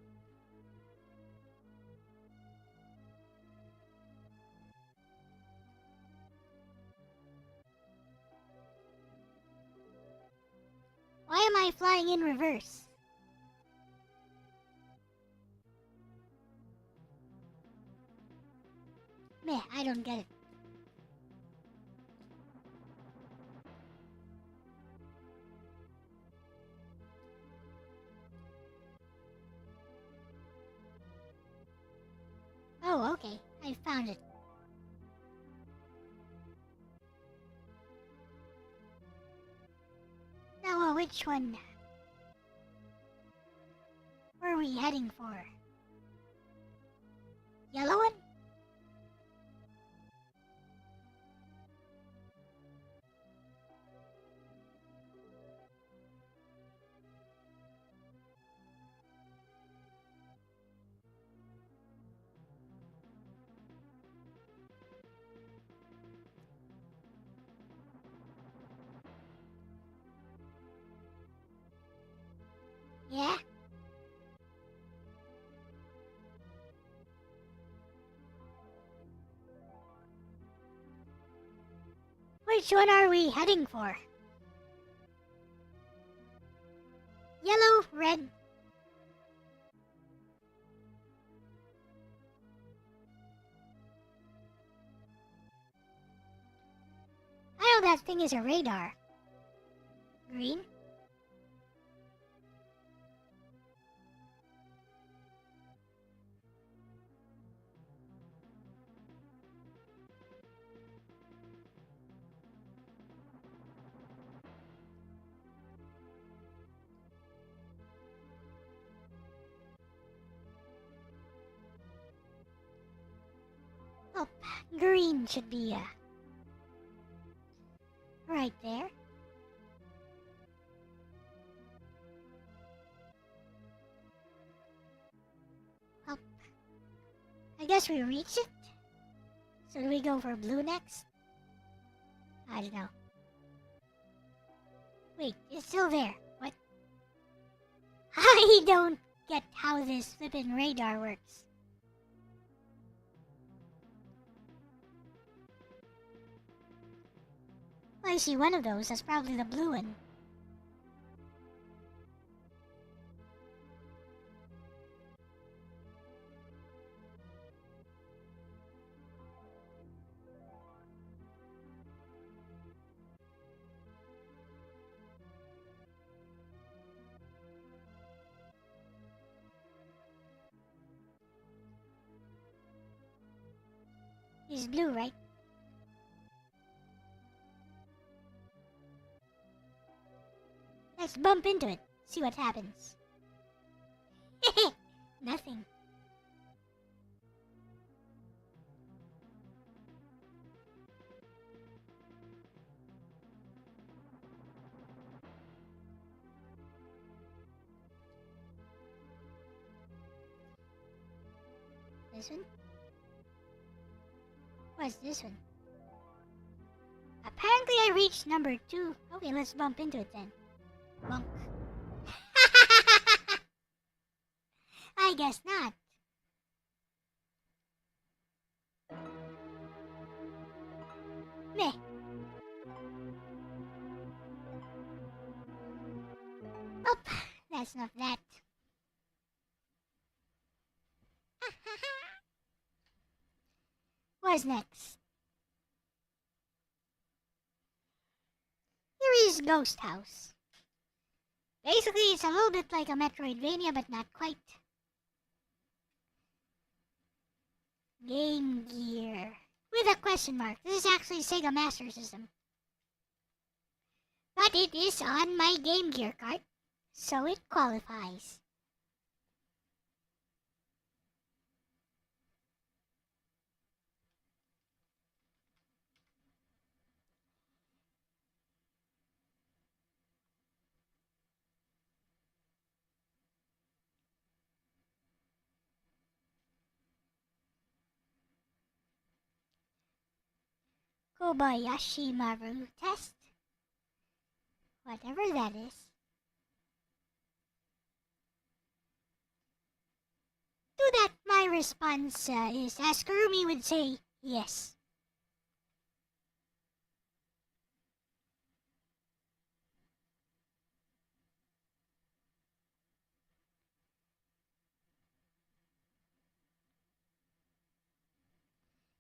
Why am I flying in reverse? Meh, I don't get it. Oh, okay. I found it. Which one were we heading for? Yellow one? Yeah? Which one are we heading for? Yellow, red. I know that thing is a radar. Green? Oh, green should be, right there. Well, I guess we reached it. So do we go for blue next? I don't know. Wait, it's still there. What? I don't get how this flippin' radar works. Well, I see one of those. That's probably the blue one. It's blue, right? Let's bump into it. See what happens. Nothing. This one? What's this one? Apparently I reached number 2. Okay, let's bump into it then. Bonk. I guess not. Meh. Oh, that's not that. What's next? Here is Ghost House. Basically, it's a little bit like a Metroidvania, but not quite. Game Gear. With a question mark. This is actually Sega Master System. But it is on my Game Gear cart, so it qualifies. Kobayashi Maru test? Whatever that is. To that, my response is, as Kurumi would say, yes.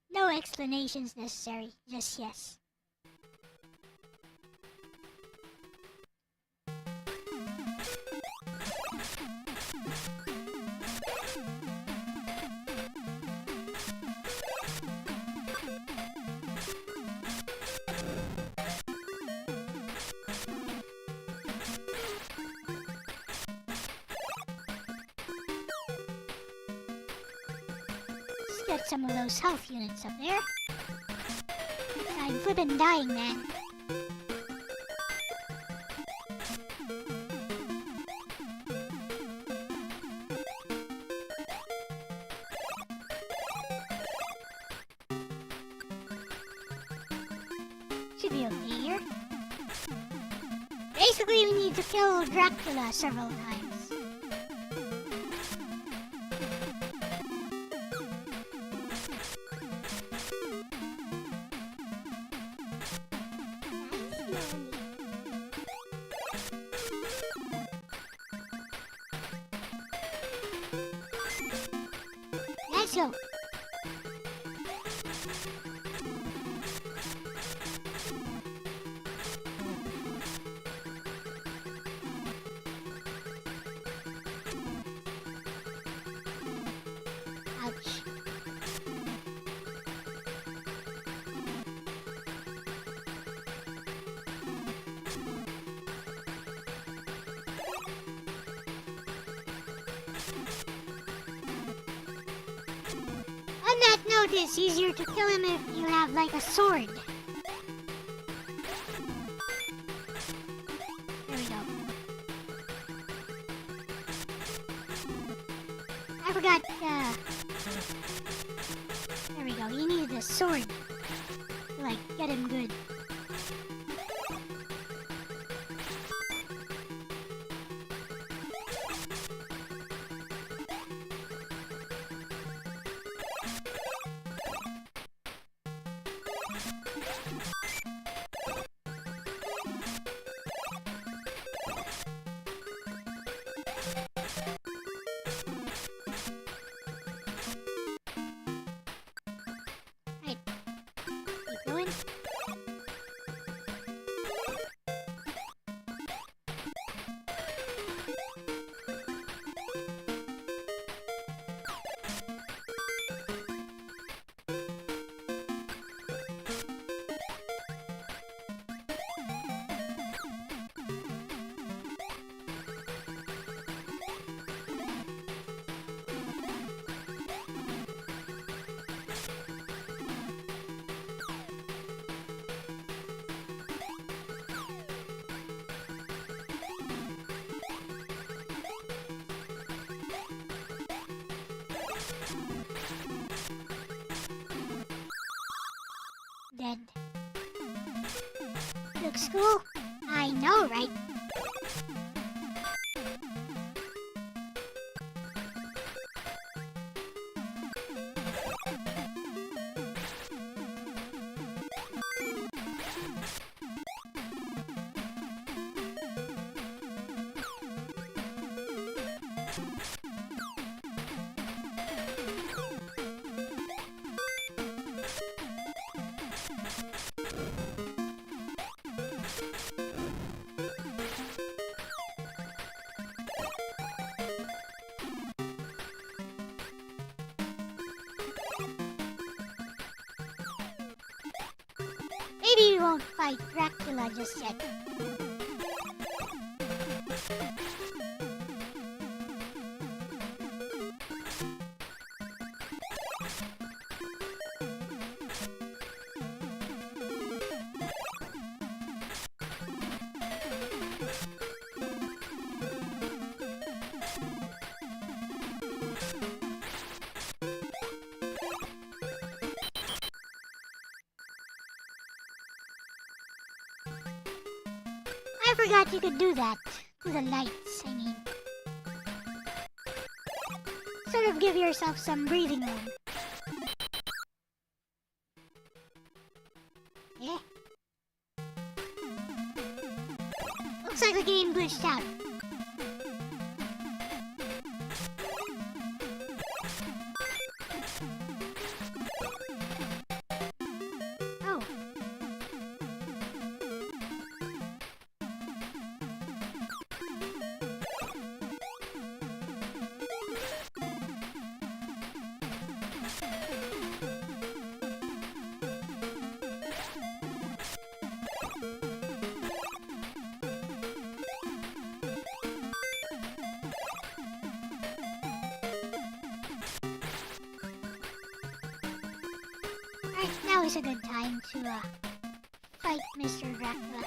No explanations necessary, just yes. Get some of those health units up there. I'm flippin' dying, man. Should be okay here. Basically, we need to kill Dracula several times. Let's go. Ouch. On that note, it's easier to kill him if you have like a sword. There we go. I forgot, there we go. You need a sword to, like, get him good. Right. Keep going. Dead. Looks cool. I know, right? Maybe we won't fight Dracula just yet. I forgot you could do that. To the lights, I mean. Sort of give yourself some breathing room. Yeah. Looks like the game glitched out. Oh. always a good time to fight Mr. Dracula.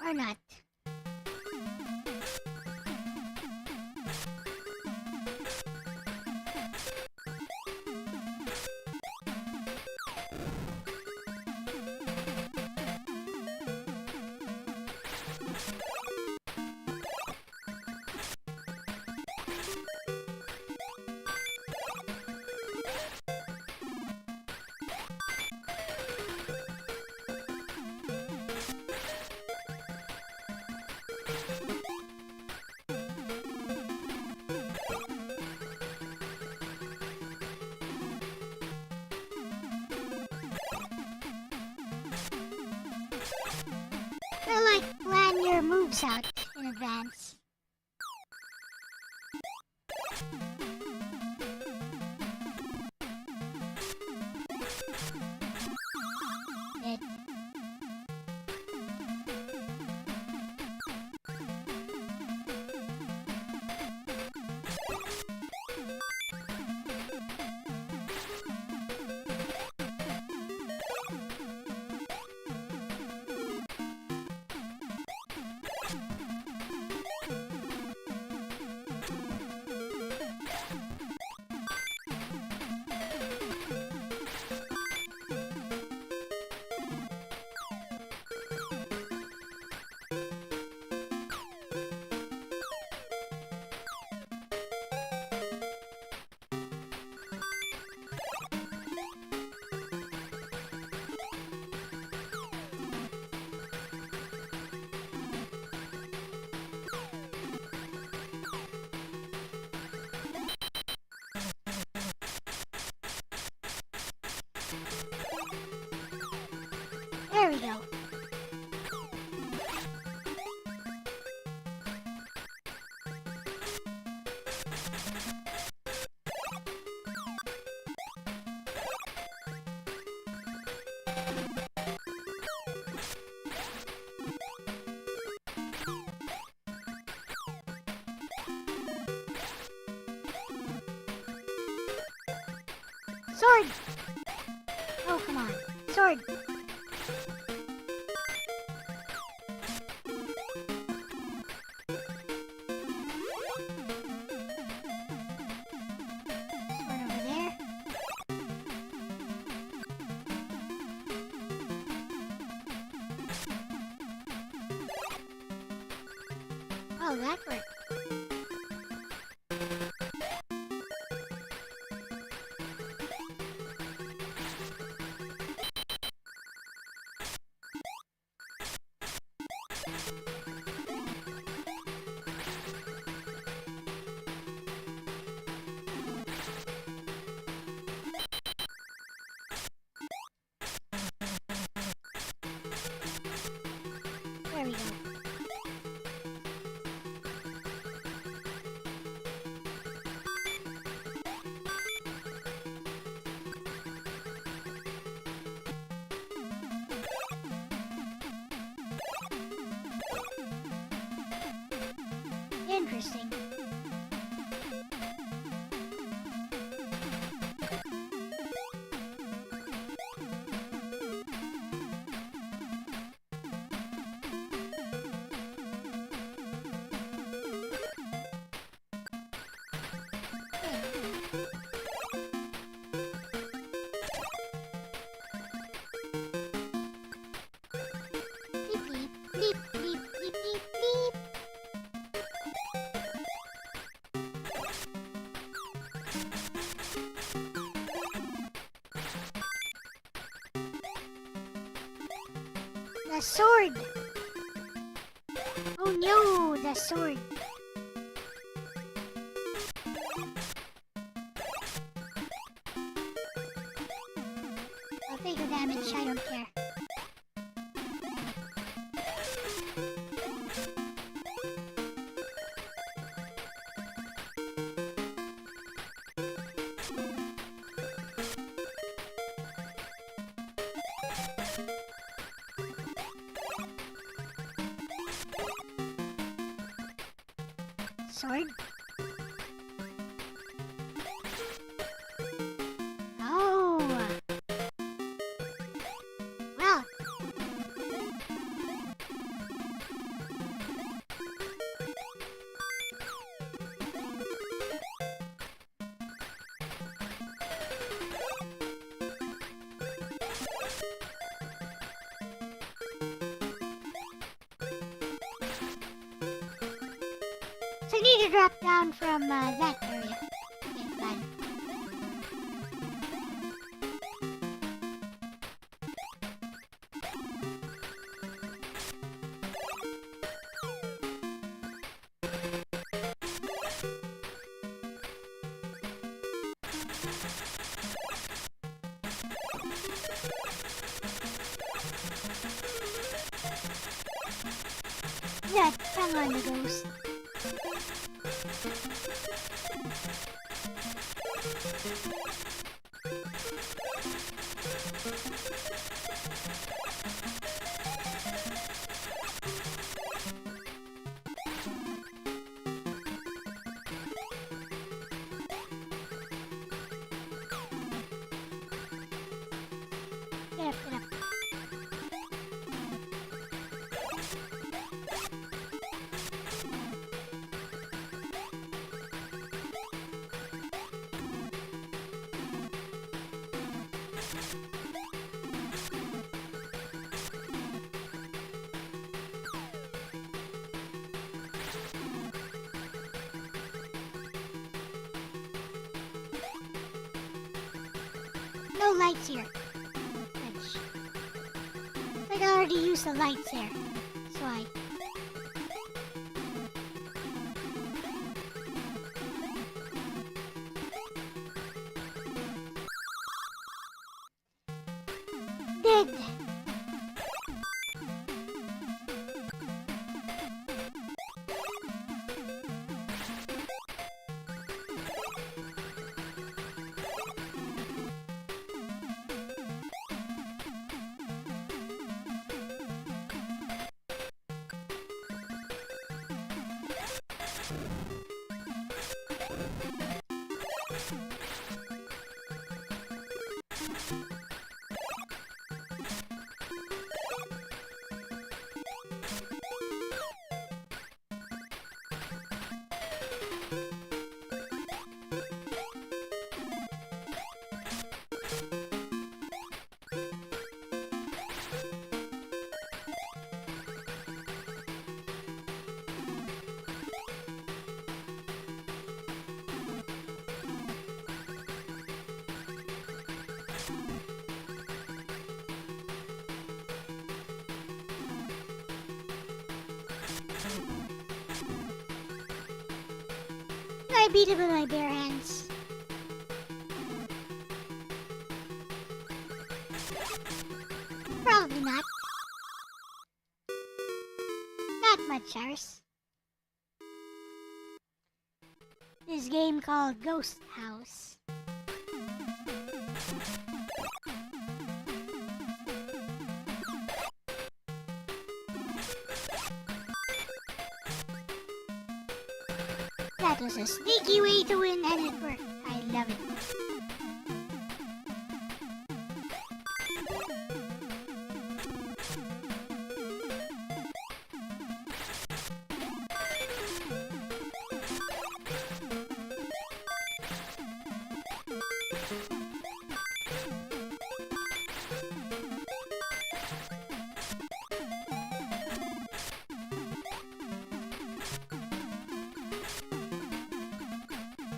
Or not. Plan your moves out in advance. It. There we go. Sword! Oh, come on. Sword! Sword over there. Oh, that worked. There we go. Interesting. Bleep, bleep, bleep, bleep, bleep, bleep, bleep. The sword! Oh no, the sword! I'll take the damage, I don't care. sword. Oh. Well. So you need to drop down from that area. Okay, got it. Yeah, hang on the ghost. Get up, get up. No lights here. Which, like I already used the lights there. So I... Dead! I beat it with my bare hands. Probably not. Not much, ours. This game called Ghost House. That was a sneaky way to win and it worked. I love it.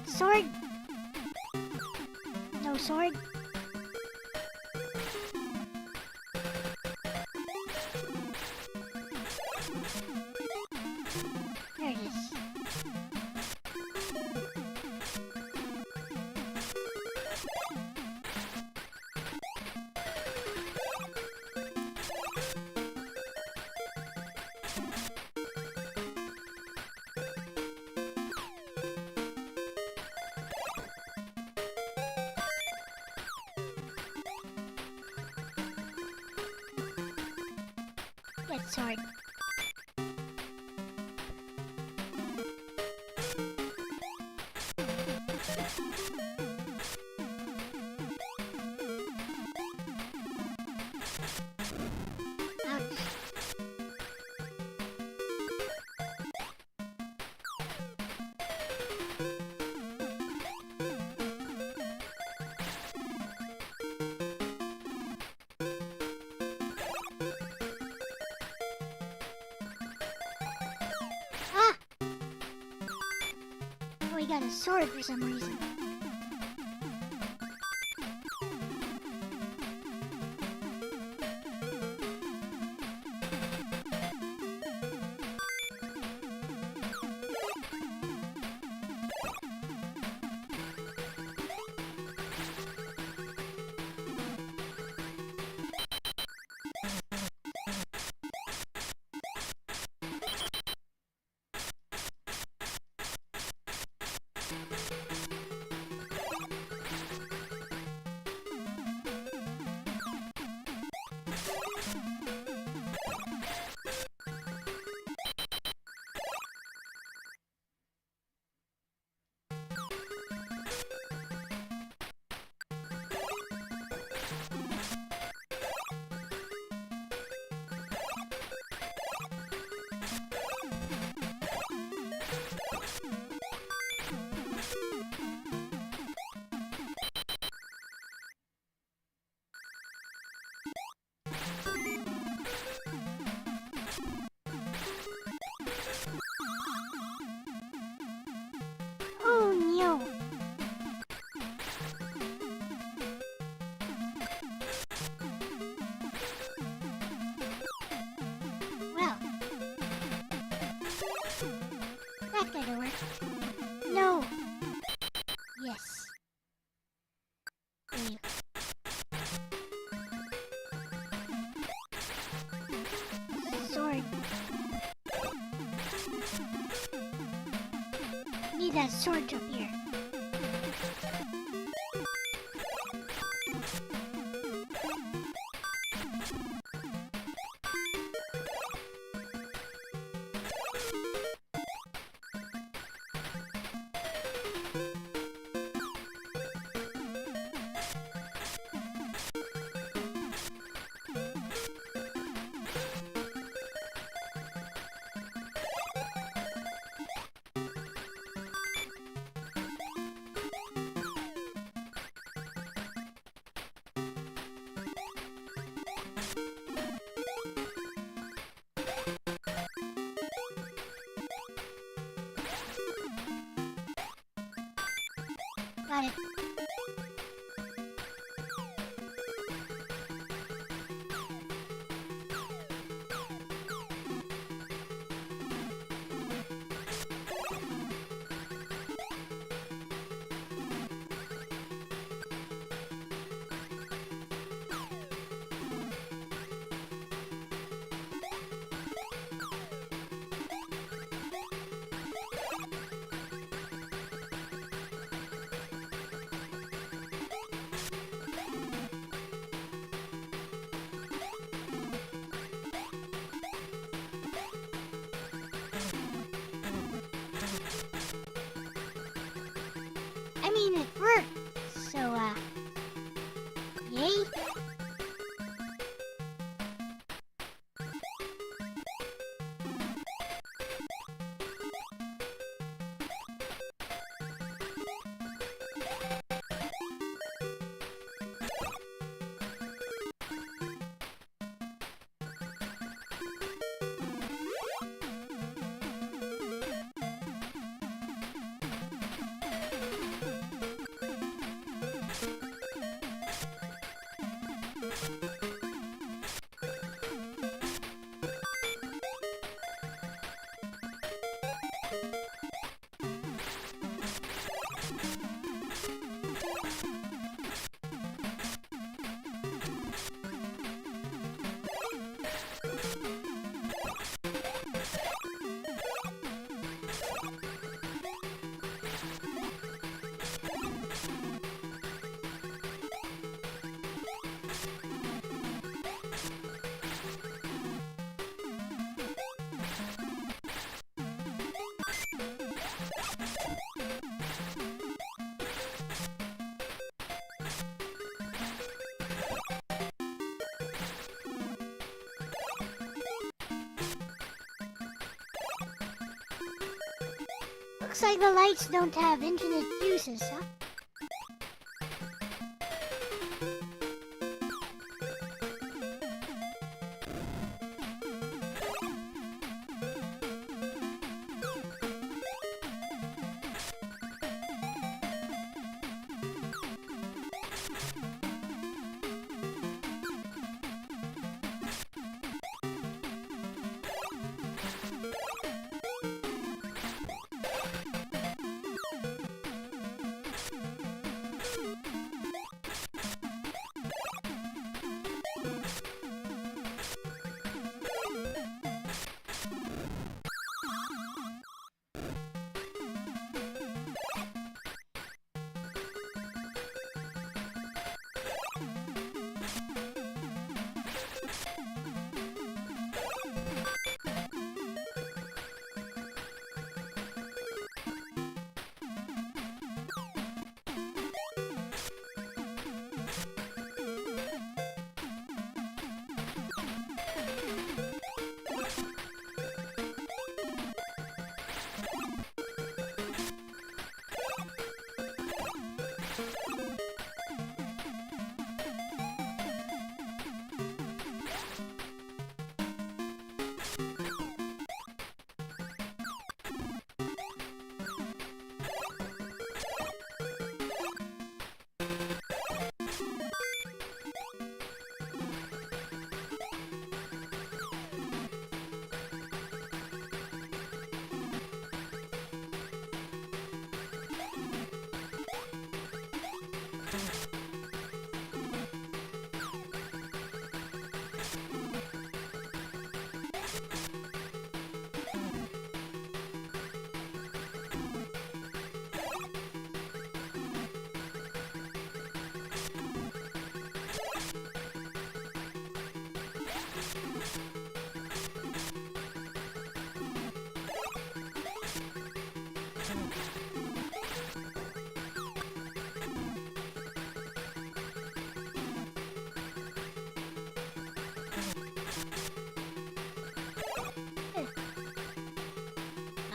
Sword? No sword? There it is. Get sword. I got a sword for some reason. Oh no! Well, that kinda worked. No! Yes. There you sword. Need that sword to appear. Got it. I mean, it worked. So, yay? Looks like the lights don't have infinite uses, huh?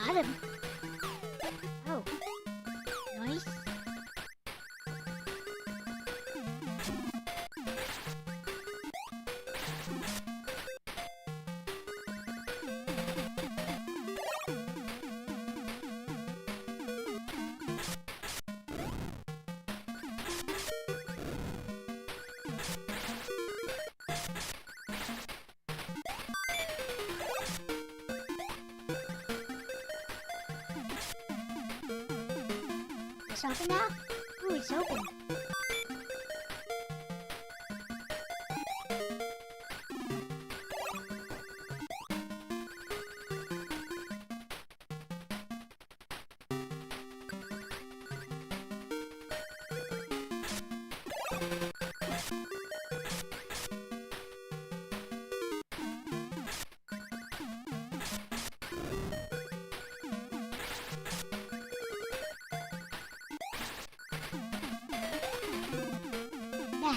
Got him. Oh. Nice. It's open now? Ooh, it's open. Nah.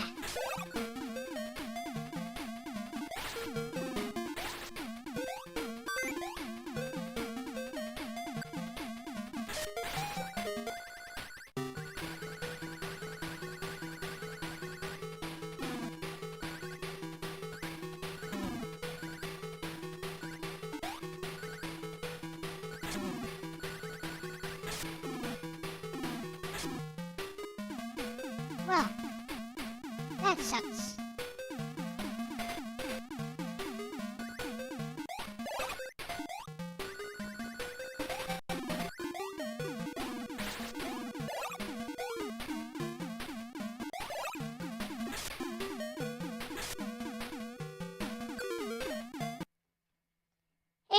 Well, that sucks.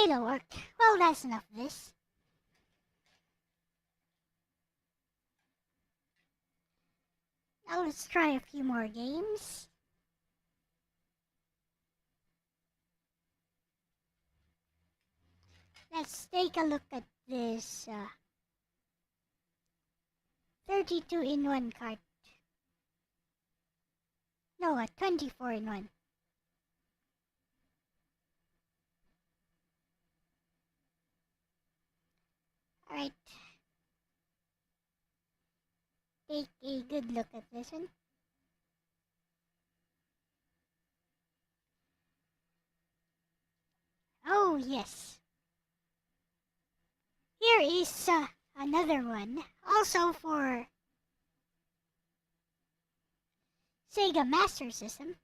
It'll work. Well, that's enough of this. Now let's try a few more games. Let's take a look at this 32 in 1 cart. No, a 24 in 1. Alright. Take a good look at this one. Oh, yes. Here is another one, also for Sega Master System.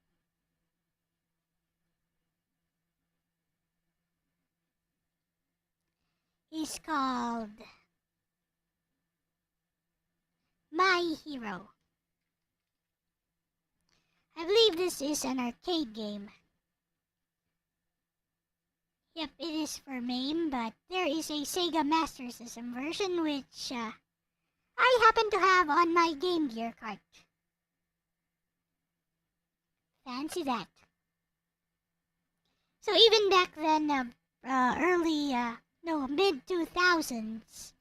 It's called My Hero. I believe this is an arcade game. Yep, it is for MAME, but there is a Sega Master System version which I happen to have on my Game Gear cart. Fancy that. So even back then, mid-2000s,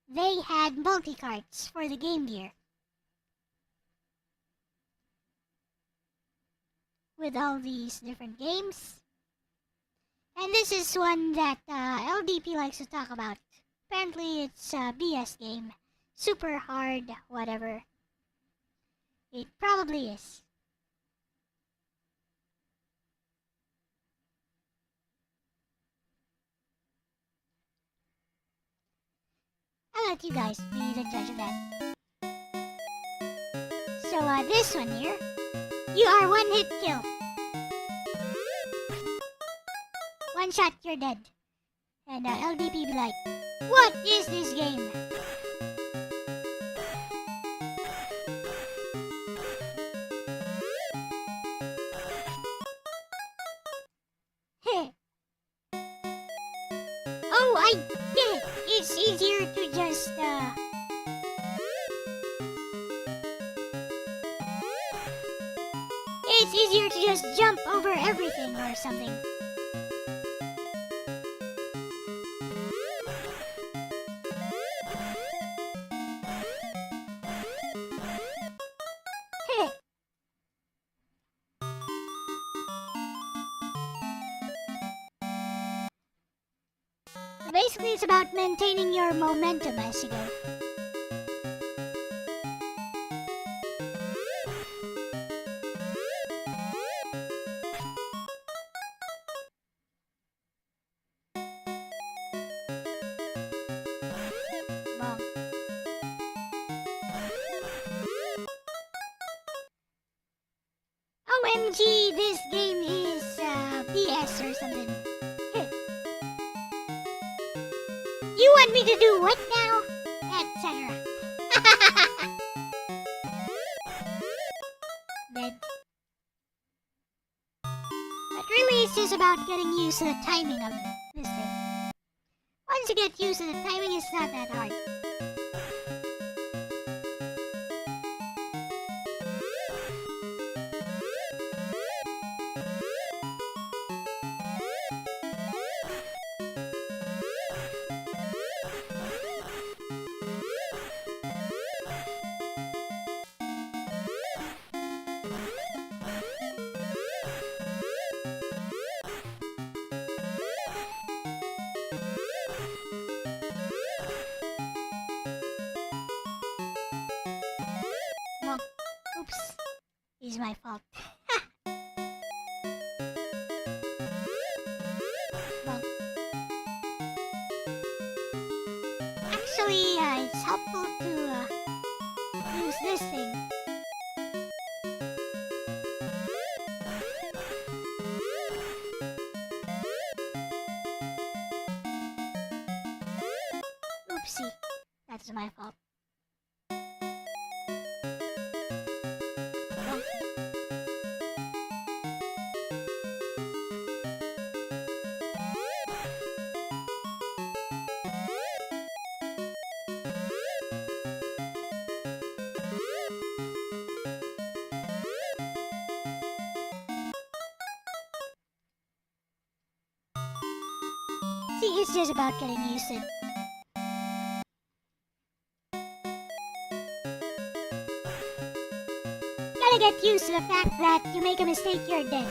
they had multi-carts for the Game Gear. With all these different games. And this is one that LDP likes to talk about. Apparently it's a BS game. Super hard, whatever. It probably is. I'll let you guys be the judge of that. So, this one here, you are one hit kill. One shot, you're dead. And LDP be like, what is this game? Heh. Oh, I get it. It's easier to just, It's easier to just jump over everything or something. Heh. Basically, it's about maintaining your momentum as you go. Bonk. OMG, this game is BS or something. Heh. You want me to do what now? Etc. Dead. But really, it's just about getting used to the timing of this thing. Once you get used to the timing, it's not that hard. Well, oops. It's my fault. Well, actually, it's helpful to use this thing. Oopsie. That's my fault. Well, see, it's just about getting used to it. Gotta get used to the fact that you make a mistake, you're dead.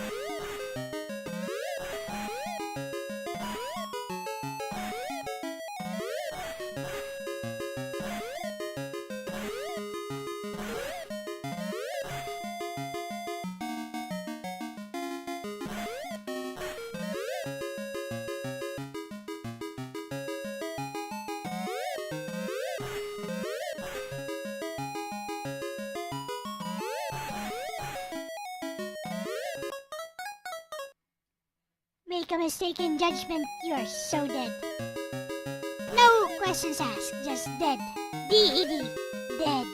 Make a mistake in judgment, you are so dead. No questions asked, just dead. D-E-D. Dead.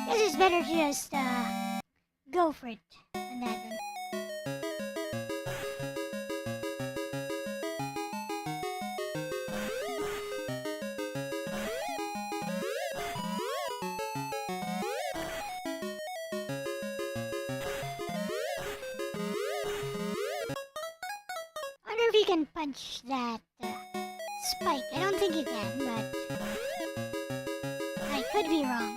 Guess it's better to just, go for it on that one. I wonder if you can punch that, spike. I don't think you can, but I could be wrong.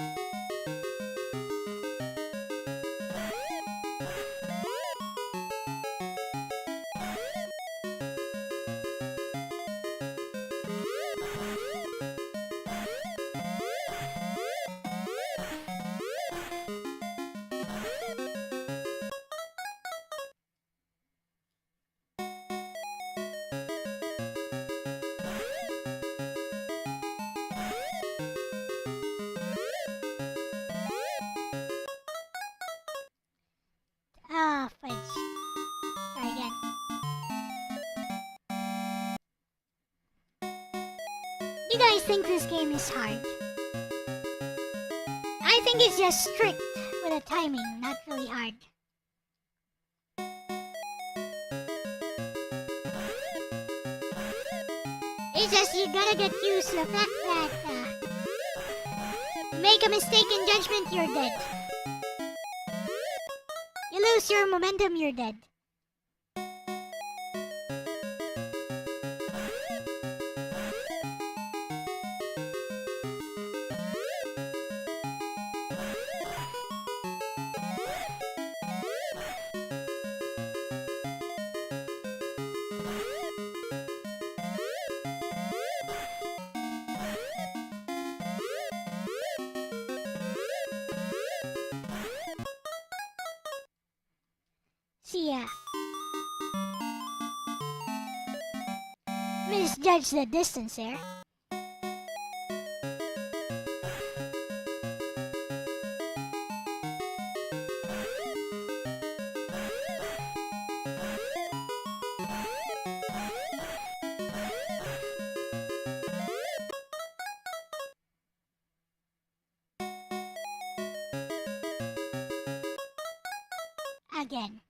guys think this game is hard? I think it's just strict with the timing, not really hard. It's just you gotta get used to the fact that make a mistake in judgment, you're dead. You lose your momentum, you're dead. See ya. Misjudge the distance there. Again.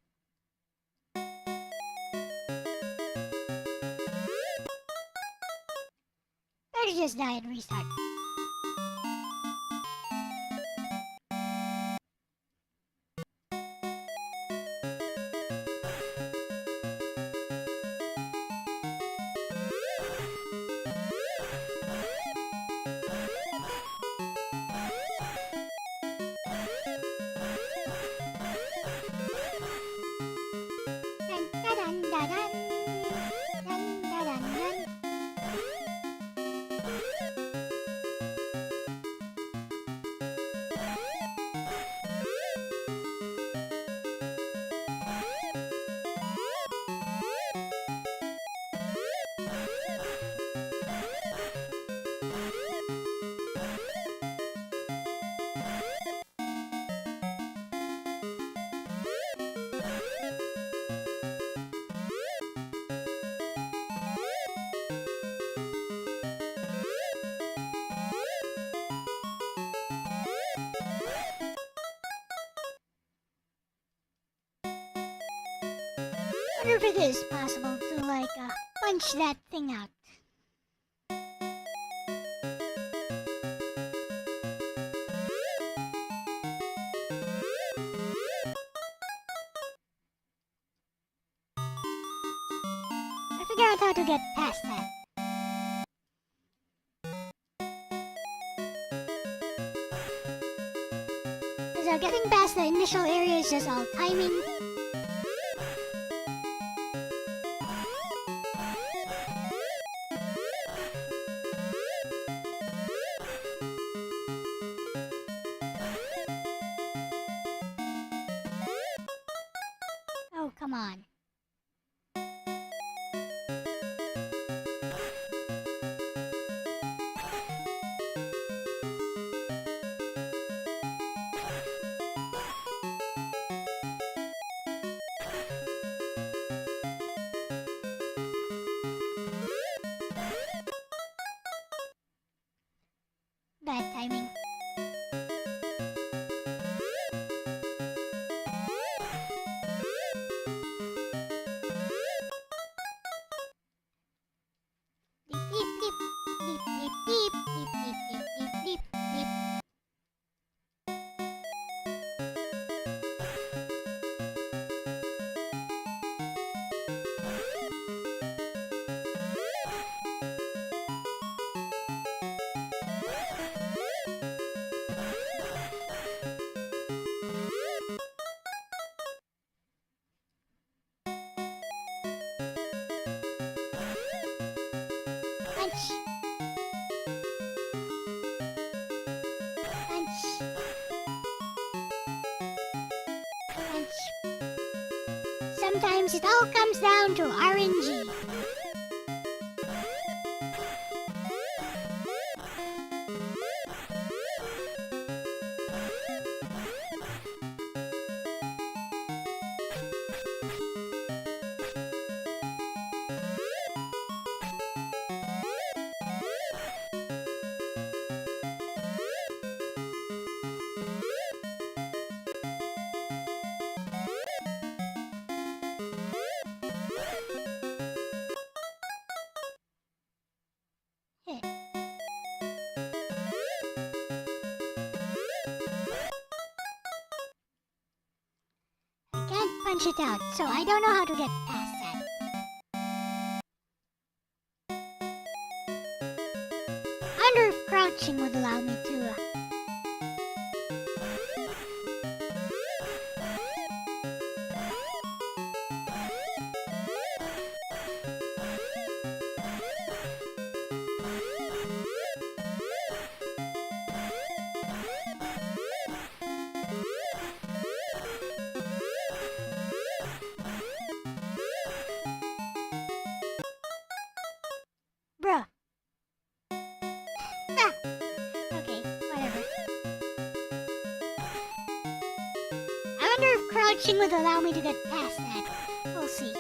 Better just die and restart. Dun, dun, dun, dun, dun. Dun, dun, dun, dun. I wonder if it is possible to, like, punch that thing out. I figure out how to get past that. Because getting past the initial area is just all timing. Oh, come on. Bad timing. Beep, beep, beep. Beep, beep, beep. Beep, beep, beep, beep, beep, beep. Punch. Punch. Punch. Sometimes it all comes down to RNG. punch it out, so I don't know how to get past that. Under crouching would allow me to... Bruh. Ah. Okay, whatever. I wonder if crouching would allow me to get past that. We'll see.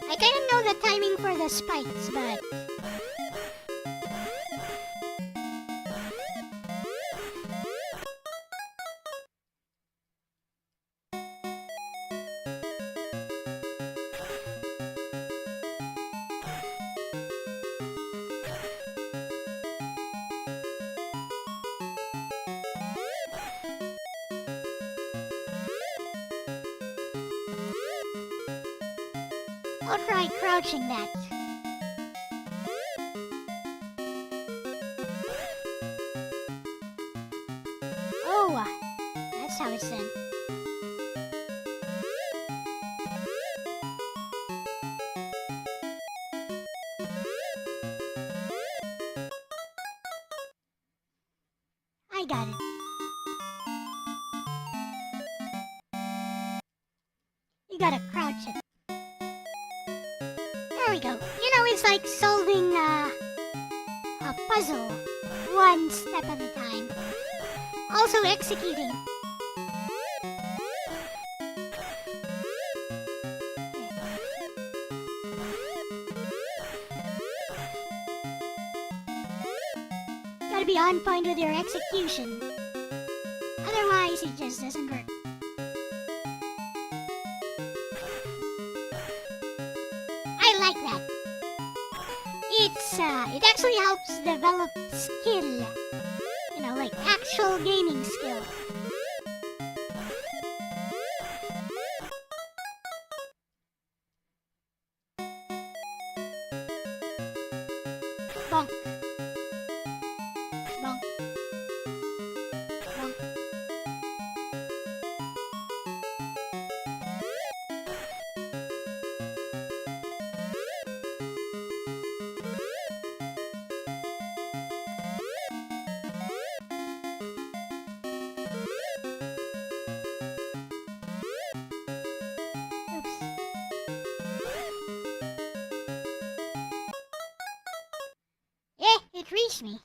I kinda know the timing for the spikes, but... I'll try crouching that. Oh, that's how it's done. I got it. You gotta crouch it. There we go. You know, it's like solving a puzzle, one step at a time. Also executing. Gotta be on point with your execution. Otherwise, it just doesn't work. I like that. It actually helps develop skill. You know, like actual gaming skill. Bonk. Bonk. Bonk. Oops. It reached me.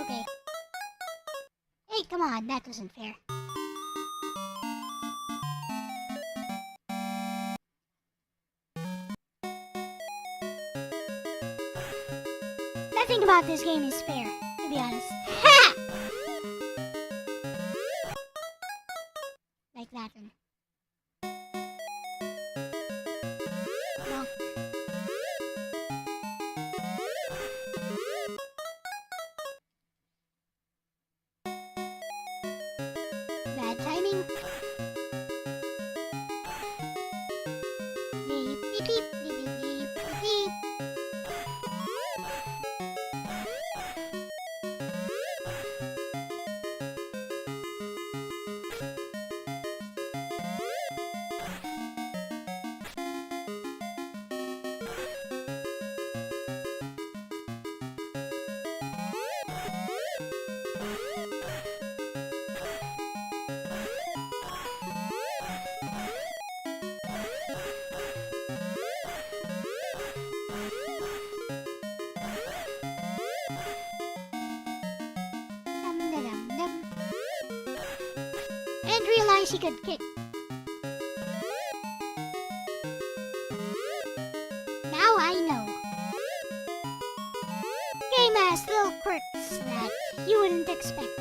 Okay. Hey, come on, that wasn't fair. Nothing about this game is fair, to be honest. Ha! Like that one. Bonk. Bad timing. Beep, beep, beep, beep, beep, beep, beep. Dum da dum dum. And realize he could kick. Now I know. Game has little quirks that you wouldn't expect.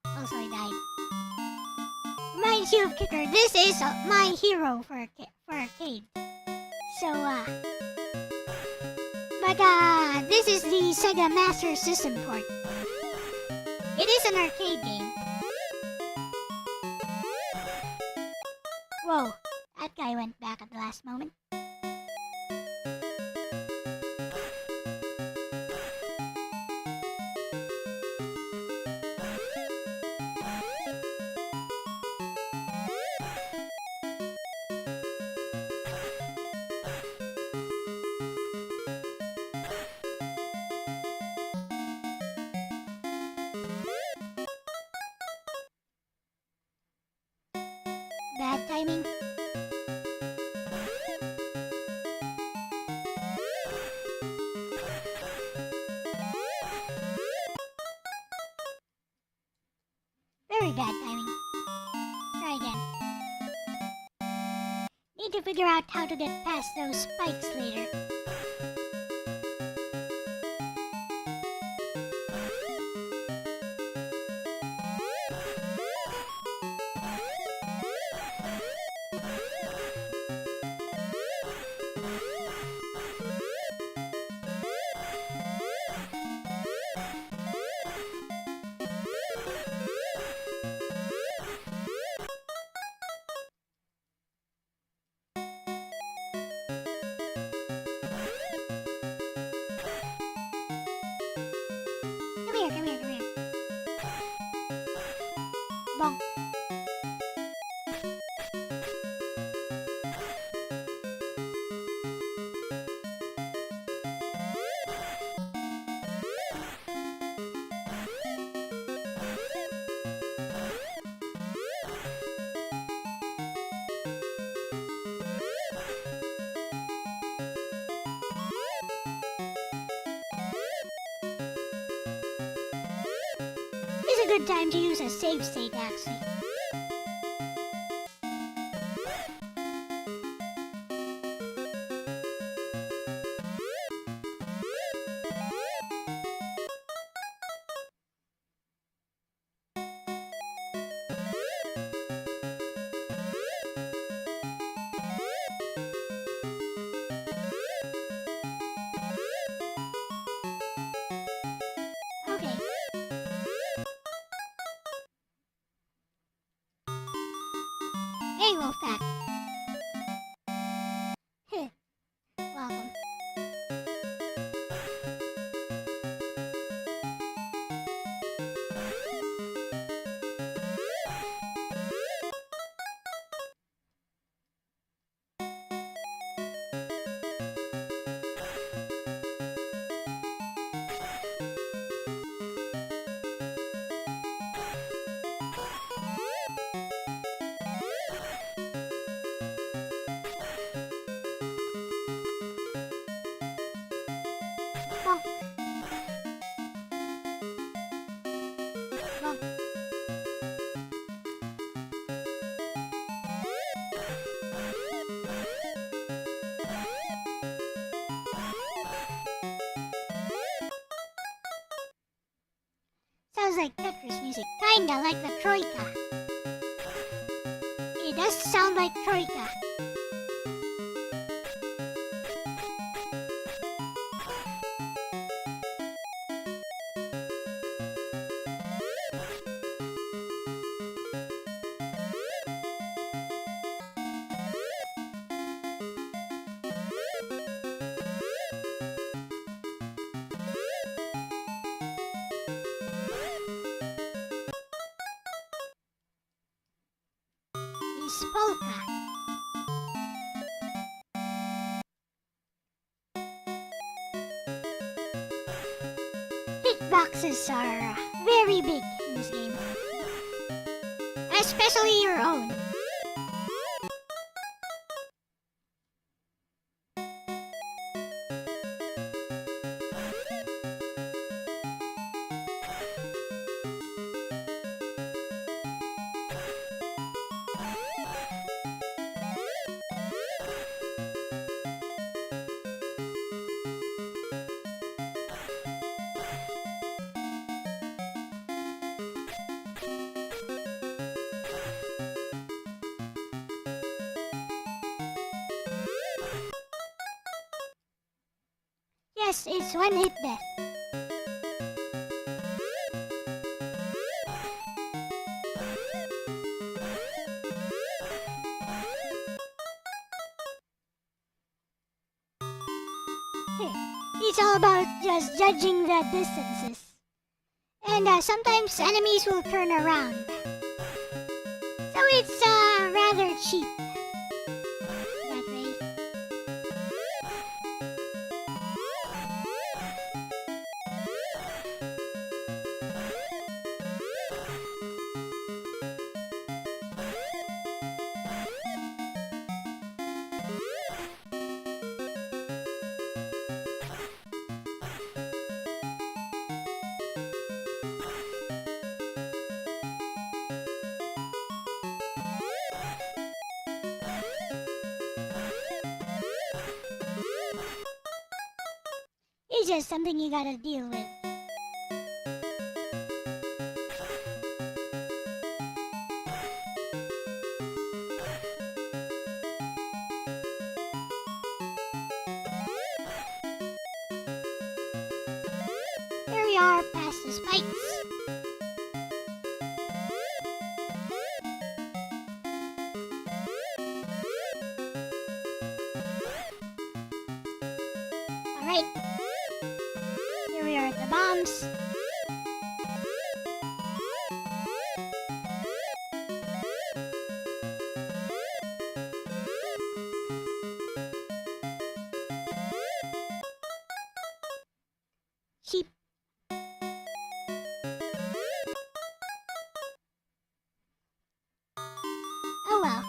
Also, I died. Since you have Kicker, this is my hero for arcade. So, this is the Sega Master System port. It is an arcade game. Whoa, that guy went back at the last moment. Bad timing. Very bad timing. Try again. Need to figure out how to get past those spikes later. Come here. Bonk. This is a good time to use a save state, actually. Okay. Hey, Wolfpack. Heh. Welcome. Bonk. Bonk. Sounds like Tetris music, kinda like the Troika. It does sound like Troika. It's polka. Hitboxes are very big in this game. Especially your own. Yes, it's one hit death. It's all about just judging the distances. And sometimes enemies will turn around. So it's rather cheap. That way. It's just something you gotta deal with. Here we are past the spikes. Alright. Here we are at the bombs. Sheep. Oh well.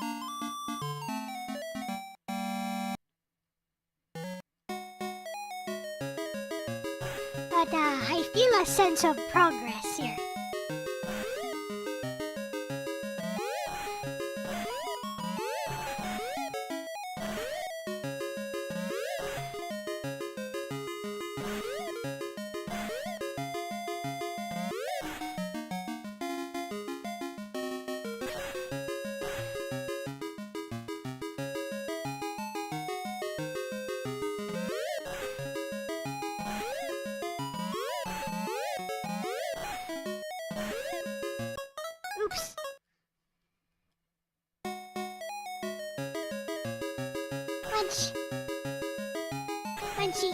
But I feel a sense of progress here. Oops. Punch. Punchy.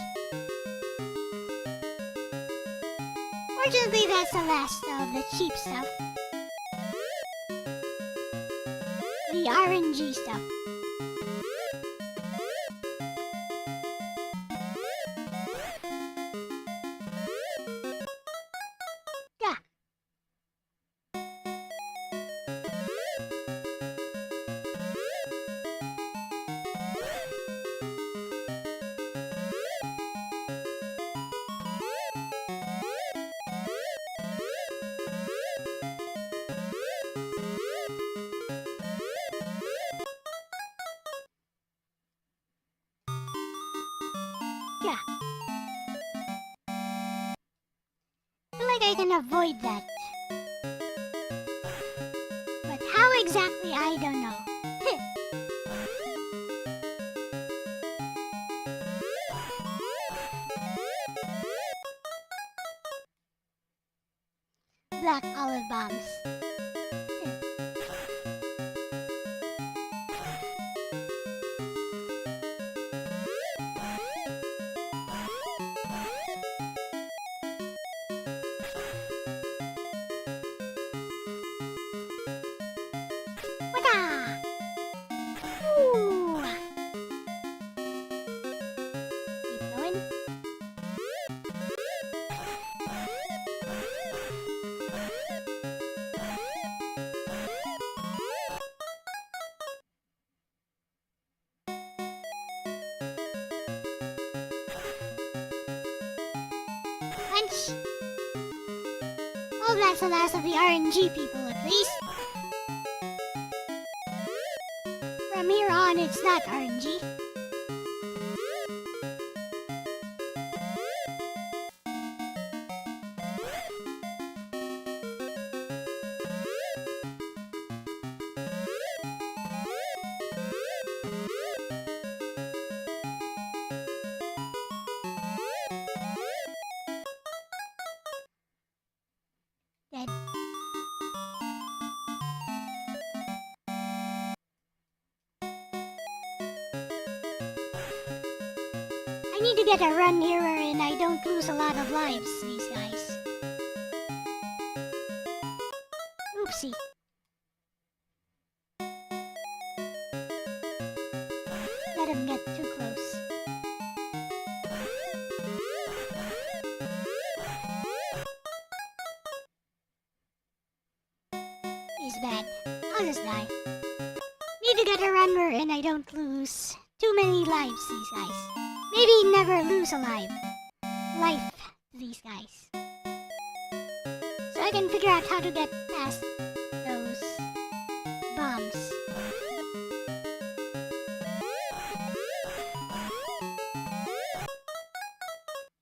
Fortunately, that's the last of the cheap stuff. The RNG stuff. Yeah. Yeah. I feel like I can avoid that. But how exactly, I don't know. Black olive bombs. Wada! Ooh! Keep going. Punch! Oh, that's the last of the RNG people, at least. From here on, it's not RNG. I need to get a run here and I don't lose a lot of lives, these guys. Oopsie. Let him get too close. He's bad. I'll just die. Need to get a run and I don't lose too many lives, these guys. Maybe never lose a life to these guys. So I can figure out how to get past those bombs.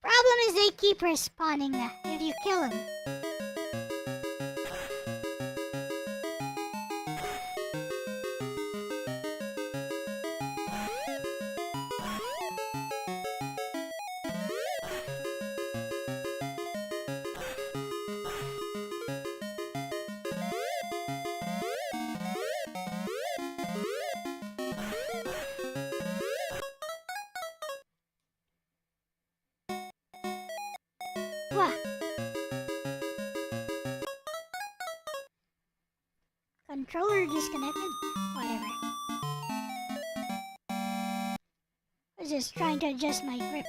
Problem is they keep respawning if you kill them. Wah. Controller disconnected? Whatever. I was just trying to adjust my grip.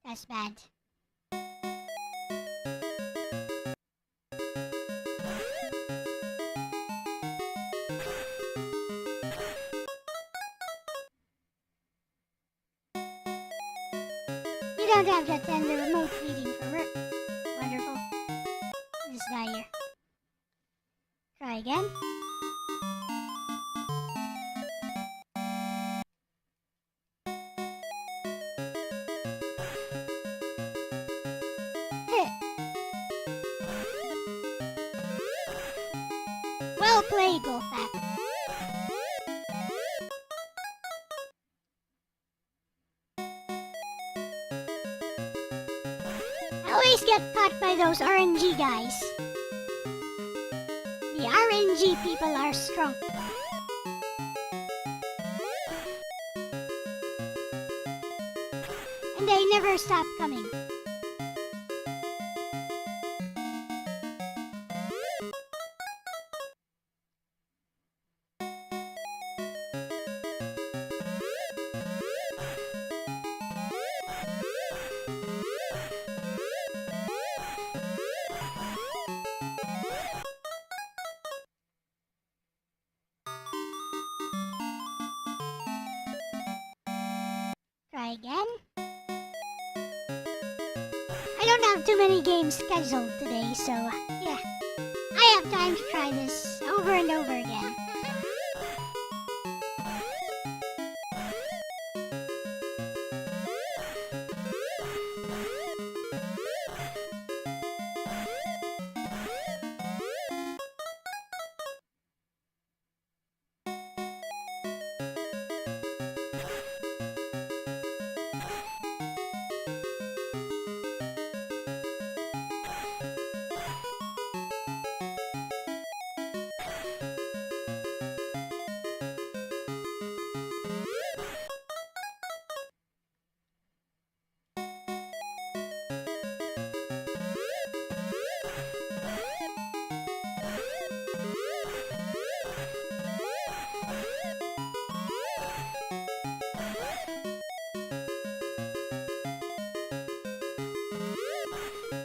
That's bad. You don't have to attend the remote meeting for work. Wonderful. This guy here. Try again. Hit. Well played, Wolfpack. I always get caught by those RNG guys. The RNG people are strong. And they never stop coming. Try again. I don't have too many games scheduled today, so yeah. I have time to try this over and over again.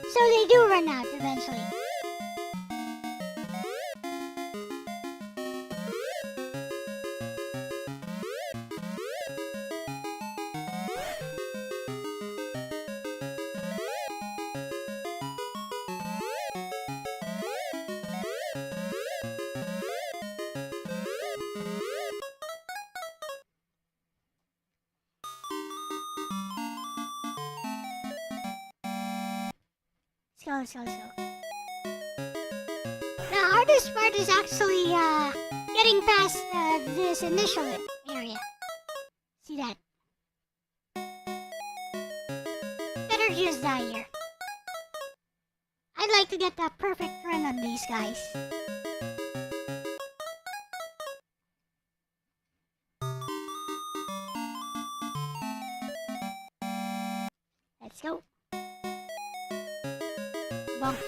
So they do run out eventually. Let's go. The hardest part is actually getting past this initial area. See that? Better just die here. I'd like to get that perfect run on these guys. Bonk.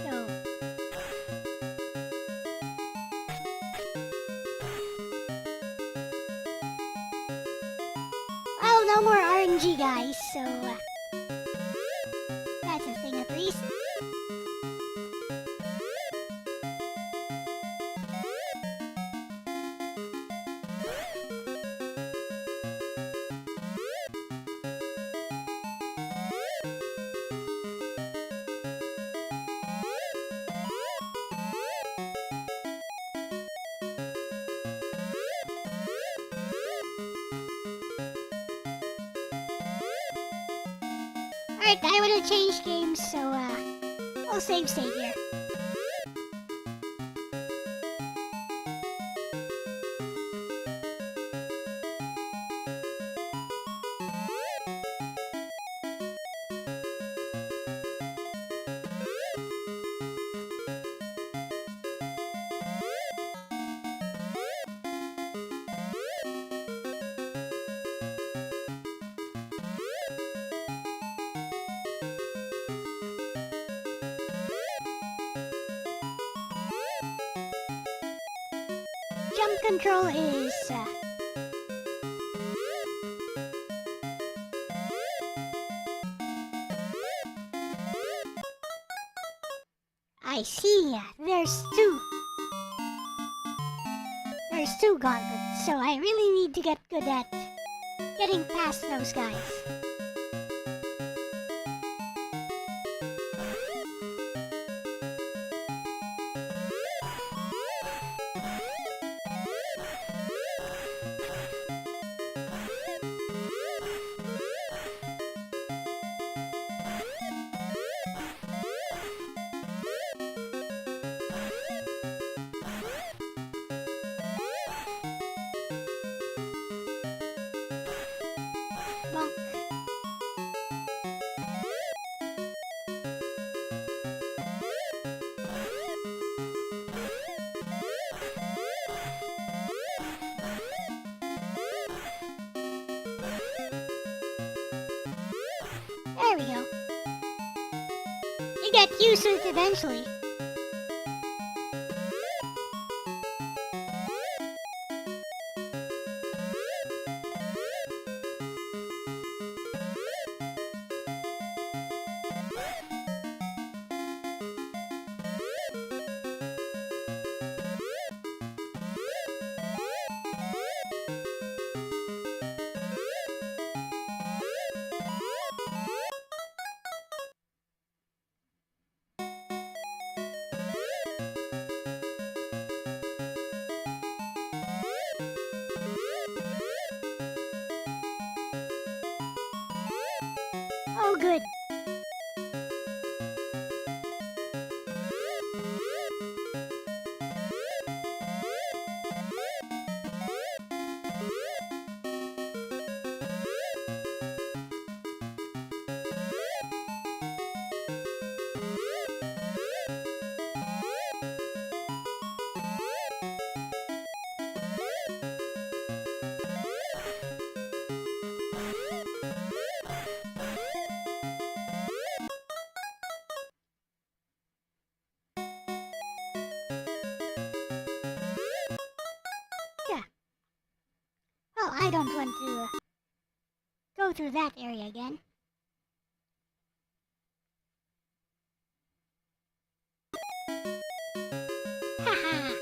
So, well, no more RNG, guys. So, that's a thing at least. Alright, I wanna change games, so we'll save state here. Jump control is I see. There's two gauntlets, so I really need to get good at getting past those guys. Bonk. There we go. You get used to it eventually. Oh, good. Yeah. Well, I don't want to go through that area again. Haha.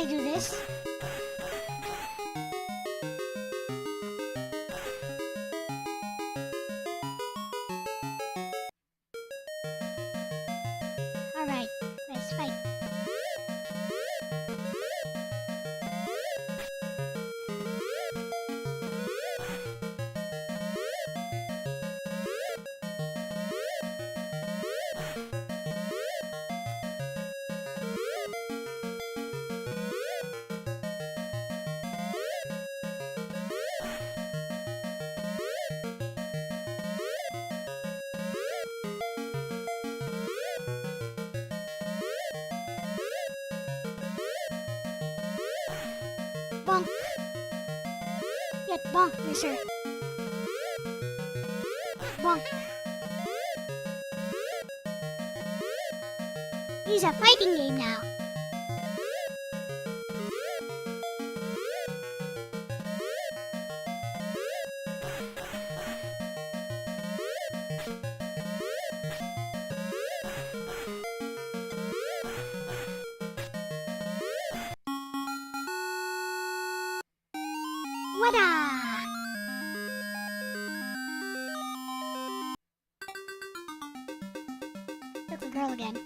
I do this? Alright, let's fight. Bonk. Get bonk, mister. Bonk. He's a fighting game now. Wada! Took the girl again.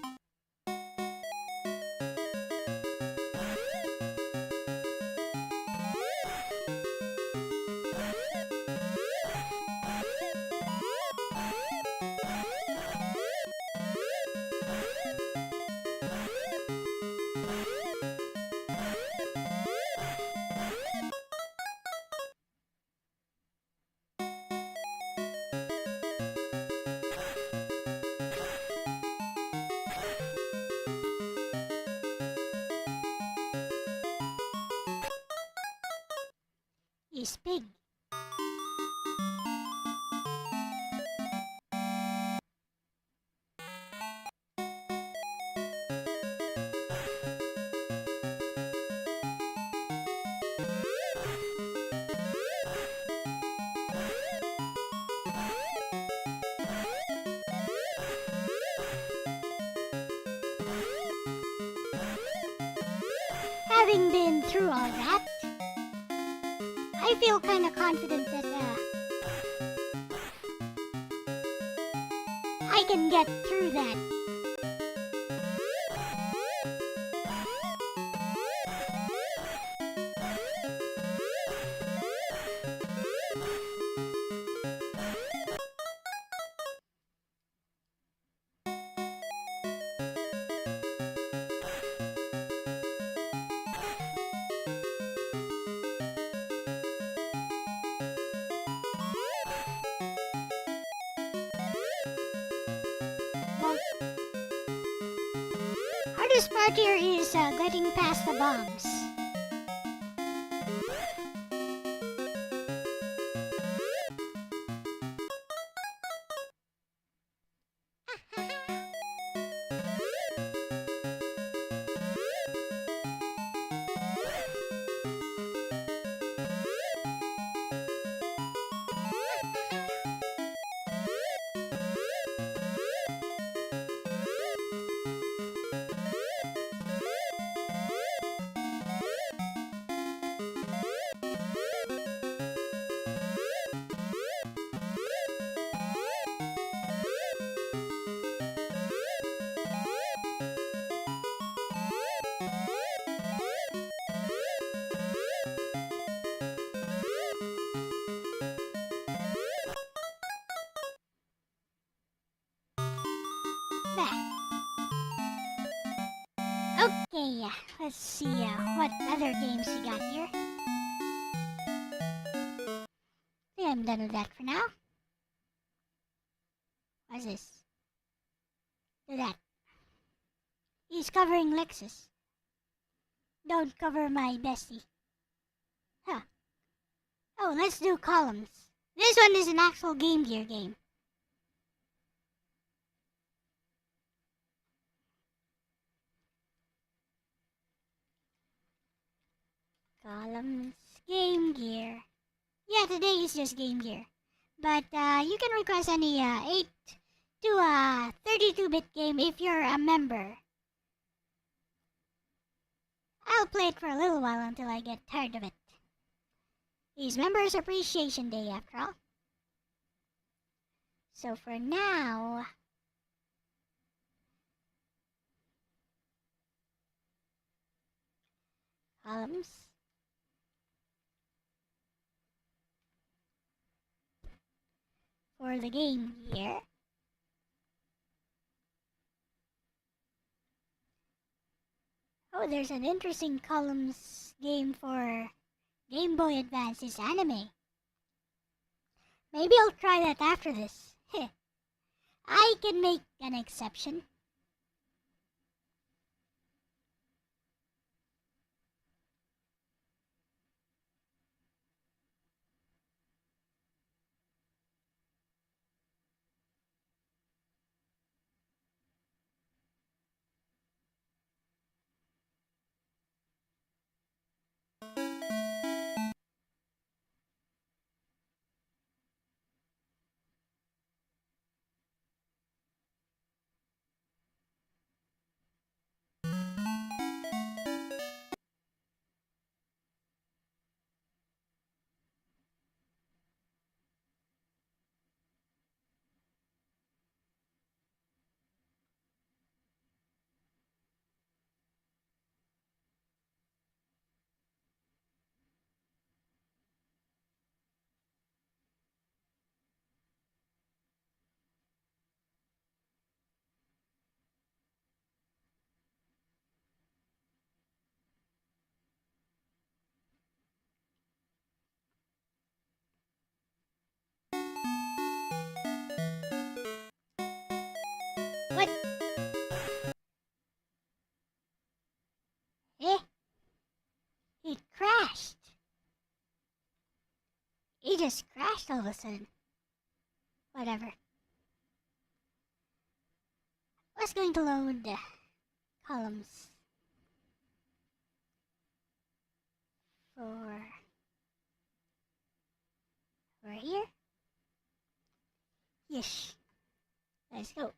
He's big. Having been through all that, I feel kind of confident that I can get through that. Hardest part here is getting past the bombs. Okay, let's see what other games we got here. I think I'm done with that for now. What's this? Do that. He's covering Lexus. Don't cover my bestie. Huh. Oh, let's do columns. This one is an actual Game Gear game. Columns, Game Gear. Yeah, today is just Game Gear. But you can request any 8 to 32-bit game if you're a member. I'll I'll play it for a little while until I get tired of it. It's Members Appreciation Day after all. So for now, columns. For the game here. Oh, there's an interesting columns game for Game Boy Advance's anime. Maybe I'll try that after this. I can make an exception. What? Eh? It crashed. It just crashed all of a sudden. Whatever. I was going to load the columns for here. Yes. Let's go.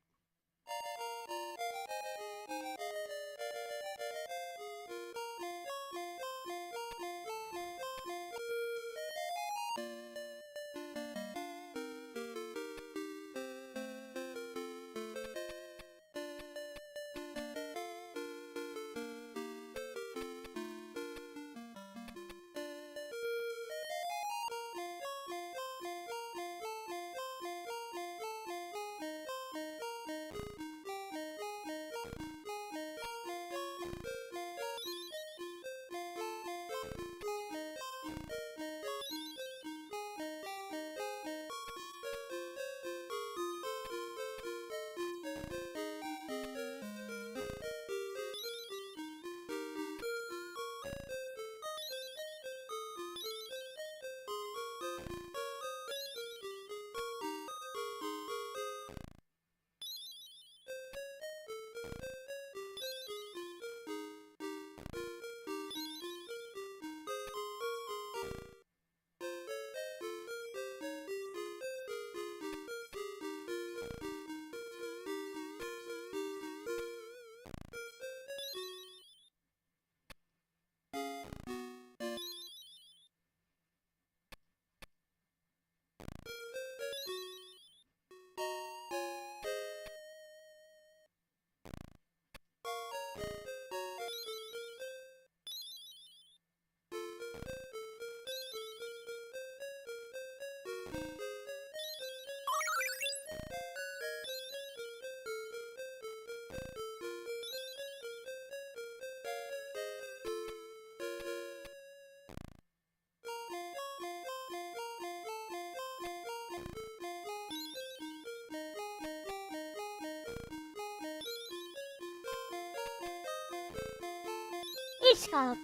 It's called.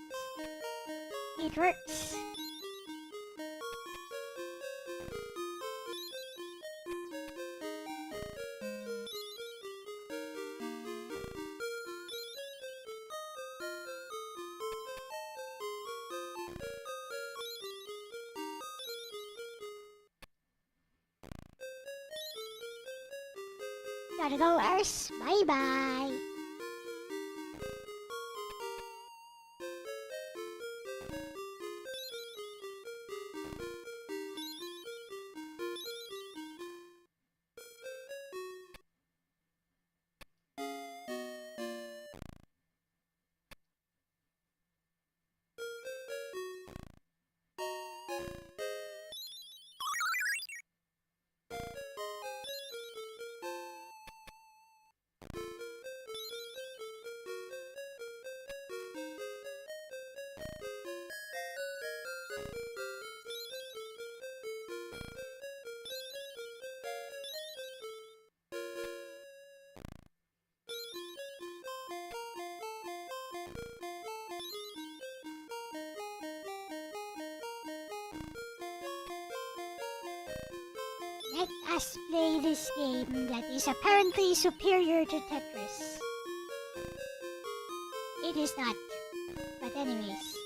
It works. Gotta go, Ars. Bye bye. Let us play this game that is apparently superior to Tetris. It is not. But anyways.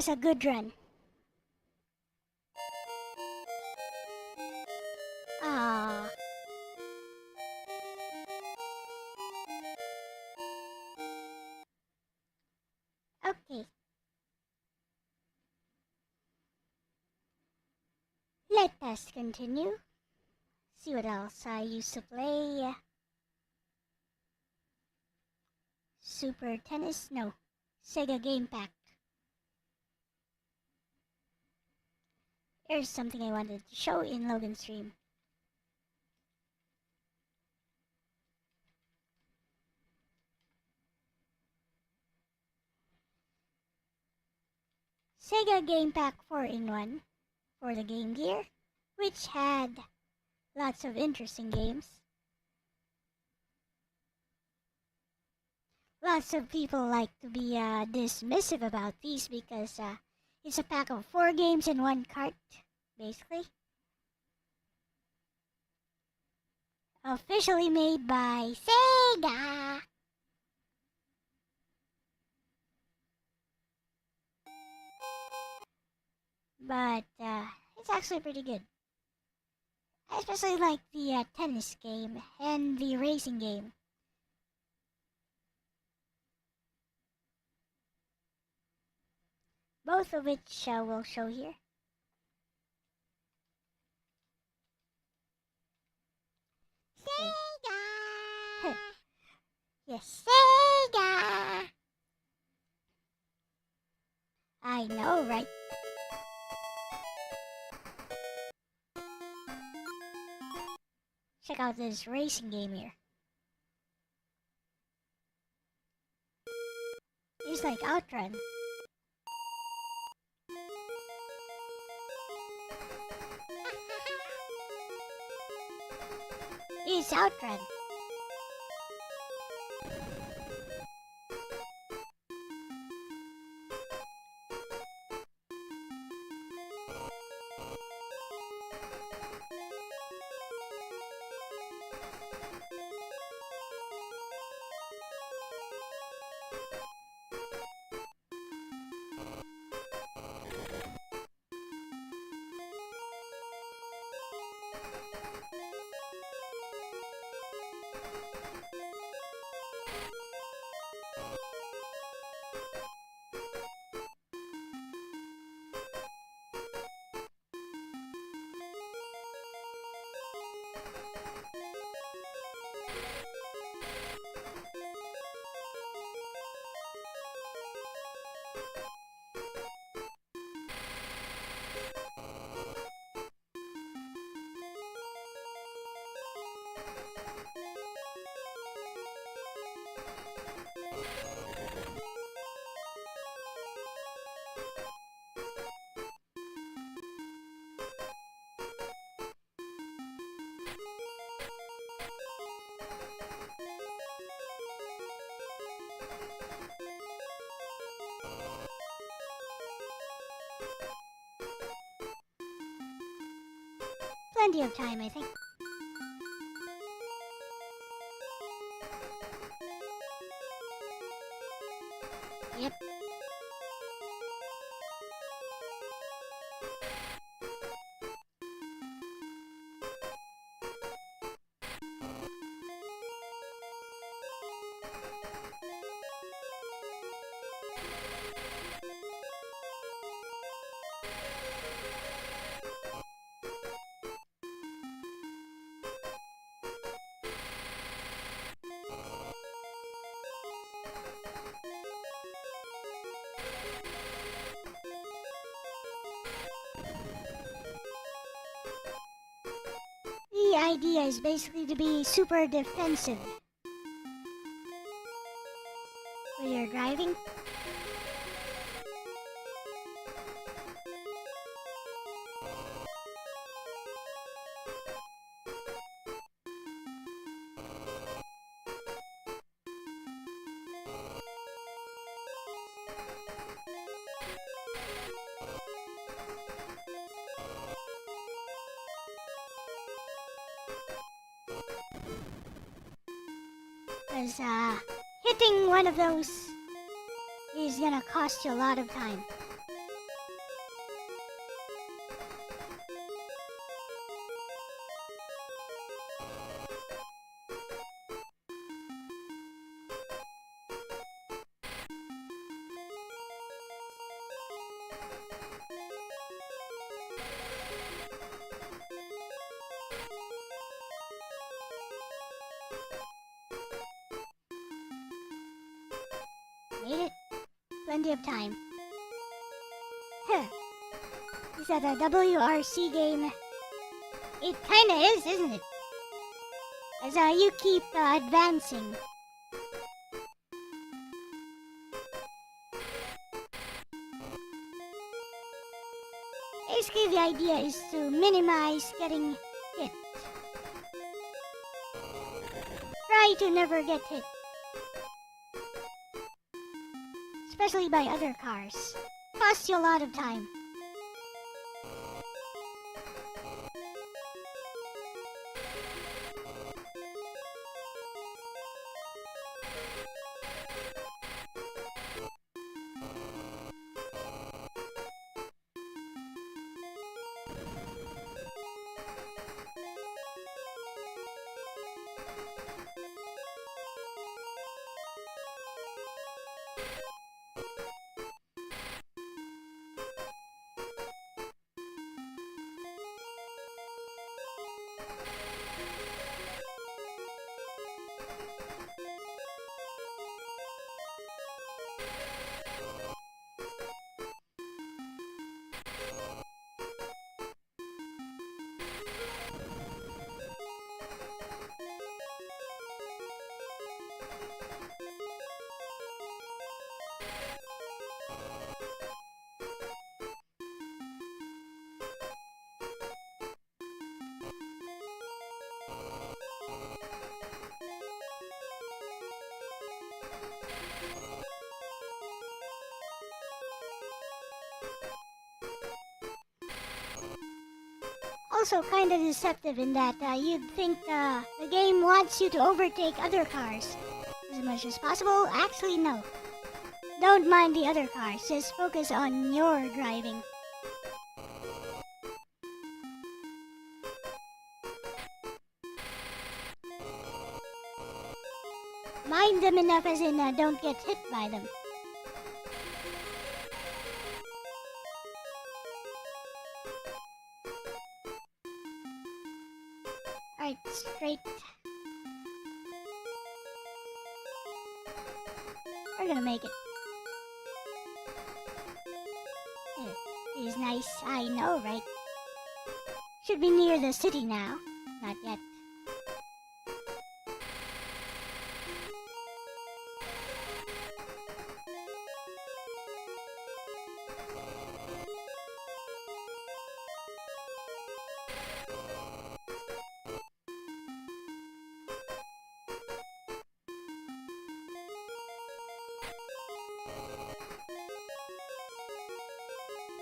was a good run. Ah. Okay. Let us continue. See what else I used to play. Super Tennis? No. Sega Game Pack. Here's something I wanted to show in Logan's stream. Sega Game Pack 4-in-1 for the Game Gear, which had lots of interesting games. Lots of people like to be dismissive about these because it's a pack of 4 games in one cart, basically. Officially made by Sega! But it's actually pretty good. I especially like the tennis game and the racing game. Both of which we'll show here. Sega! Yes, Sega! I know, right? Check out this racing game here. It's like Outrun. It's Outrun. Plenty of time, I think. Yep. The idea is basically to be super defensive when you're driving. Because hitting one of those is gonna cost you a lot of time. plenty of time. Huh. Is that a WRC game? It kinda is, isn't it? As you keep advancing. Basically, the idea is to minimize getting hit. Try to never get hit. Especially by other cars. Costs you a lot of time. Also kind of deceptive in that you'd think the game wants you to overtake other cars as much as possible. Actually, no. Don't mind the other cars, just focus on your driving. Mind them enough as in don't get hit by them. Alright, straight. We're gonna make it. It is nice, I know, right? Should be near the city now. Not yet.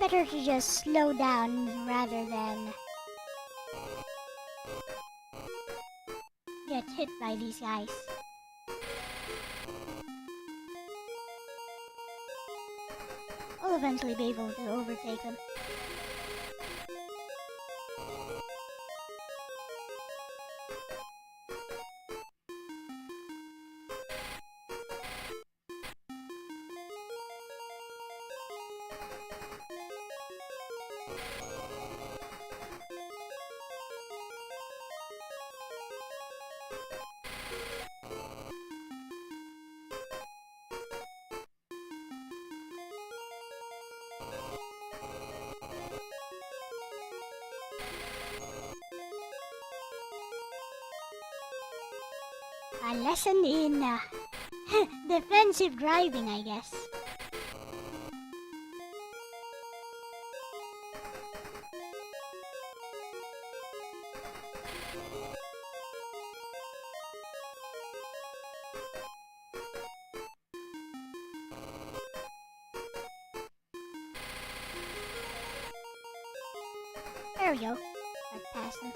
Better to just slow down rather than get hit by these guys. I'll eventually be able to overtake them. A lesson in defensive driving, I guess. There we go. Start passing.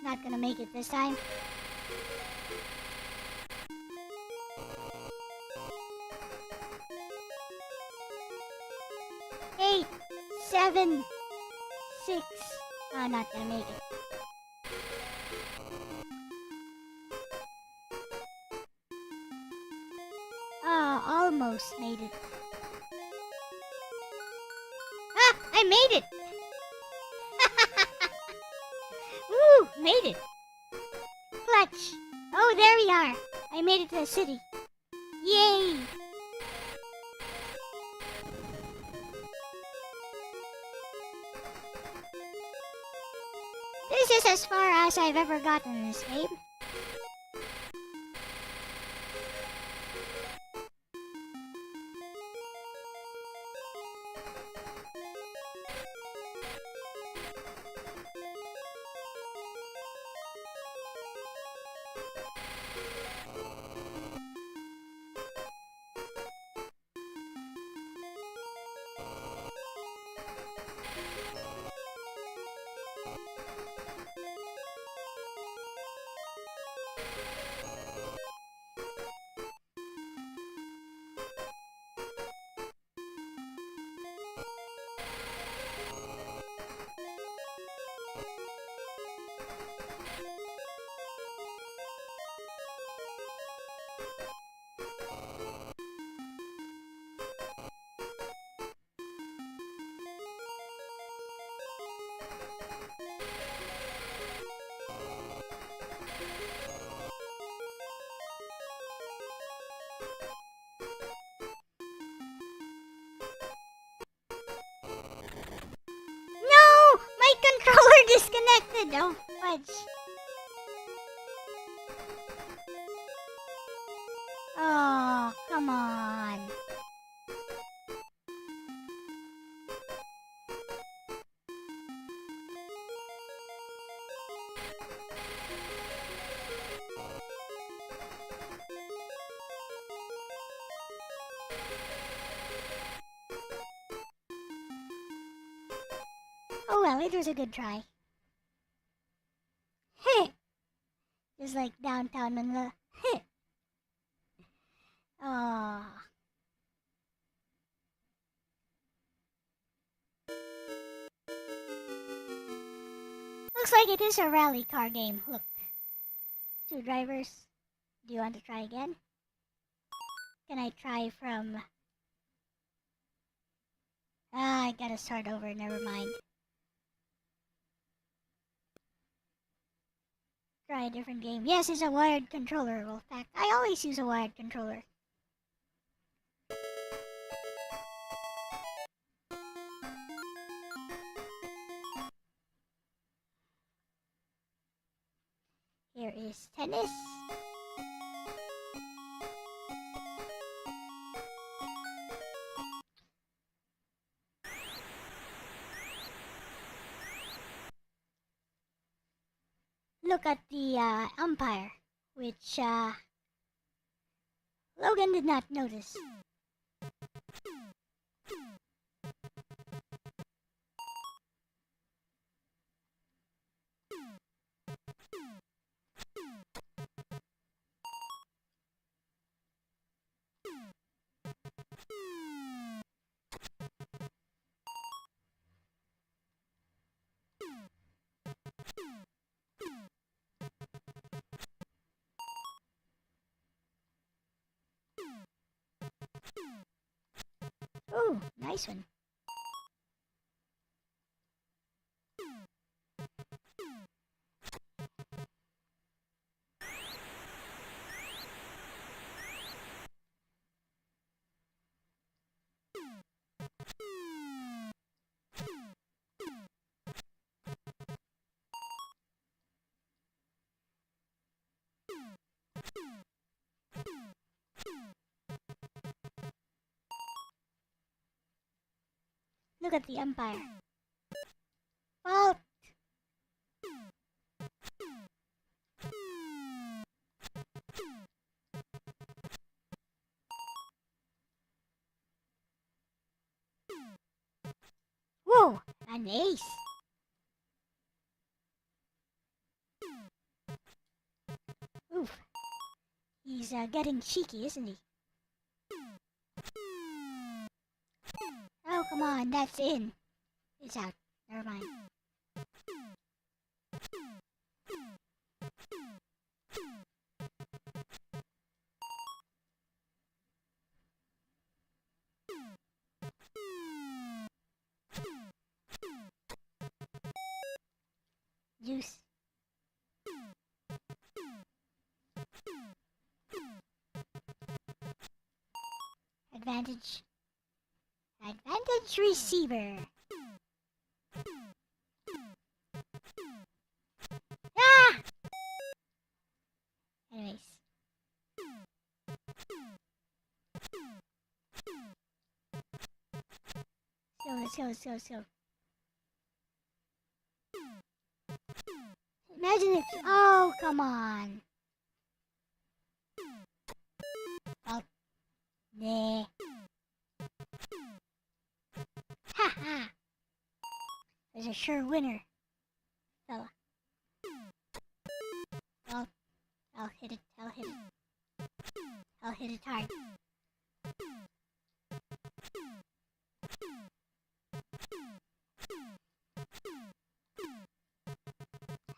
Not gonna make it this time. Eight, 7, 6. Oh, not gonna make it. Oh, almost made it. Ah, I made it! Woo, made it! Oh, there we are. I made it to the city. Yay! This is as far as I've ever gotten in this game. No! My controller disconnected! Oh, fudge. Oh, come on. Oh well, it was a good try. Heh! Just like downtown Manila. Heh! Oh. Looks like it is a rally car game. Look. 2 drivers. Do you want to try again? Can I try from... Ah, I gotta start over. Never mind. Try a different game. Yes, it's a wired controller. Well, in fact, I always use a wired controller. Here is tennis. Look at the umpire, which Logan did not notice. Ooh, nice one. Look at the umpire. Fault! Whoa! An ace! Oof. He's getting cheeky, isn't he? Oh, come on, that's in. It's out. Never mind. Juice. Advantage. Advantage receiver. Ah! Anyways. Let's go. Imagine if... Oh, come on. Oh. Nah. Ha ha. There's a sure winner, fella. Well, I'll hit it hard.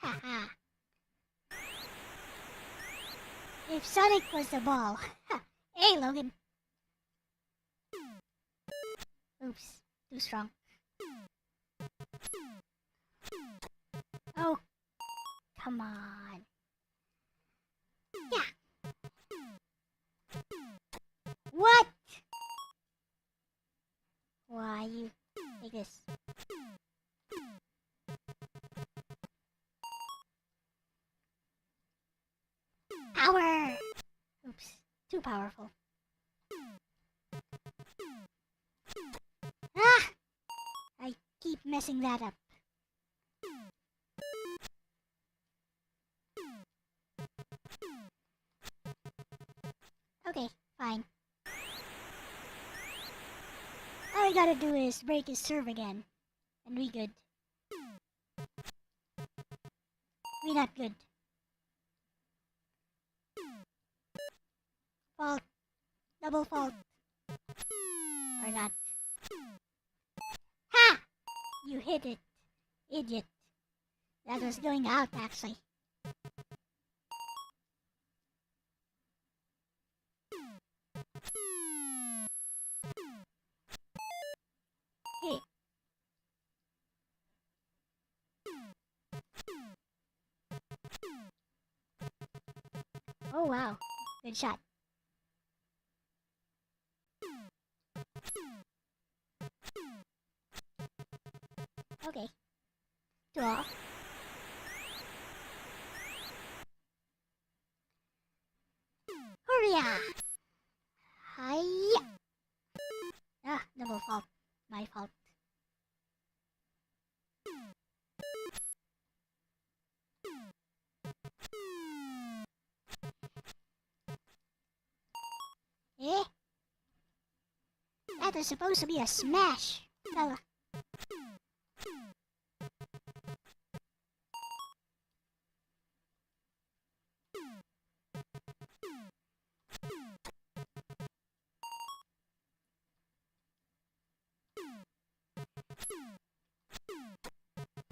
Ha ha. If Sonic was the ball. Hey, Logan. Oops, too strong. Oh, come on. Yeah. What? Why you take this? Power! Oops, too powerful. Ah! I keep messing that up. Okay, fine. All we gotta do is break his serve again, and we good. We not good. Fault. Double fault. Or not. Ha! You hit it. Idiot. That was going out, actually. Hey. Oh, wow. Good shot. Okay. 2 off. Hurry up! Hiya! Ah, double fault. My fault. Eh? That was supposed to be a smash, fella.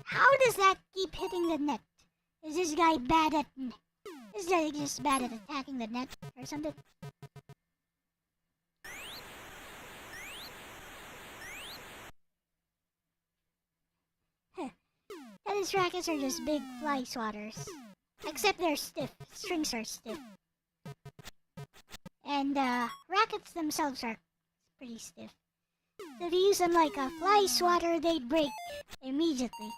How does that keep hitting the net? Is this guy bad at... Is guy just bad at attacking the net or something? Tennis rackets are just big fly swatters. Except they're stiff. Strings are stiff. And rackets themselves are pretty stiff. So if you use them like a fly swatter, they'd break immediately.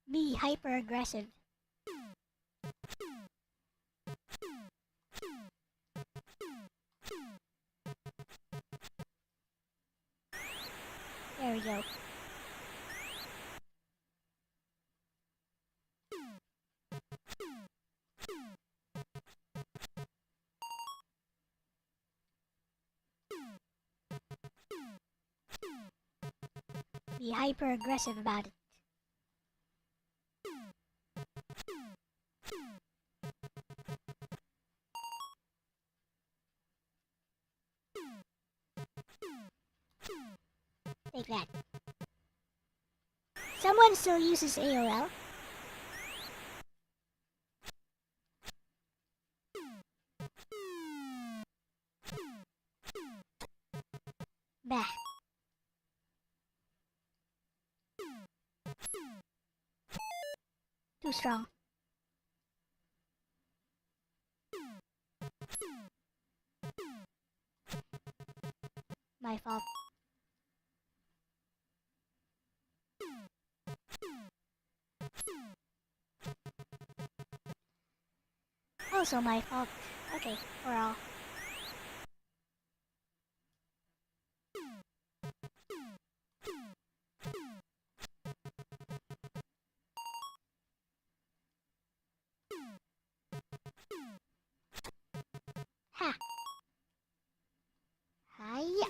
Be hyper aggressive. There we go. Be hyper aggressive about it. Take that. Someone still uses AOL? Bah. Too strong. My fault. Also my fault. Okay, we're all. Ha! Hiya!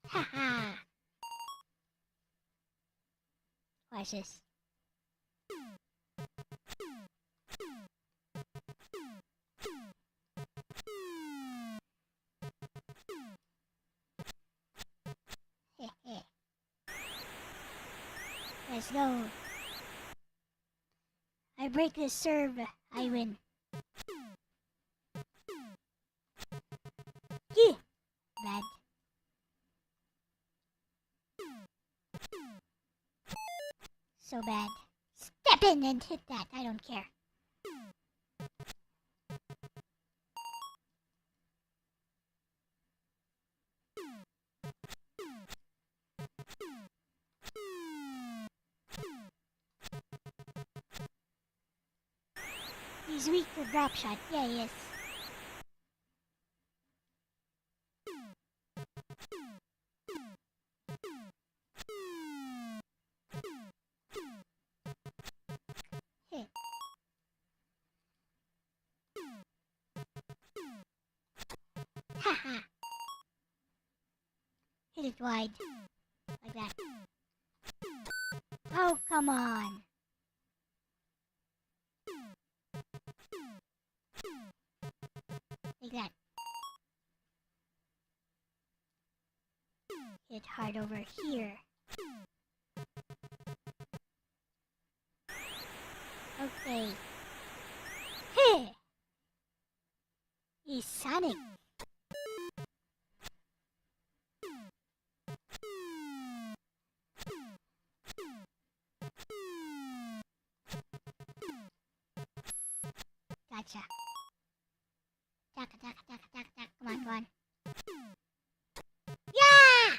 Ha ha! Watch this. Let's go. I break this serve, I win. Yeah. Bad. So bad. Step in and hit that, I don't care. He's weak to drop shot. Yeah, he is. Hit. Haha. Hit it wide. Like that. Oh, come on. Like that. Hit hard over here. Okay. Hey! He's Sonic. Gotcha. Taka, taka, taka, taka, taka. Come on, come on. Yeah!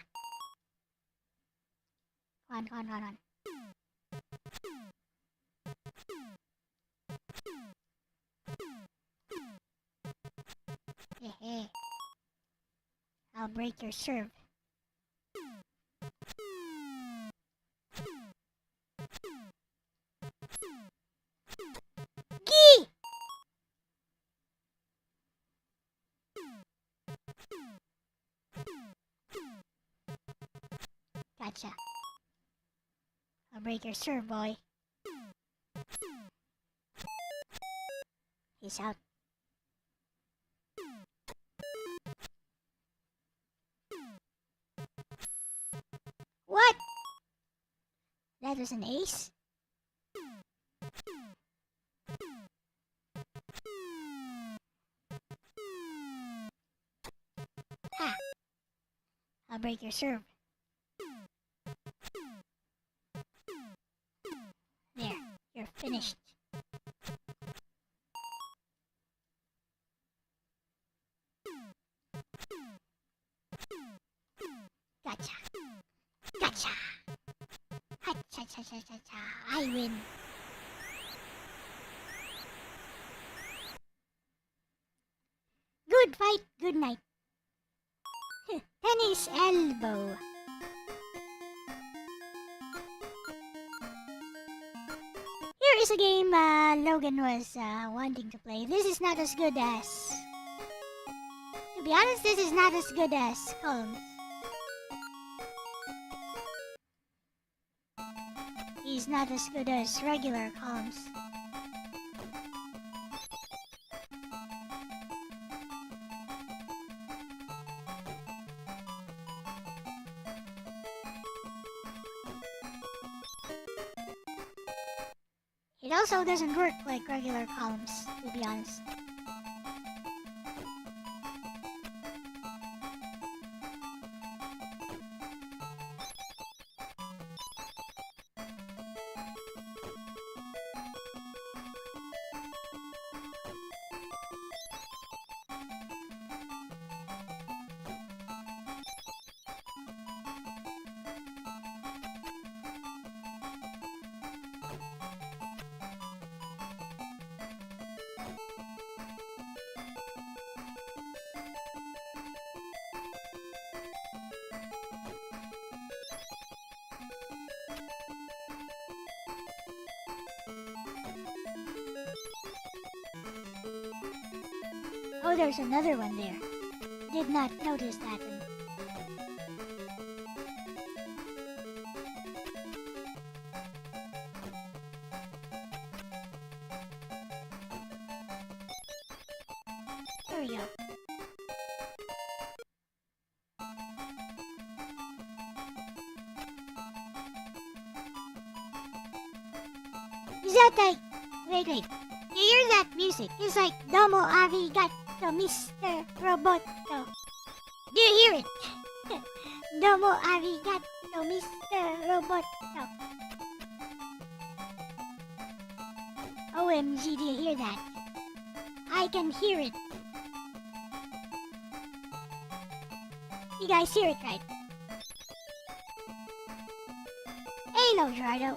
Come on, come on, come on, come on. Hey, hey. I'll break your serve. Gee! Gotcha. I'll break your serve, boy. He's out. What? That was an ace? Ha! I'll break your serve. There, you're finished. Gotcha. Gotcha. Ha-cha-cha-cha-cha-cha. I win. Good fight, good night. Tennis elbow. Here is a game Logan was wanting to play. This is not as good as... To be honest, this is not as good as Columns. He's not as good as regular Columns. also doesn't work like regular columns, to be honest. Oh, there's another one there. Did not notice that one. There we go. Is that like... Wait. You hear that music? It's like Domo Arigato, Mr. Roboto. Do you hear it? Domo Arigato, Mr. Roboto. OMG, do you hear that? I can hear it. You guys hear it, right? Hello, Gerardo.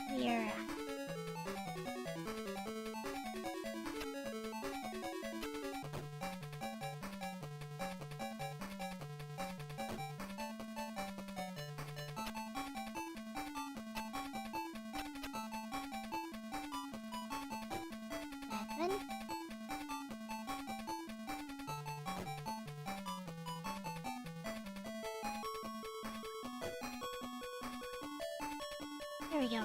Clear. That one. There we go.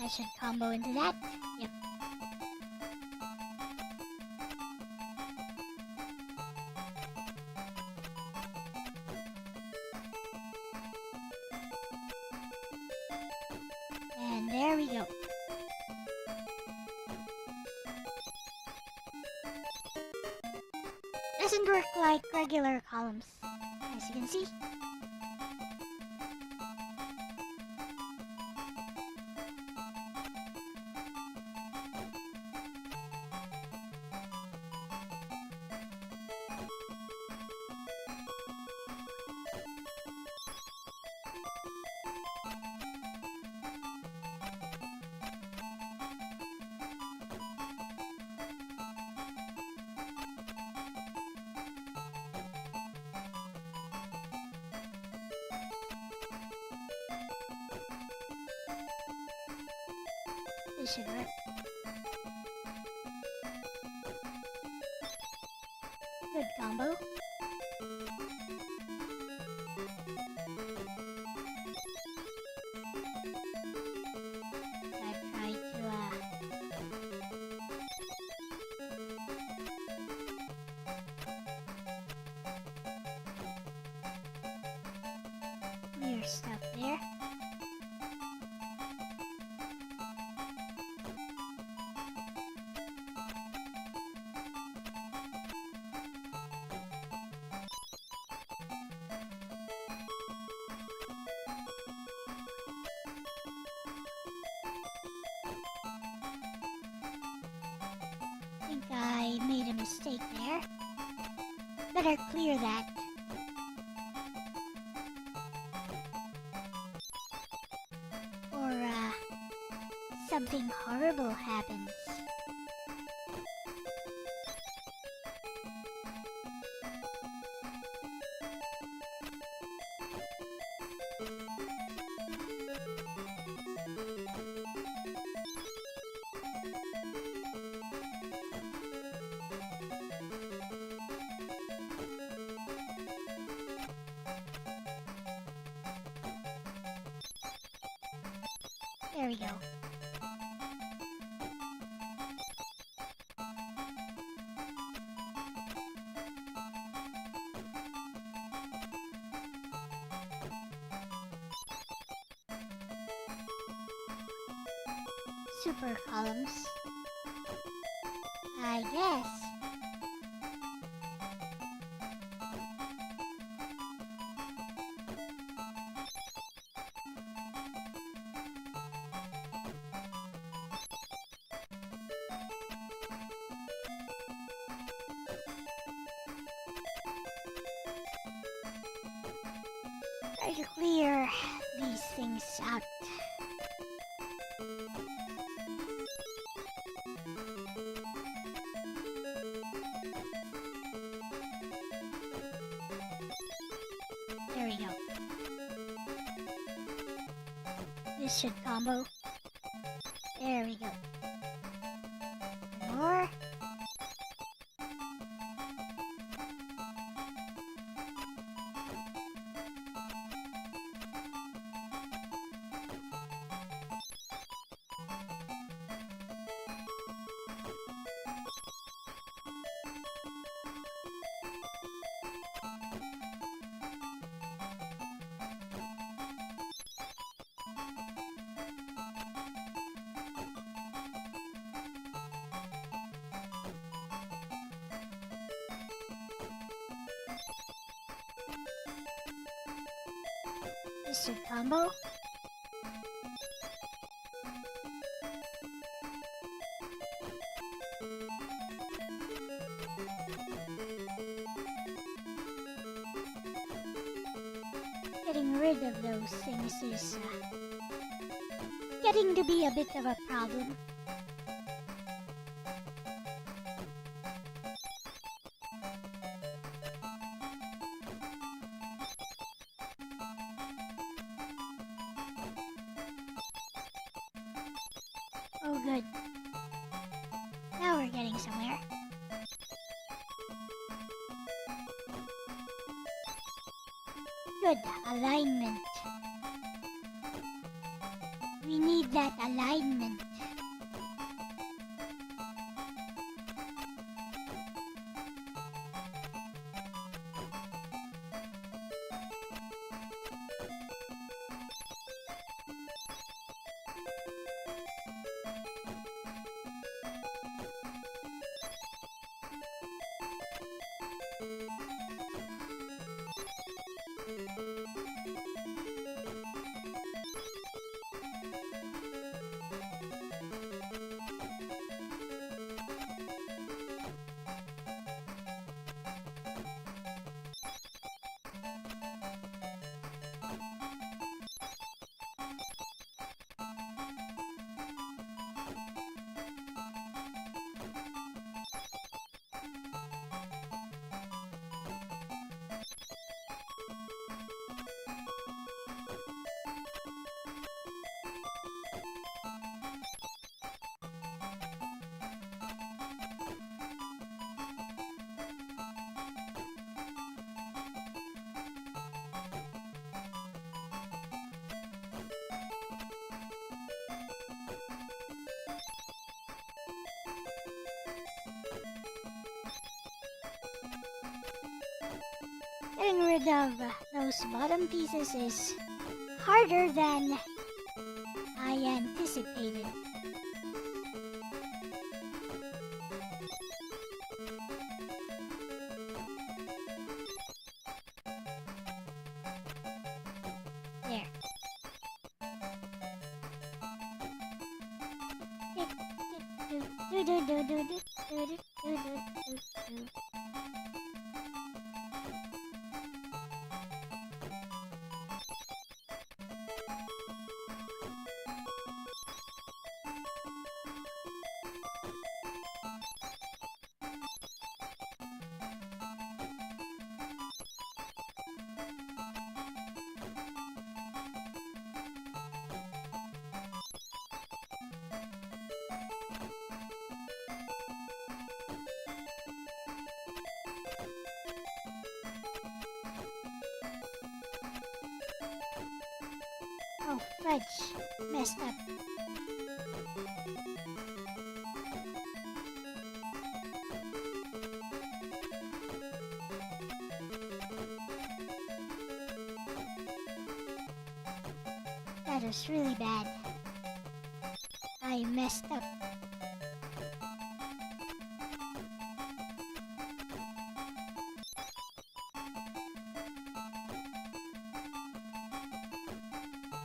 I should combo into that. Yep. And there we go. Doesn't work like regular columns, as you can see. This should work. Good combo. Gotta try to clear stuff there. I think I made a mistake there. Better clear that. Or, something horrible happens. There we go. Super columns. I guess. Try to clear these things out. There we go. This should combo. There we go. More. This should combo. Getting rid of those things is getting to be a bit of a problem. Oh, good. Now we're getting somewhere. Good alignment. We need that alignment. Getting rid of those bottom pieces is harder than I anticipated. There. Oh, fudge. Messed up. That was really bad. I messed up.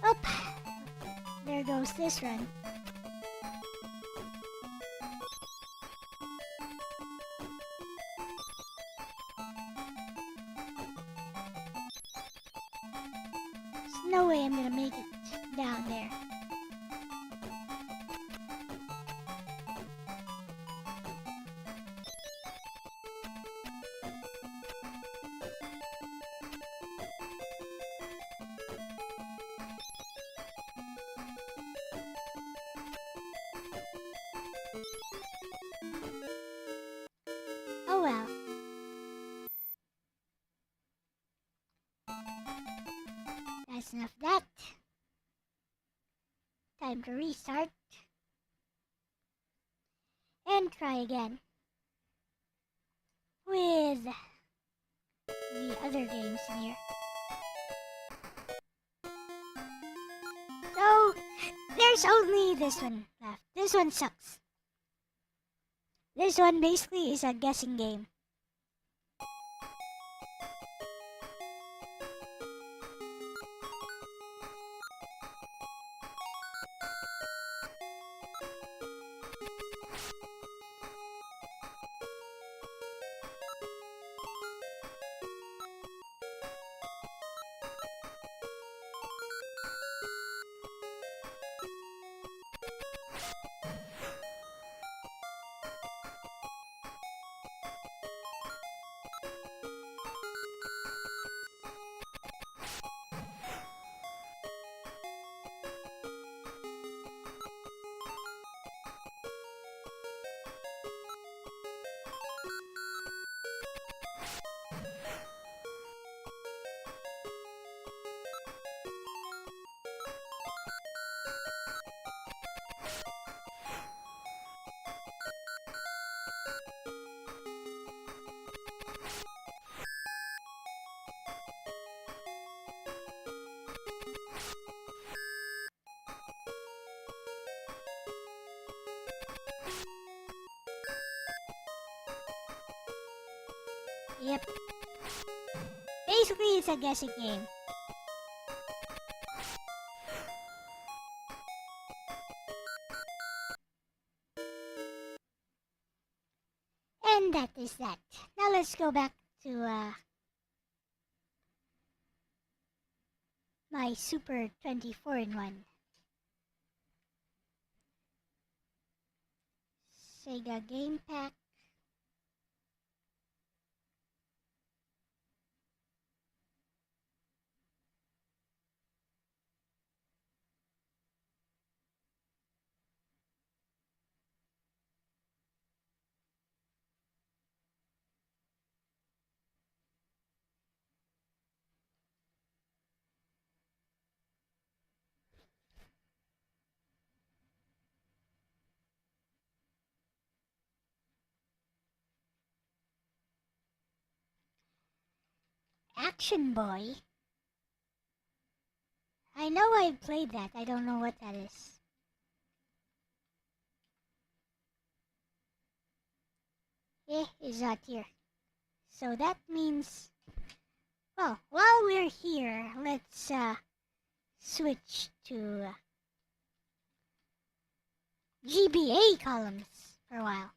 Oh, there goes this run. There's no way I'm gonna make it down there. Oh well. That's enough of that. Time to restart. And try again. With the other games in here. So, there's only this one left. This one sucks. This one basically is a guessing game. Yep. Basically, it's a guessing game. And that is that. Now let's go back to my Super 24-in-1. Sega Game Pack. Action Boy. I know I played that. I don't know what that is. Is not here. So that means, well, while we're here, let's switch to GBA columns for a while.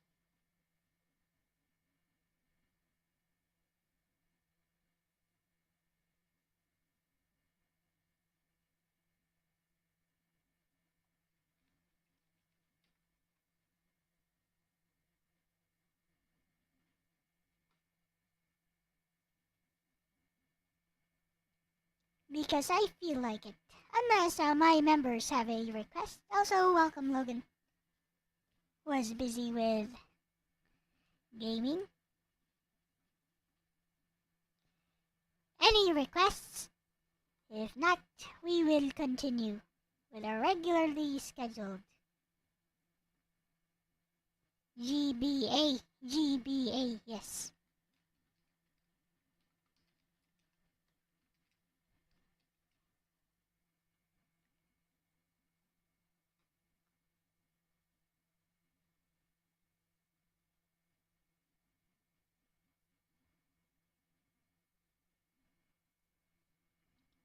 Because I feel like it. Unless my members have a request. Also, welcome Logan. Was busy with gaming. Any requests? If not, we will continue with our regularly scheduled GBA. GBA, yes.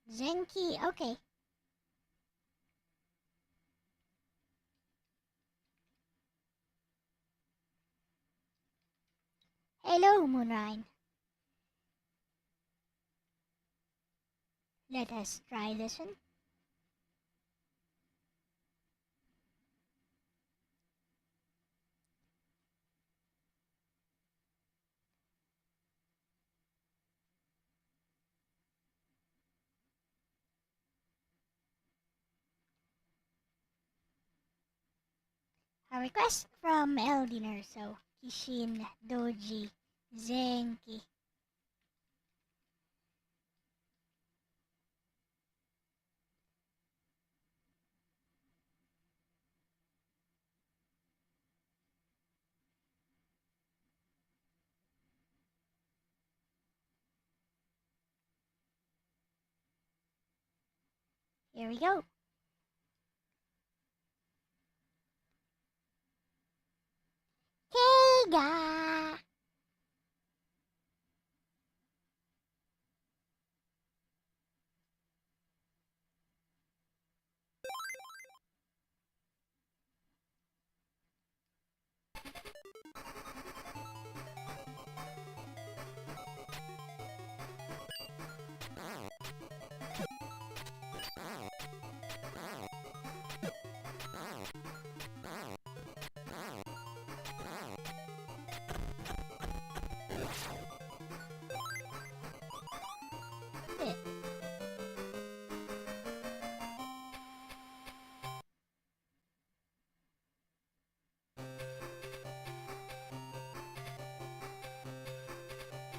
Zenki, okay. Hello, Moonrine. Let us try this one. A request from Eldiner, so Kishin, Doji, Zenki. Here we go. Kega!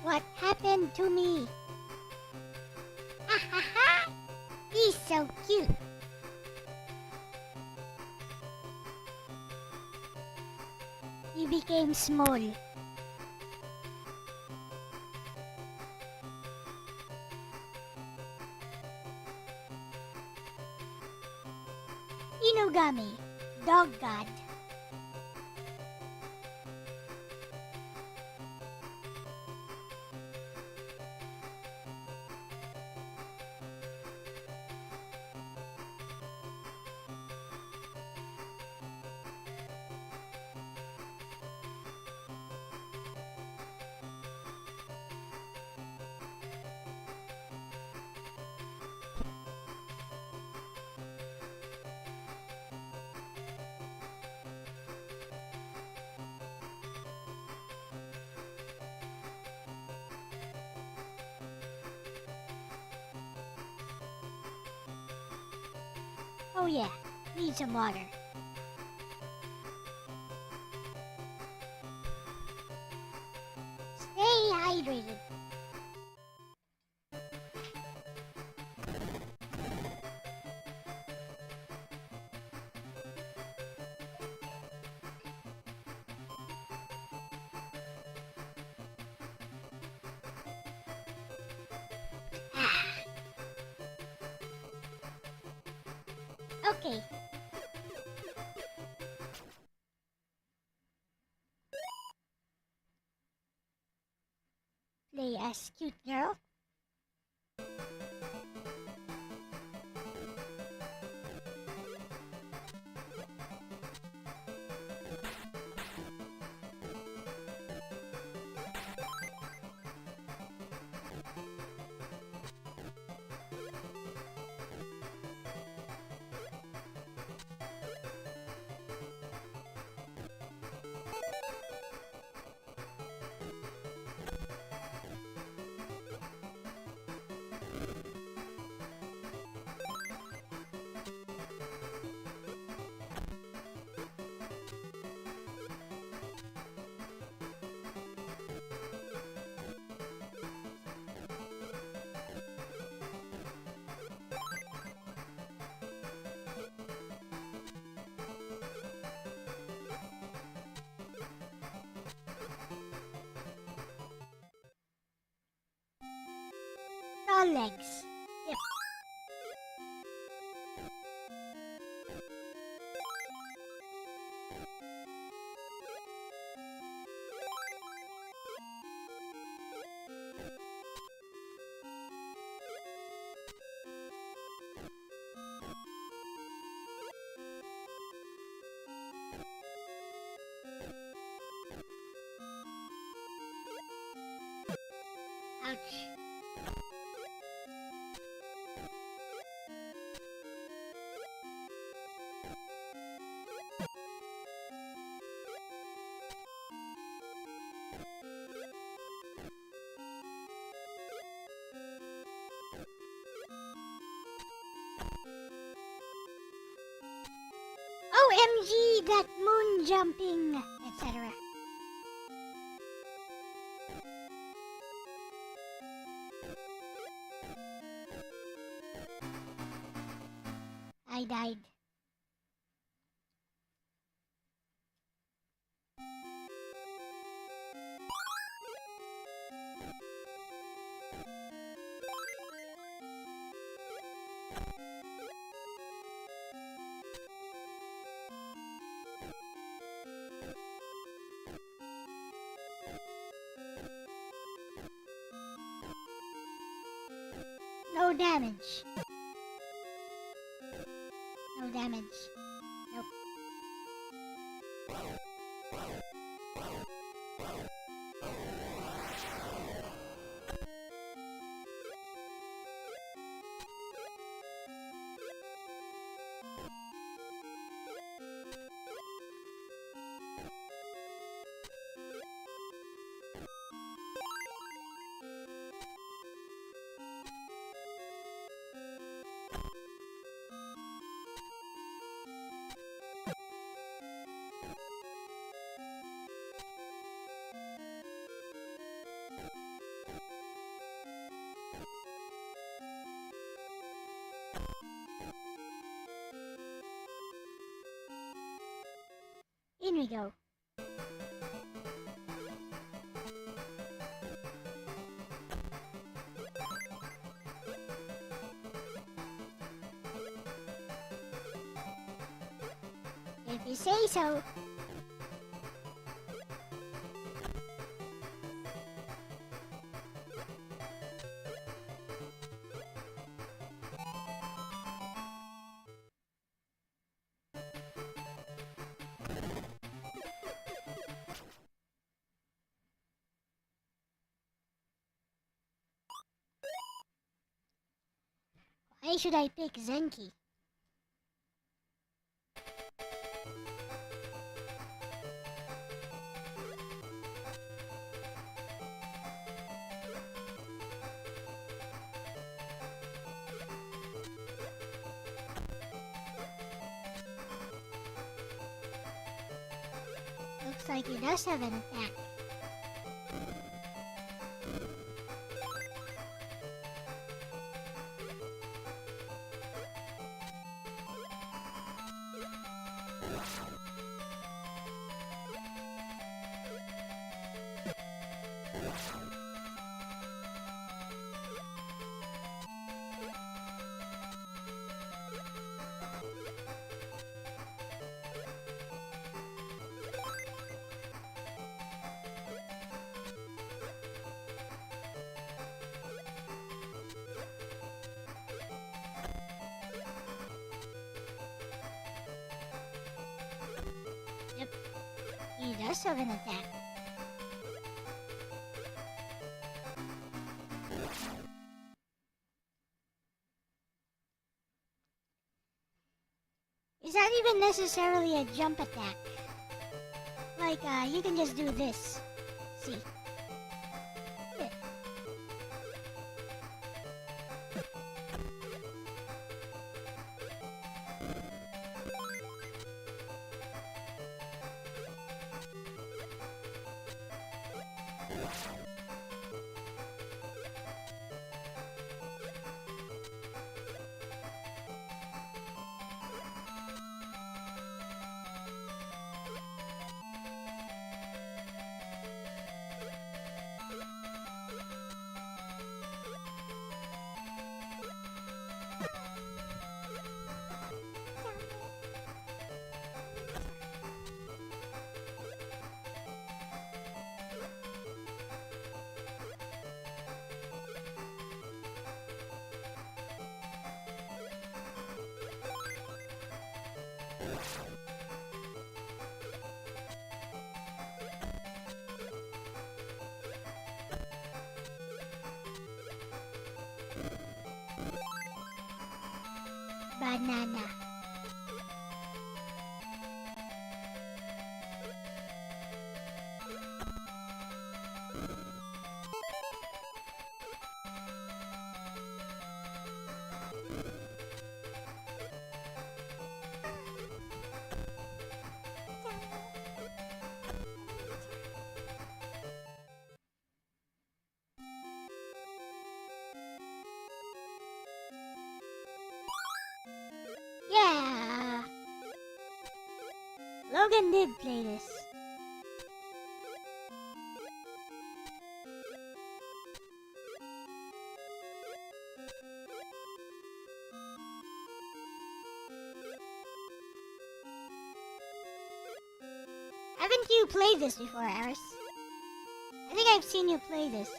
What happened to me? Ha ha ha! He's so cute. He became small. Inugami, dog god. Oh yeah, need some water. Stay hydrated. Okay. Play as cute girl. all legs. Yep. Ouch. OMG, that moon jumping, etc. I died. No damage. No damage. Nope. In we go. If you say so. Why should I pick Zenki? Looks like he does have an attack. Yep, he does have an attack. Is that even necessarily a jump attack? Like, you can just do this. See? Yeah. Banana. Yeah! Logan did play this. Haven't you played this before, Aris? I think I've seen you play this.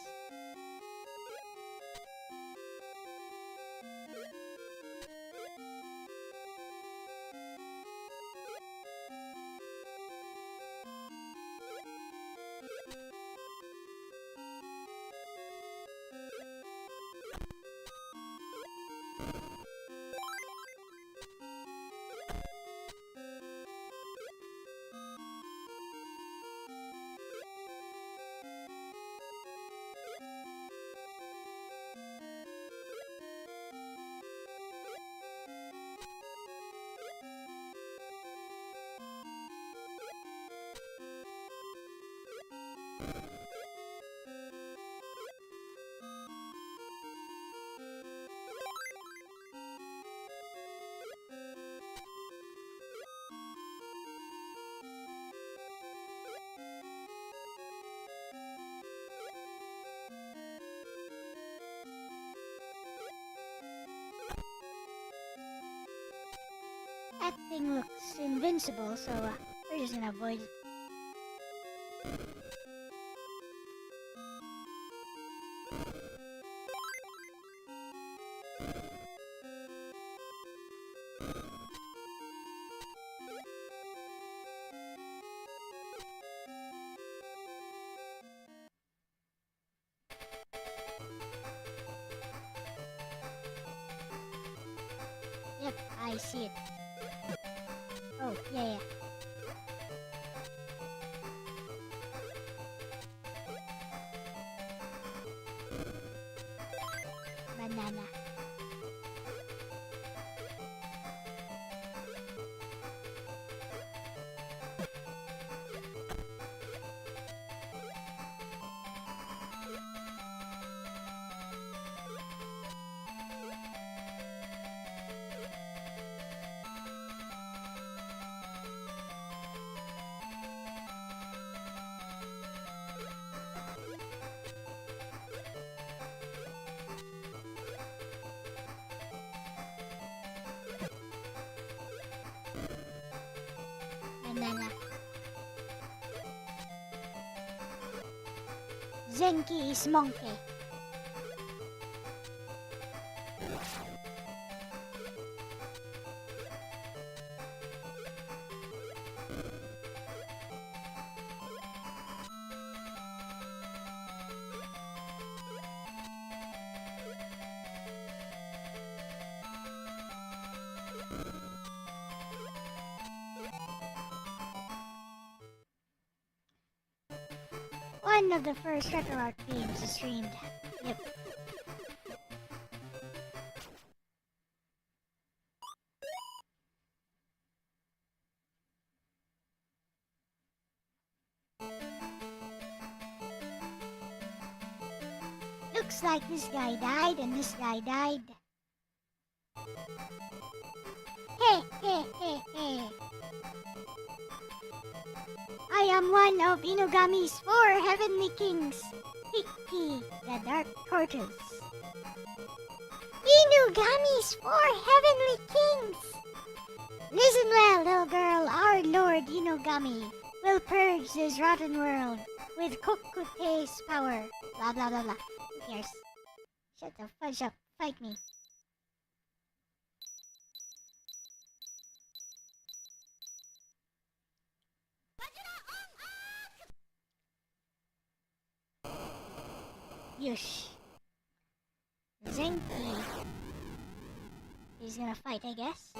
That thing looks invincible, so we're just gonna avoid it. Yep, I see it. Oh, yeah. Banana. Banana. Zenki is monkey. One of the first retro art games streamed. Yep. Looks like this guy died and this guy died. Hey, hey, hey, hey. I am one of Inugami's 4 heavenly kings. Hiki, the Dark Tortoise. Inugami's 4 heavenly kings! Listen well, little girl, our Lord Inugami will purge this rotten world with Kokute's power. Blah blah blah blah. Who cares? Shut the fudge up. Fight me. Yush. Zenki He's gonna fight, I guess.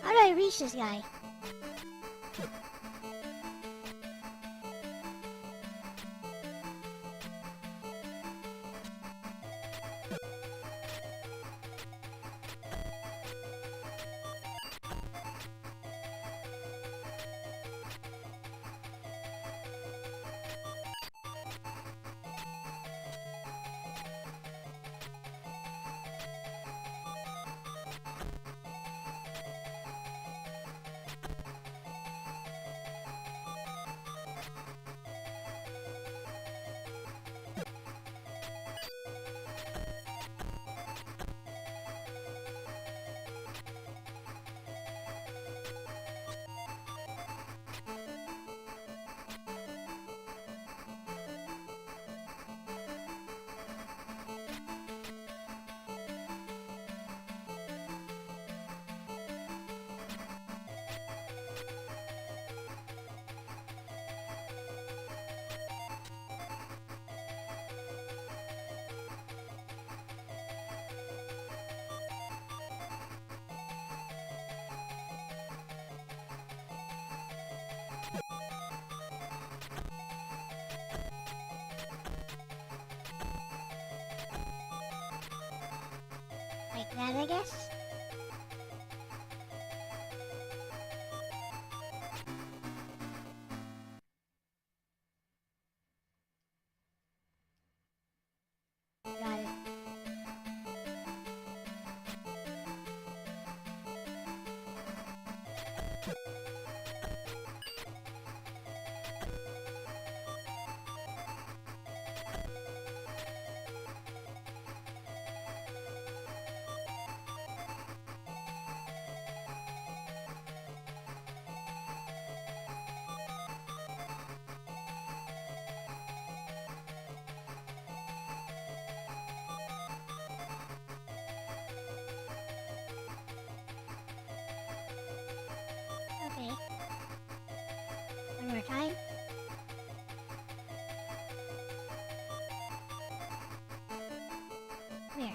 How do I reach this guy? Like that, I guess? Got it. Okay. One more time. Where?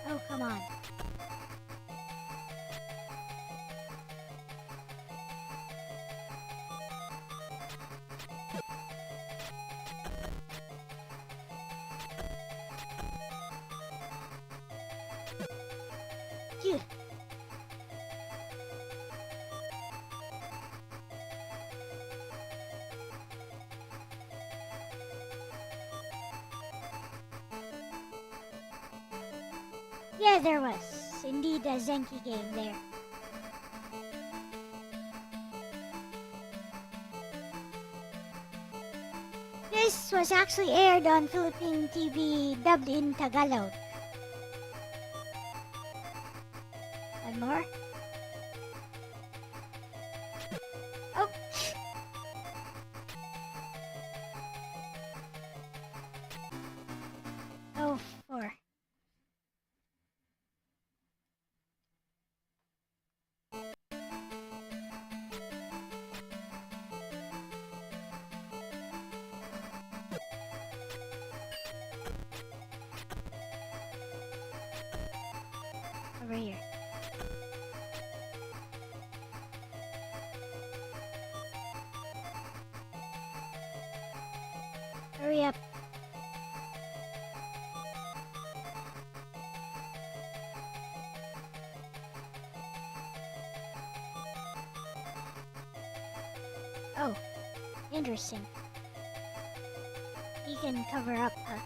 Oh, come on. Dude. Yeah, there was indeed a Zenki game there. This was actually aired on Philippine TV, dubbed in Tagalog. One more. Oh. Oh, four. Over here. Hurry up. Oh, interesting. He can cover up, huh?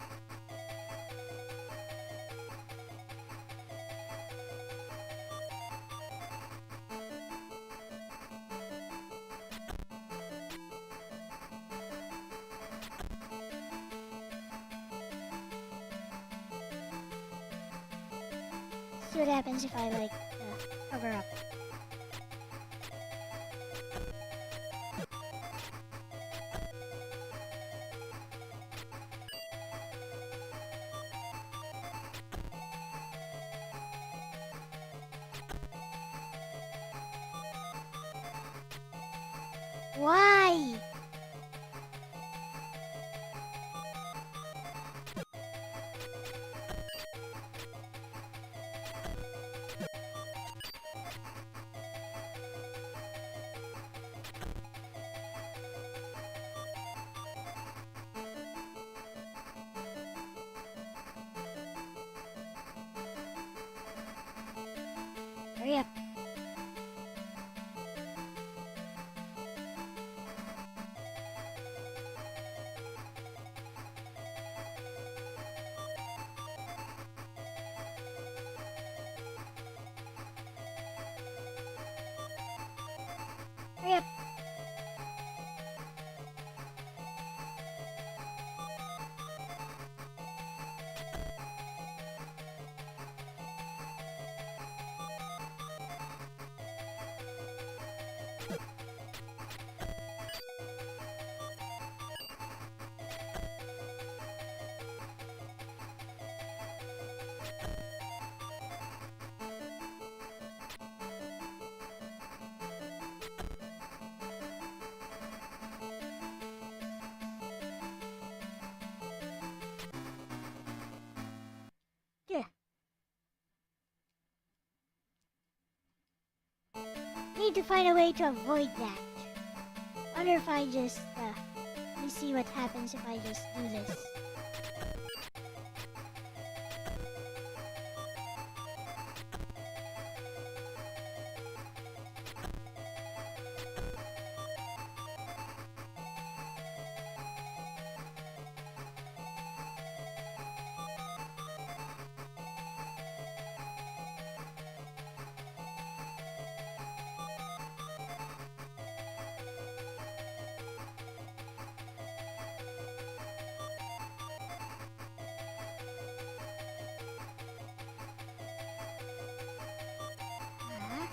See what happens if I like cover up. Why? Hurry up. Hurry up. Yeah. Need to find a way to avoid that. Wonder if I just, let me see what happens if I just do this. Huh?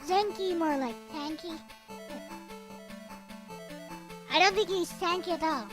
Zenki more like tanky. I don't think he's tanky at all.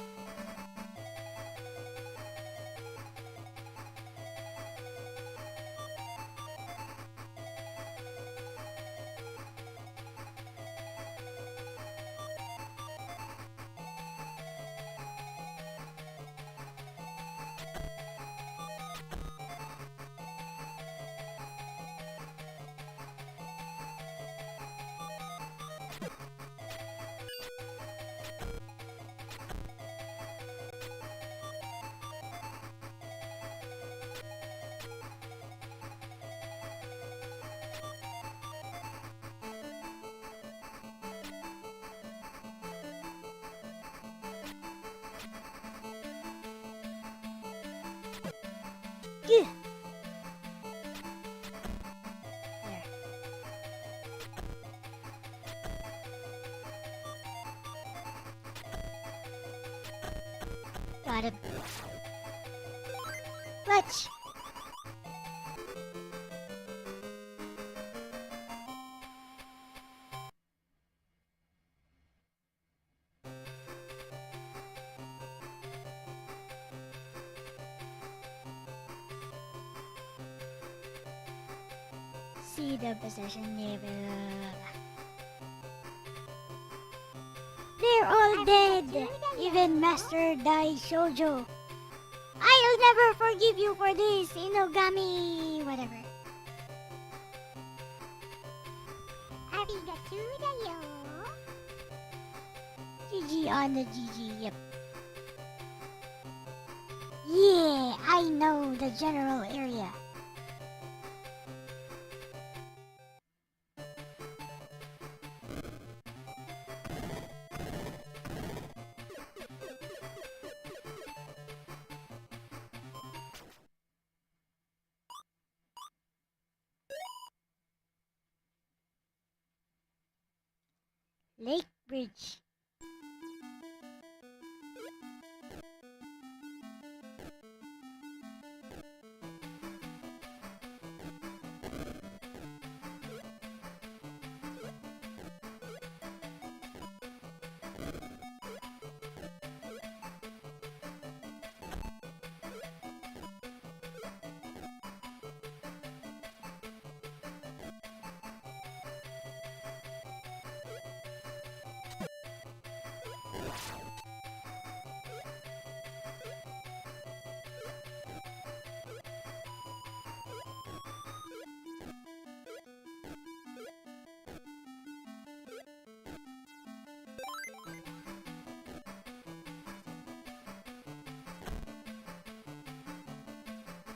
There. Got him. Clutch. See the possession level. They're all dead! Even Master Dai Shoujo. I'll never forgive you for this, Inogami... whatever. Arigatou da yo. GG on the GG, yep. Yeah, I know the general area. Lake Bridge.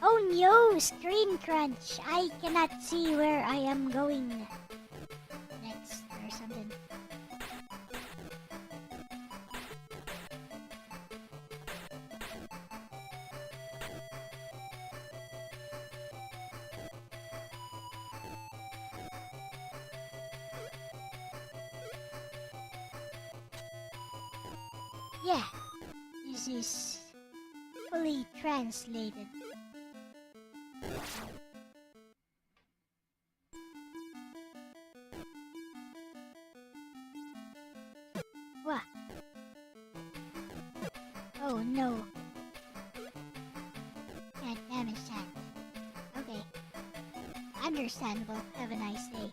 Oh no, screen crunch. I cannot see where I am going next or something. Yeah, this is fully translated. What? Oh no. Can't damage that. Okay. Understandable. Have a nice day.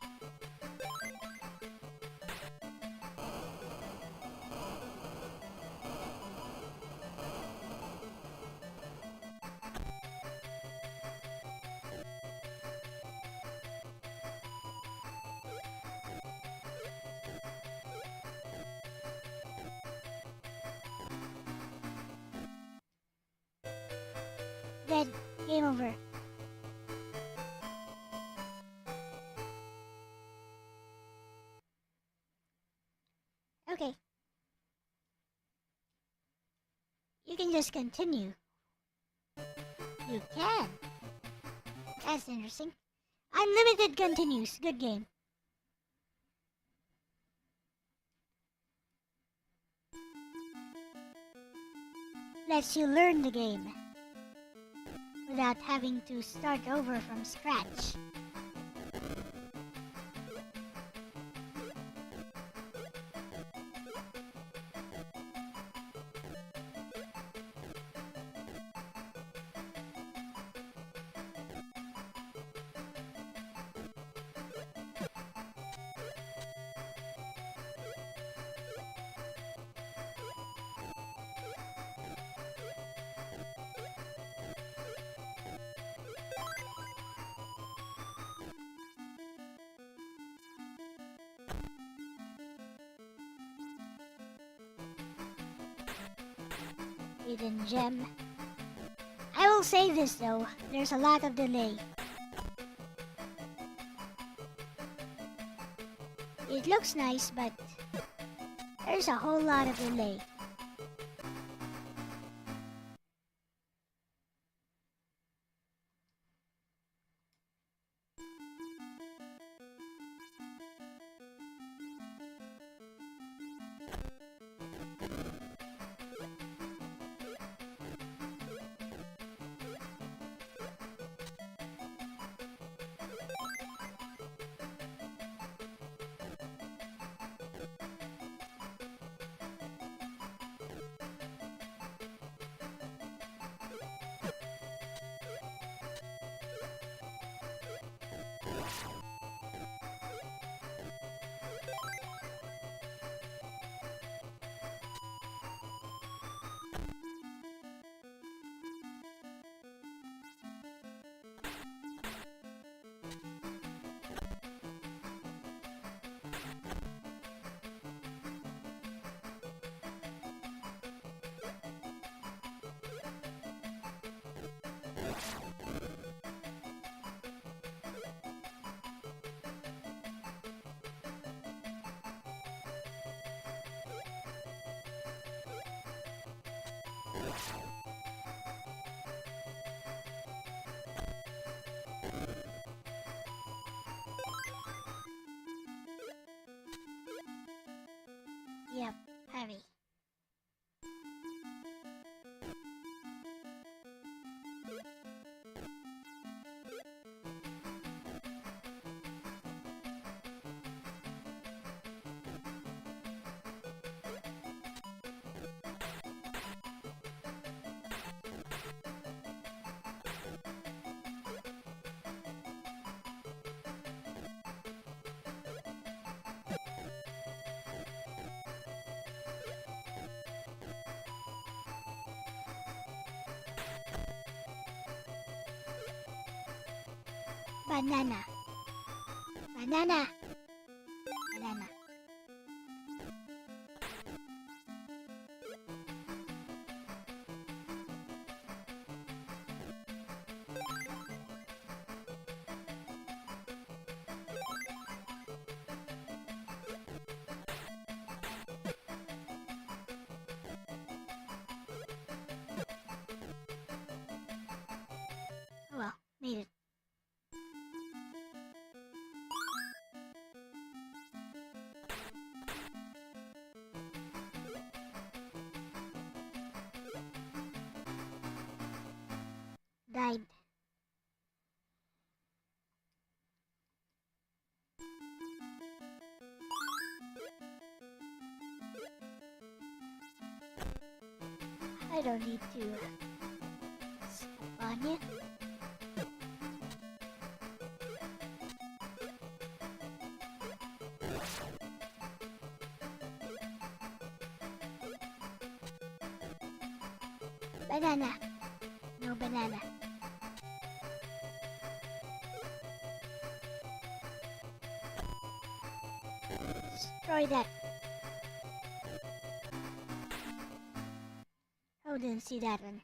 Dead. Game over. Okay. You can just continue. You can. That's interesting. Unlimited continues. Good game. Lets you learn the game without having to start over from scratch. Hidden gem. I will say this though, there's a lot of delay. It looks nice, but there's a whole lot of delay. Yep, hurry. Banana. Banana. Banana. Oh well, made it. Died. I don't need to step on you. Banana. No banana. Destroy that. Oh, didn't see that one.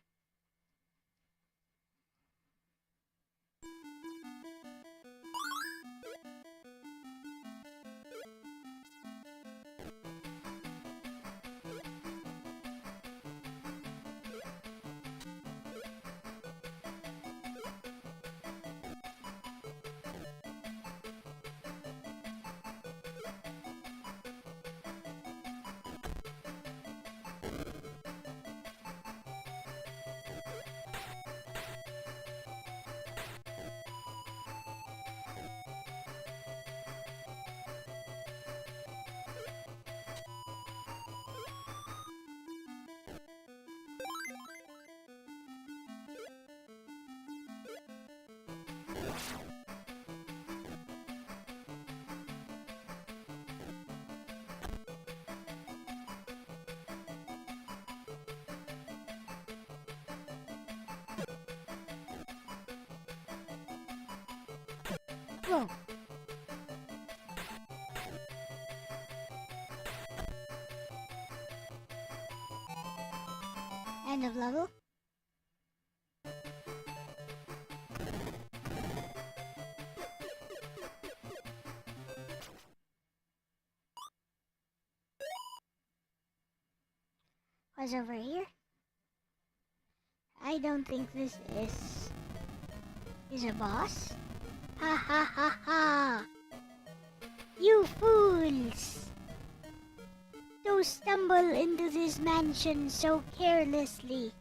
Whoa. End of level. What's over here? I don't think this is a boss. Ha ha ha ha! You fools! To stumble into this mansion so carelessly.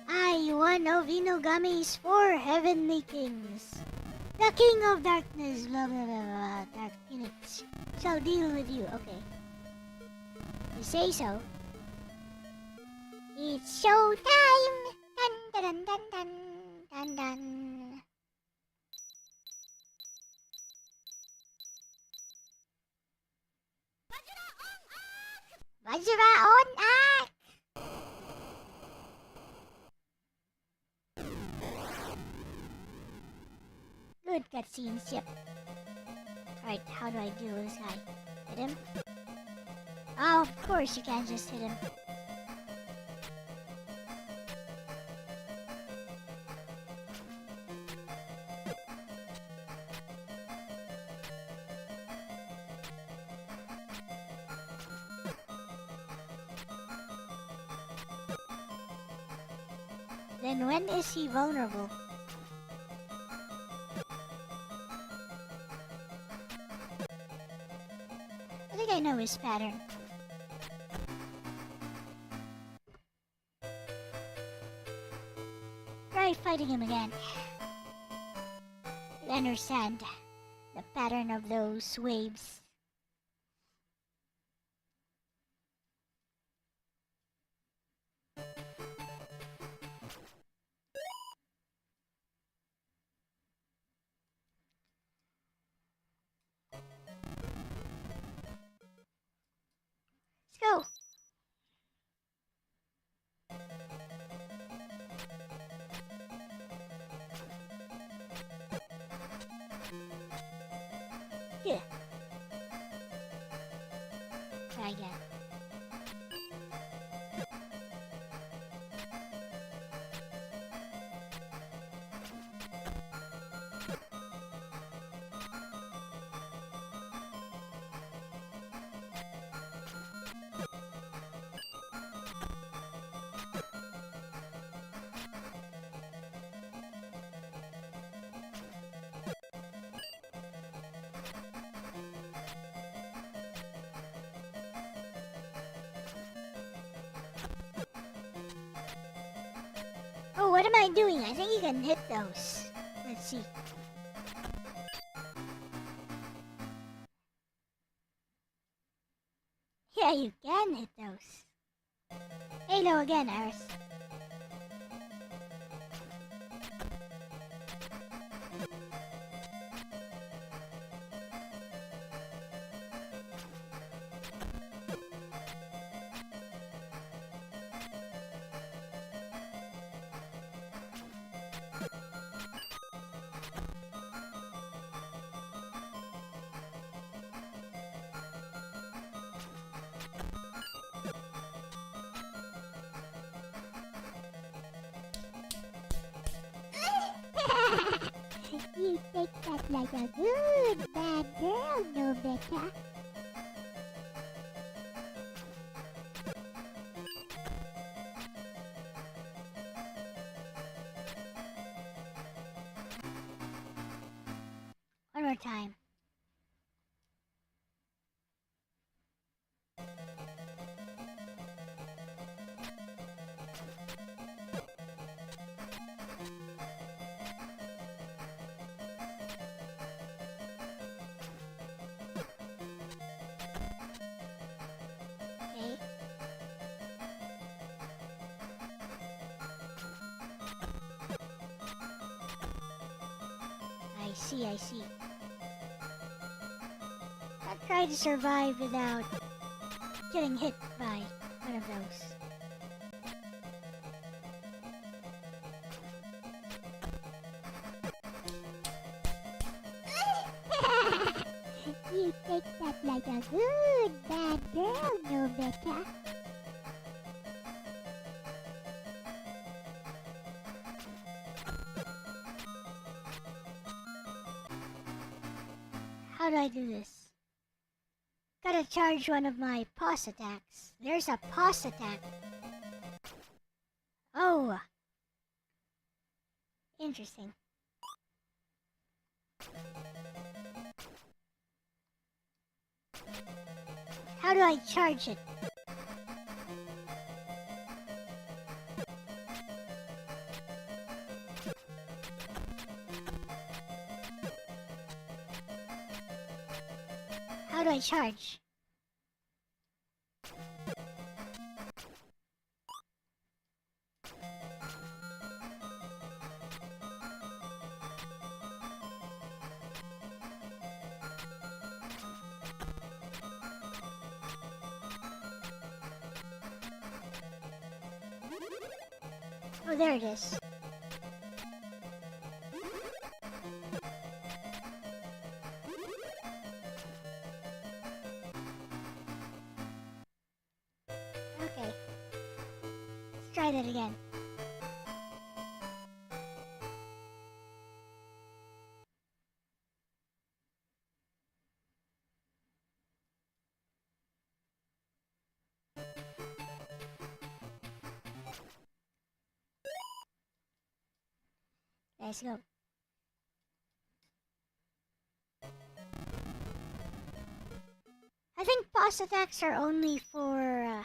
I, one of Inugami's 4 heavenly kings, the king of darkness, blah blah blah blah, dark phoenix, shall deal with you. Okay. You say so. It's show time! Dun dun dun dun dun dun. Vajra on act! Good cutscenes, yep. Alright, how do I deal with this guy? Hit him? Oh, of course you can't just hit him. Then when is he vulnerable? I think I know his pattern. Try fighting him again. I understand the pattern of those waves. Let's go. Yeah. Try again. Oh, what am I doing? I think you can hit those. Let's see. Yeah, you can hit those. Halo again, Aris. You take that like a good bad girl, no better. One more time. Okay. I see. I'll try to survive without getting hit by one of those. You take that like a good bad girl, no better. How do I do this? Gotta charge one of my pause attacks. There's a pause attack. Oh! Interesting. How do I charge it? How do I charge? Oh, there it is. Okay. Let's try that again. Let's go. I think boss attacks are only for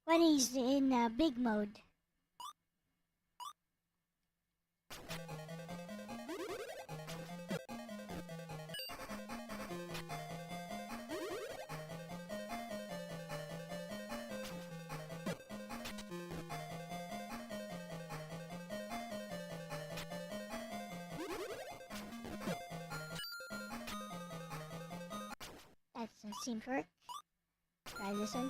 when he's in big mode. That doesn't seem to work. Try this one.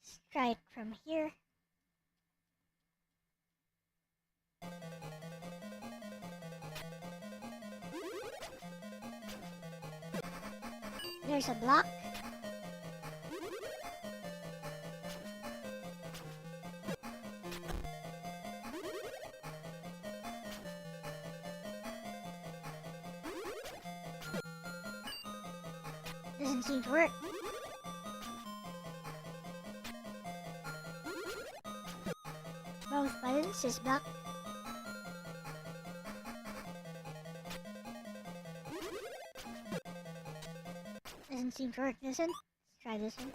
Let's try it from here. There's a block. Doesn't seem to work. Both buttons is blocked. Doesn't seem to work this one. Let's try this one.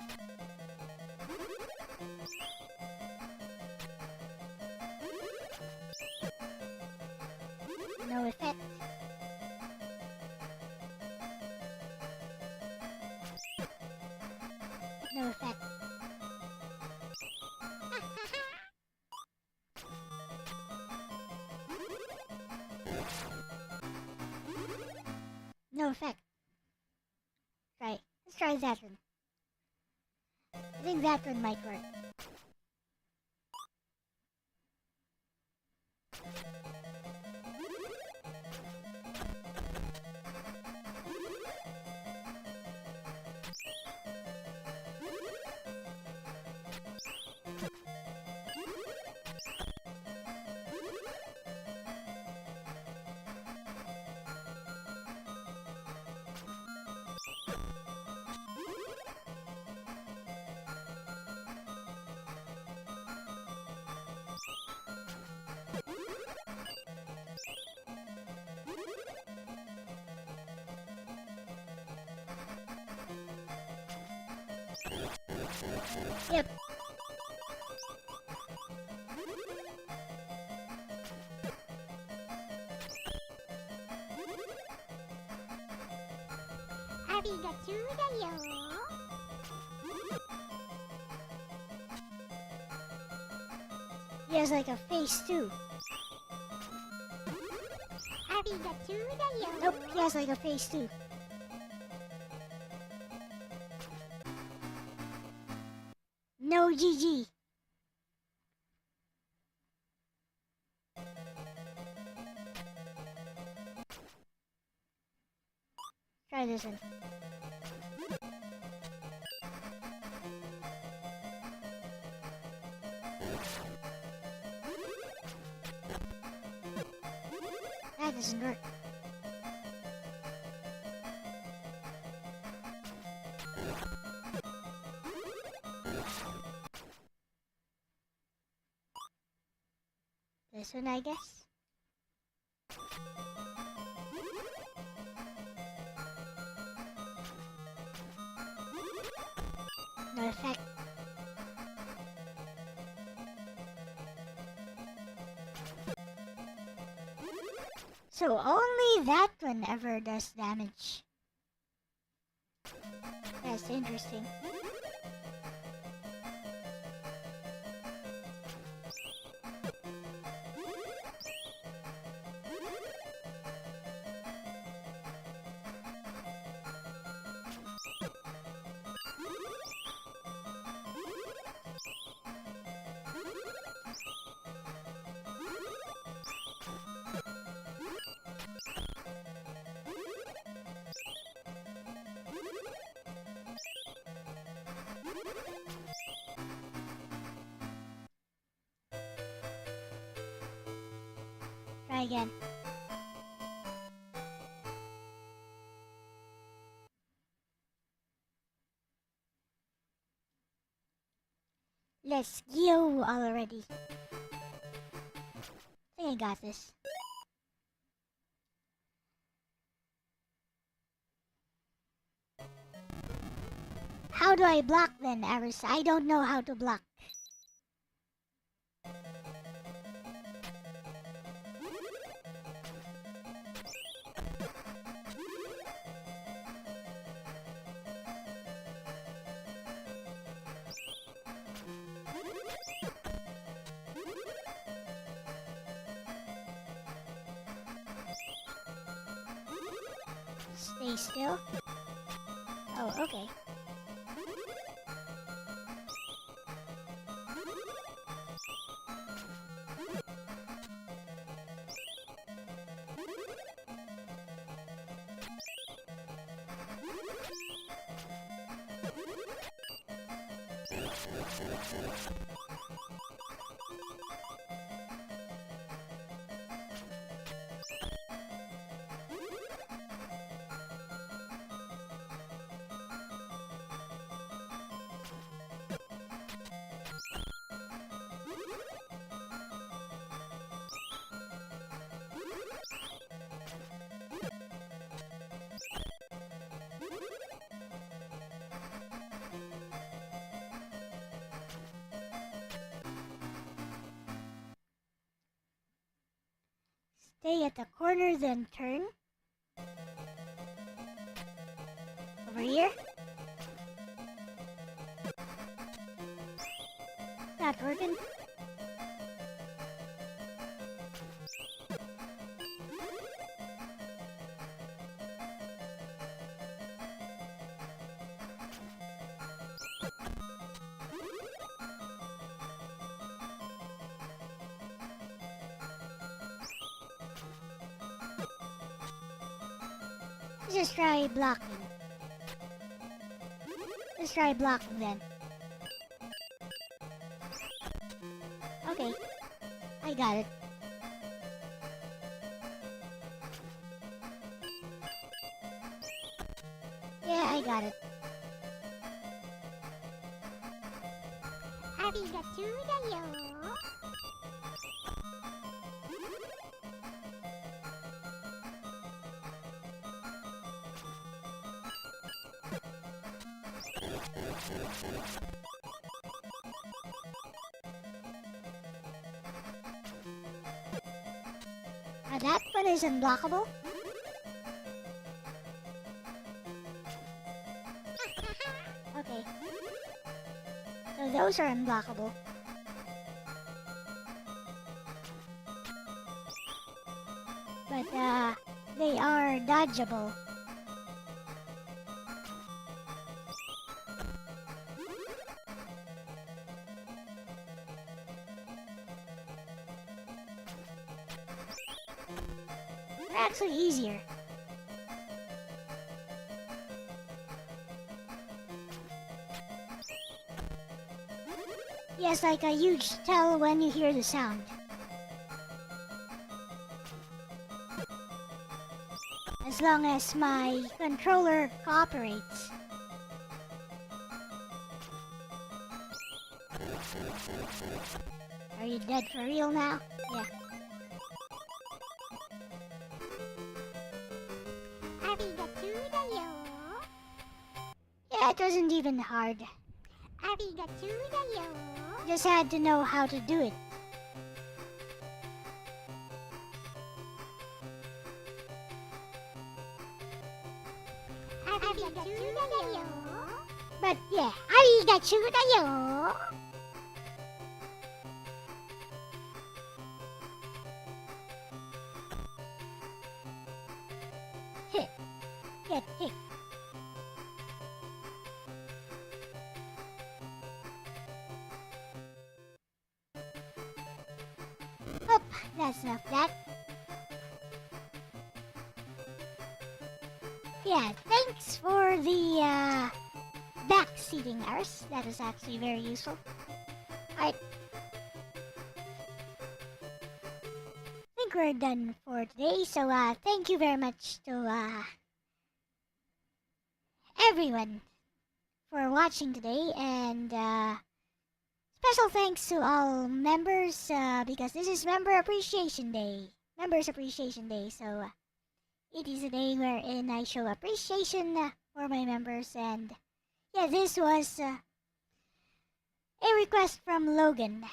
No effect. No effect. No effect. Right. Let's try that one. I think that one might work. Yep. Arigatou. He has like a face too. Nope, he has like a face too. No GG. Try this one. That doesn't work. This one, I guess. No effect. So only that one ever does damage. That's interesting. Try again. Let's go already. I think I got this. How do I block then, Aris? I don't know how to block. Stay still. Oh, okay. Stay at the corner, then turn. Over here. It's not working. Let's just try blocking. Let's try blocking then. Okay. I got it. Yeah, I got it. Arigato. That one is unblockable. Okay. So those are unblockable. But they are dodgeable. Actually easier. Yes, like a huge tell when you hear the sound. As long as my controller cooperates. Are you dead for real now? Yeah. Yeah, it wasn't even hard. Just had to know how to do it. But yeah, arigato. Hit. Get hit. Oh, that's enough of that. Yeah, thanks for the back seating, Ars. That is actually very useful. Alright. I think we're done for today. So thank you very much to everyone for watching today, and special thanks to all members because this is Member Appreciation Day. Members Appreciation Day. So it is a day wherein I show appreciation for my members, and yeah, this was a request from Logan.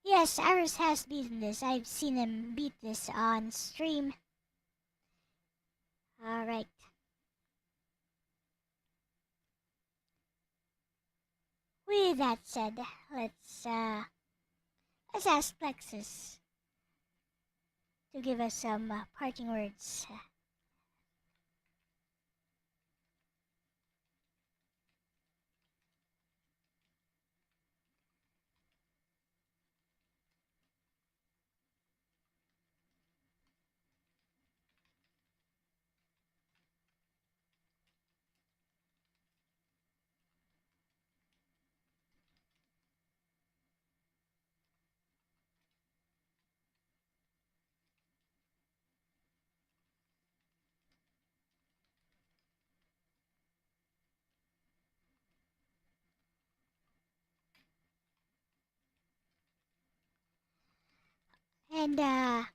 Yes, Aris has beaten this. I've seen him beat this on stream. Alright. With that said, let's ask Plexus to give us some parting words. And what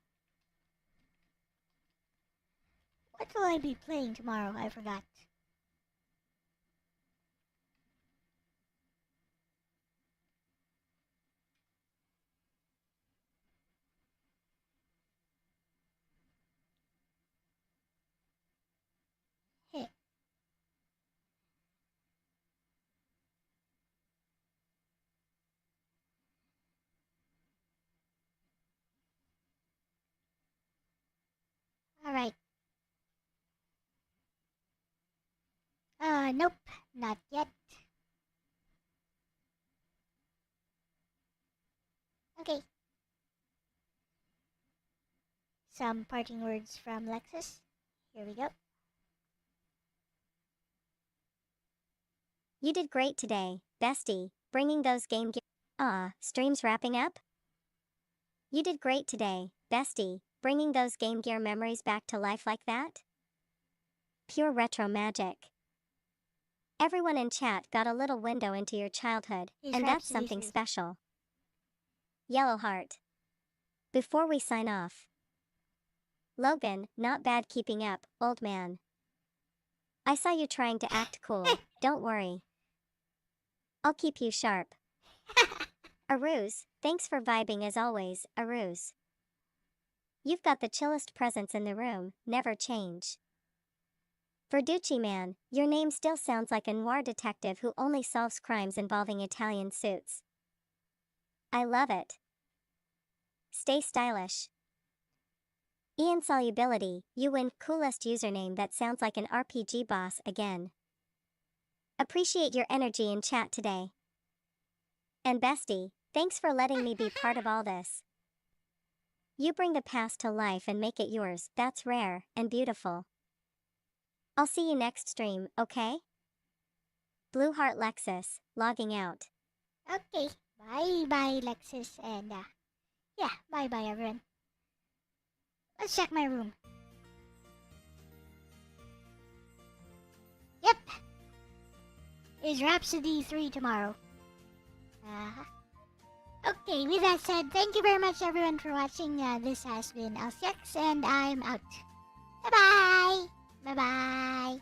will I be playing tomorrow? I forgot. Hey. Alright. Nope, not yet. Okay. Some parting words from Lexus. Here we go. You did great today, bestie, bringing those game gear. Stream's wrapping up? You did great today, bestie, bringing those Game Gear memories back to life like that? Pure retro magic. Everyone in chat got a little window into your childhood, and that's something special. Yellow heart. Before we sign off. Logan, not bad keeping up, old man. I saw you trying to act cool, don't worry. I'll keep you sharp. Aruz, thanks for vibing as always, Aruz. You've got the chillest presence in the room, never change. Verducci man, your name still sounds like a noir detective who only solves crimes involving Italian suits. I love it. Stay stylish. Ian Solubility, you win coolest username that sounds like an RPG boss again. Appreciate your energy in chat today. And bestie, thanks for letting me be part of all this. You bring the past to life and make it yours, that's rare and beautiful. I'll see you next stream, okay? Blue Heart Lexus, logging out. Okay, bye Lexus, and yeah, bye everyone. Let's check my room. Yep. Is Rhapsody 3 tomorrow. Okay, with that said, thank you very much everyone for watching. This has been Elle-C, and I'm out. Bye-bye! Bye-bye!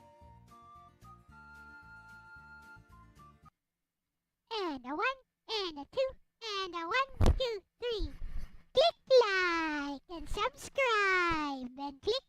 And a 1, and a 2, and a 1, 2, 3. Click like and subscribe and click